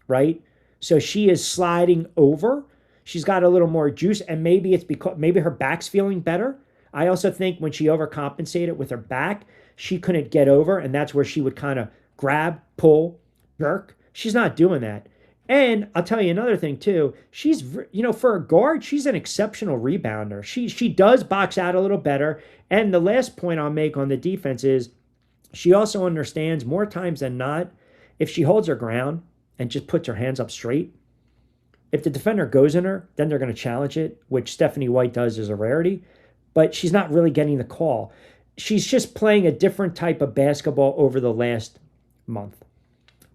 right? So she is sliding over. She's got a little more juice, and maybe it's because maybe her back's feeling better. I also think when she overcompensated with her back, she couldn't get over, and that's where she would kind of grab, pull, jerk. She's not doing that. And I'll tell you another thing too. She's, for a guard, she's an exceptional rebounder. She does box out a little better. And the last point I'll make on the defense is she also understands more times than not, if she holds her ground and just puts her hands up straight, if the defender goes in her, then they're going to challenge it, which Stephanie White does as a rarity. But she's not really getting the call. She's just playing a different type of basketball over the last month.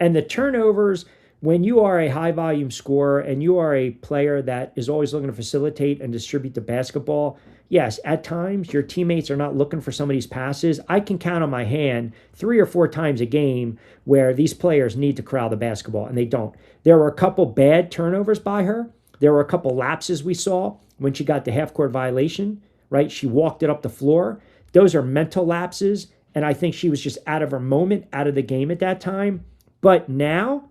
And the turnovers, when you are a high-volume scorer and you are a player that is always looking to facilitate and distribute the basketball, yes, at times your teammates are not looking for some of these passes. I can count on my hand 3 or 4 times a game where these players need to corral the basketball and they don't. There were a couple bad turnovers by her. There were a couple lapses we saw when she got the half court violation, right? She walked it up the floor. Those are mental lapses. And I think she was just out of her moment, out of the game at that time. But now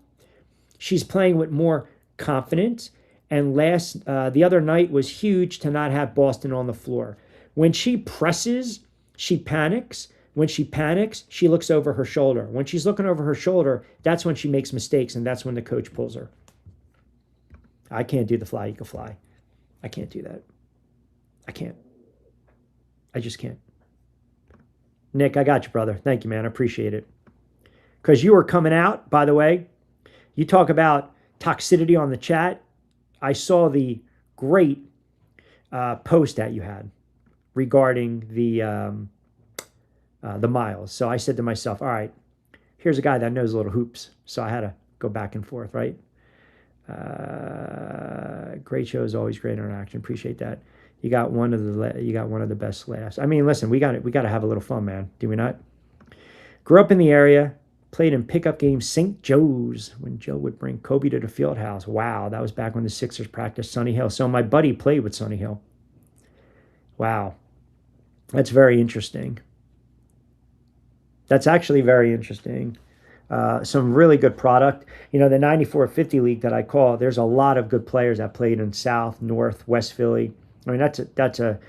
she's playing with more confidence. And the other night was huge to not have Boston on the floor. When she presses, she panics. When she panics, she looks over her shoulder. When she's looking over her shoulder, that's when she makes mistakes, and that's when the coach pulls her. I can't do the fly, you can fly. I can't do that. I can't. I just can't. Nick, I got you, brother. Thank you, man. I appreciate it. Because you were coming out, by the way. You talk about toxicity on the chat. I saw the great post that you had regarding the miles. So I said to myself, all right, here's a guy that knows little hoops. So I had to go back and forth, right? Great show is always great interaction. Appreciate that. You got one of the best laughs. I mean, listen, we got to have a little fun, man. Do we not? Grew up in the area. Played in pickup games, St. Joe's, when Joe would bring Kobe to the field house. Wow, that was back when the Sixers practiced Sunny Hill. So my buddy played with Sunny Hill. Wow, that's very interesting. That's actually very interesting. Some really good product. You know, the 9450 league that I call, there's a lot of good players that played in South, North, West Philly. I mean, it's a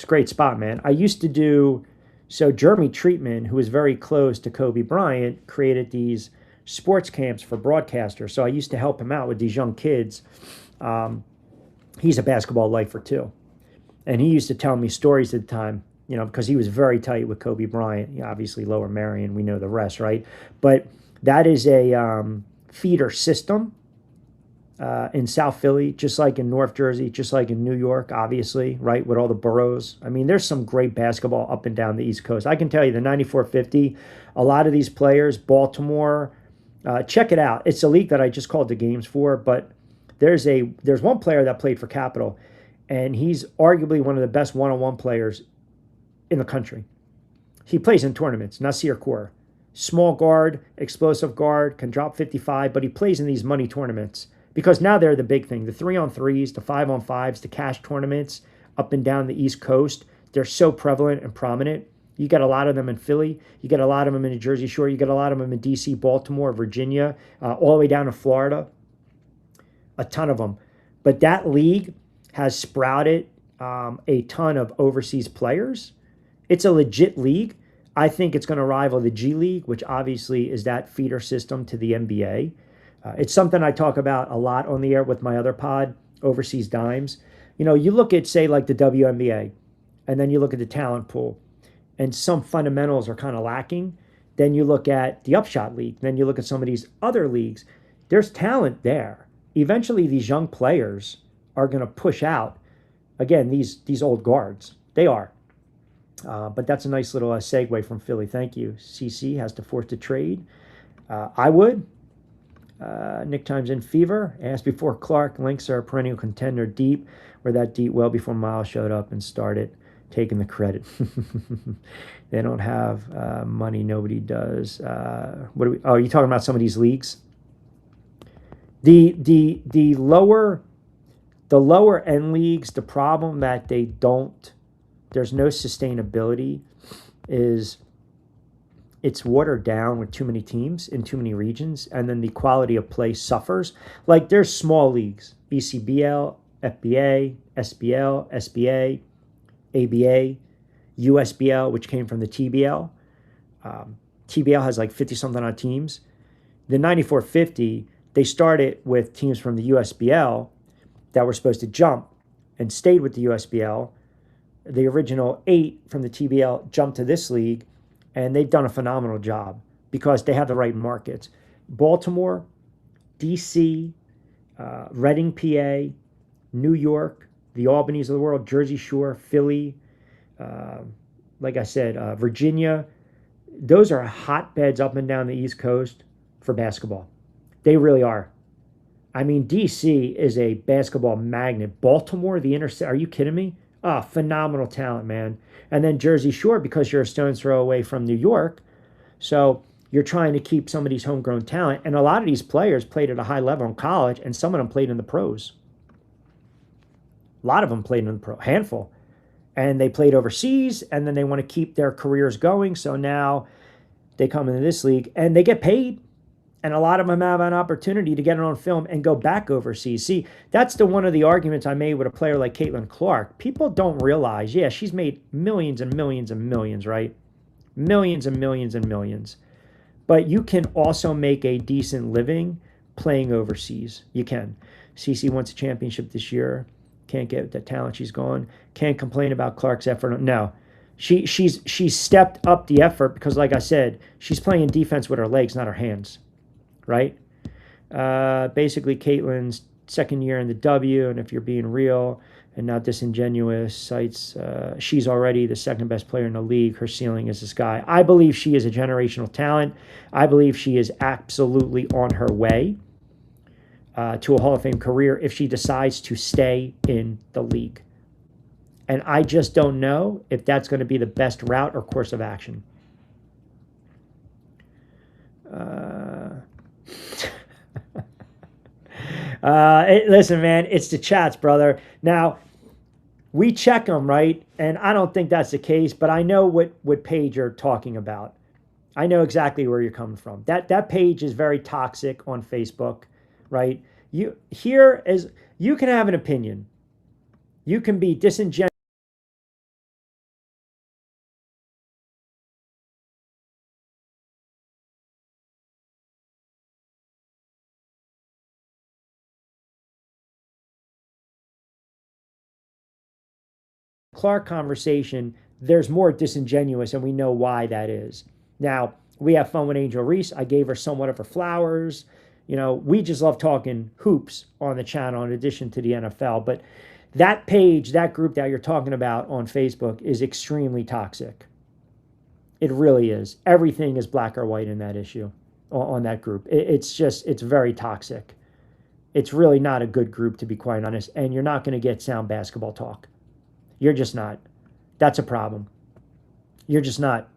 great spot, man. I used to do. So Jeremy Treatman, who was very close to Kobe Bryant, created these sports camps for broadcasters. So I used to help him out with these young kids. He's a basketball lifer too. And he used to tell me stories at the time, you know, because he was very tight with Kobe Bryant. You know, obviously Lower Merion, we know the rest, right? But that is a feeder system in South Philly, just like in North Jersey, just like in New York, obviously, right, with all the boroughs. I mean, there's some great basketball up and down the East Coast. I can tell you the 9450, a lot of these players, Baltimore, check it out. It's a league that I just called the games for, but there's one player that played for Capital, and he's arguably one of the best one-on-one players in the country. He plays in tournaments, Nasir Kaur. Small guard, explosive guard, can drop 55, but he plays in these money tournaments. Because now they're the big thing. The 3-on-3s, the 5-on-5s, the cash tournaments up and down the East Coast, they're so prevalent and prominent. You get a lot of them in Philly. You get a lot of them in the Jersey Shore. You get a lot of them in D.C., Baltimore, Virginia, all the way down to Florida. A ton of them. But that league has sprouted a ton of overseas players. It's a legit league. I think it's going to rival the G League, which obviously is that feeder system to the NBA. It's something I talk about a lot on the air with my other pod, Overseas Dimes. You know, you look at, say, like the WNBA, and then you look at the talent pool, and some fundamentals are kind of lacking. Then you look at the Upshot League. Then you look at some of these other leagues. There's talent there. Eventually, these young players are going to push out, again, these old guards. They are. But that's a nice little segue from Philly. Thank you. CC has to force the trade. I would. Nick Times in Fever asked before Clark, Lynx are a perennial contender deep, or that deep well before Miles showed up and started taking the credit. They don't have money. Nobody does. What are we? Oh, are you talking about some of these leagues? The lower end leagues, the problem that there's no sustainability is it's watered down with too many teams in too many regions, and then the quality of play suffers. Like there's small leagues, BCBL, FBA, SBL, SBA, ABA, USBL, which came from the TBL. TBL has like 50-something odd teams. The 9450, they started with teams from the USBL that were supposed to jump and stayed with the USBL. The original 8 from the TBL jumped to this league, and they've done a phenomenal job because they have the right markets. Baltimore, D.C., Reading, PA, New York, the Albanys of the world, Jersey Shore, Philly, like I said, Virginia. Those are hotbeds up and down the East Coast for basketball. They really are. I mean, DC is a basketball magnet. Baltimore, the inner, are you kidding me? Ah, phenomenal talent, man. And then Jersey Shore, because you're a stone's throw away from New York. So you're trying to keep some of these homegrown talent. And a lot of these players played at a high level in college, and some of them played in the pros. A lot of them played in the pro, handful. And they played overseas, and then they want to keep their careers going. So now they come into this league, and they get paid. And a lot of them have an opportunity to get it on film and go back overseas. See, that's one of the arguments I made with a player like Caitlin Clark. People don't realize, yeah, she's made millions and millions and millions, right? Millions and millions and millions. But you can also make a decent living playing overseas. You can. Cece wants a championship this year. Can't get the talent. She's gone. Can't complain about Clark's effort. No. She's stepped up the effort because, like I said, she's playing defense with her legs, not her hands. Right? Basically, Caitlin's second year in the W, and if you're being real and not disingenuous, cites she's already the second best player in the league. Her ceiling is the sky. I believe she is a generational talent. I believe she is absolutely on her way to a Hall of Fame career if she decides to stay in the league. And I just don't know if that's going to be the best route or course of action. Listen, man, it's the chats, brother. Now, we check them, right? And I don't think that's the case, but I know what page you're talking about. I know exactly where you're coming from. That page is very toxic on Facebook, right? You can have an opinion. You can be disingenuous. Clark conversation, there's more disingenuous, and we know why that is. Now, we have fun with Angel Reese. I gave her somewhat of her flowers. You know, we just love talking hoops on the channel in addition to the NFL. But that page, that group that you're talking about on Facebook is extremely toxic. It really is. Everything is black or white in that issue, on that group. It's very toxic. It's really not a good group, to be quite honest. And you're not going to get sound basketball talk. You're just not. That's a problem. You're just not.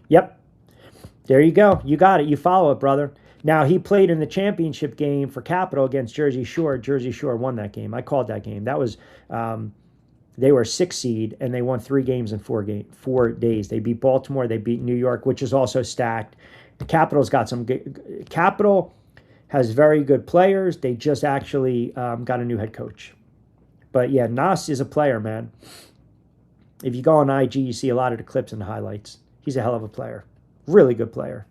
Yep. There you go. You got it. You follow it, brother. Now, he played in the championship game for Capital against Jersey Shore. Jersey Shore won that game. I called that game. That was, they were a 6 seed, and they won 3 games in 4 days. They beat Baltimore. They beat New York, which is also stacked. The Capital's got some good. Capital has very good players. They just actually got a new head coach. But yeah, Nas is a player, man. If you go on IG, you see a lot of the clips and the highlights. He's a hell of a player. Really good player.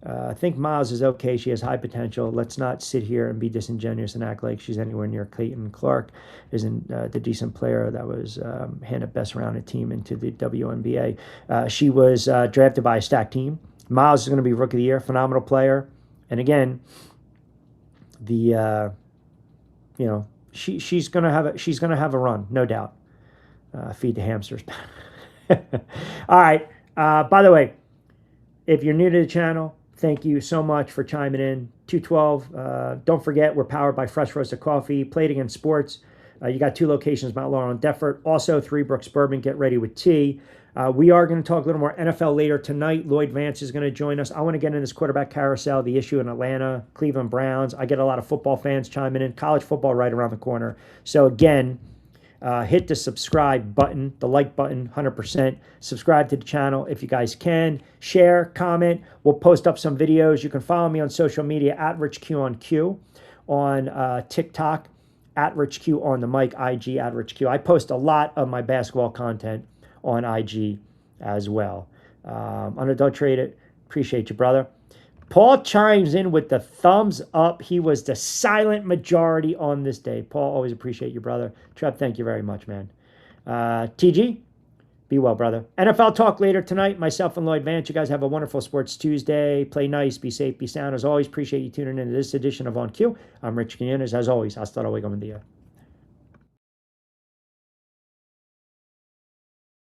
I think Miles is okay. She has high potential. Let's not sit here and be disingenuous and act like she's anywhere near Caitlin Clark. Isn't the decent player that was handed best rounded team into the WNBA. She was drafted by a stacked team. Miles is going to be Rookie of the Year. Phenomenal player. And again, she's gonna have a run, no doubt. Feed the hamsters. All right. By the way, if you're new to the channel, thank you so much for chiming in. 212. Don't forget, we're powered by Fresh Roasted Coffee. Played Against Sports. You got 2 locations, Mount Laurel and Deffert. Also, 3 Brooks Bourbon. Get ready with tea. We are going to talk a little more NFL later tonight. Lloyd Vance is going to join us. I want to get in this quarterback carousel, the issue in Atlanta, Cleveland Browns. I get a lot of football fans chiming in. College football right around the corner. So again, hit the subscribe button, the like button, 100%. Subscribe to the channel if you guys can. Share, comment. We'll post up some videos. You can follow me on social media at RichQ on TikTok, at RichQ on the mic, IG at RichQ. I post a lot of my basketball content on IG as well. Unadulterated. Appreciate you, brother. Paul chimes in with the thumbs up. He was the silent majority on this day. Paul, always appreciate you, brother. Trev, thank you very much, man. TG, be well, brother. NFL talk later tonight. Myself and Lloyd Vance. You guys have a wonderful Sports Tuesday. Play nice, be safe, be sound. As always, appreciate you tuning in to this edition of On Cue. I'm Rich Quiñones. As always, hasta luego, buen día.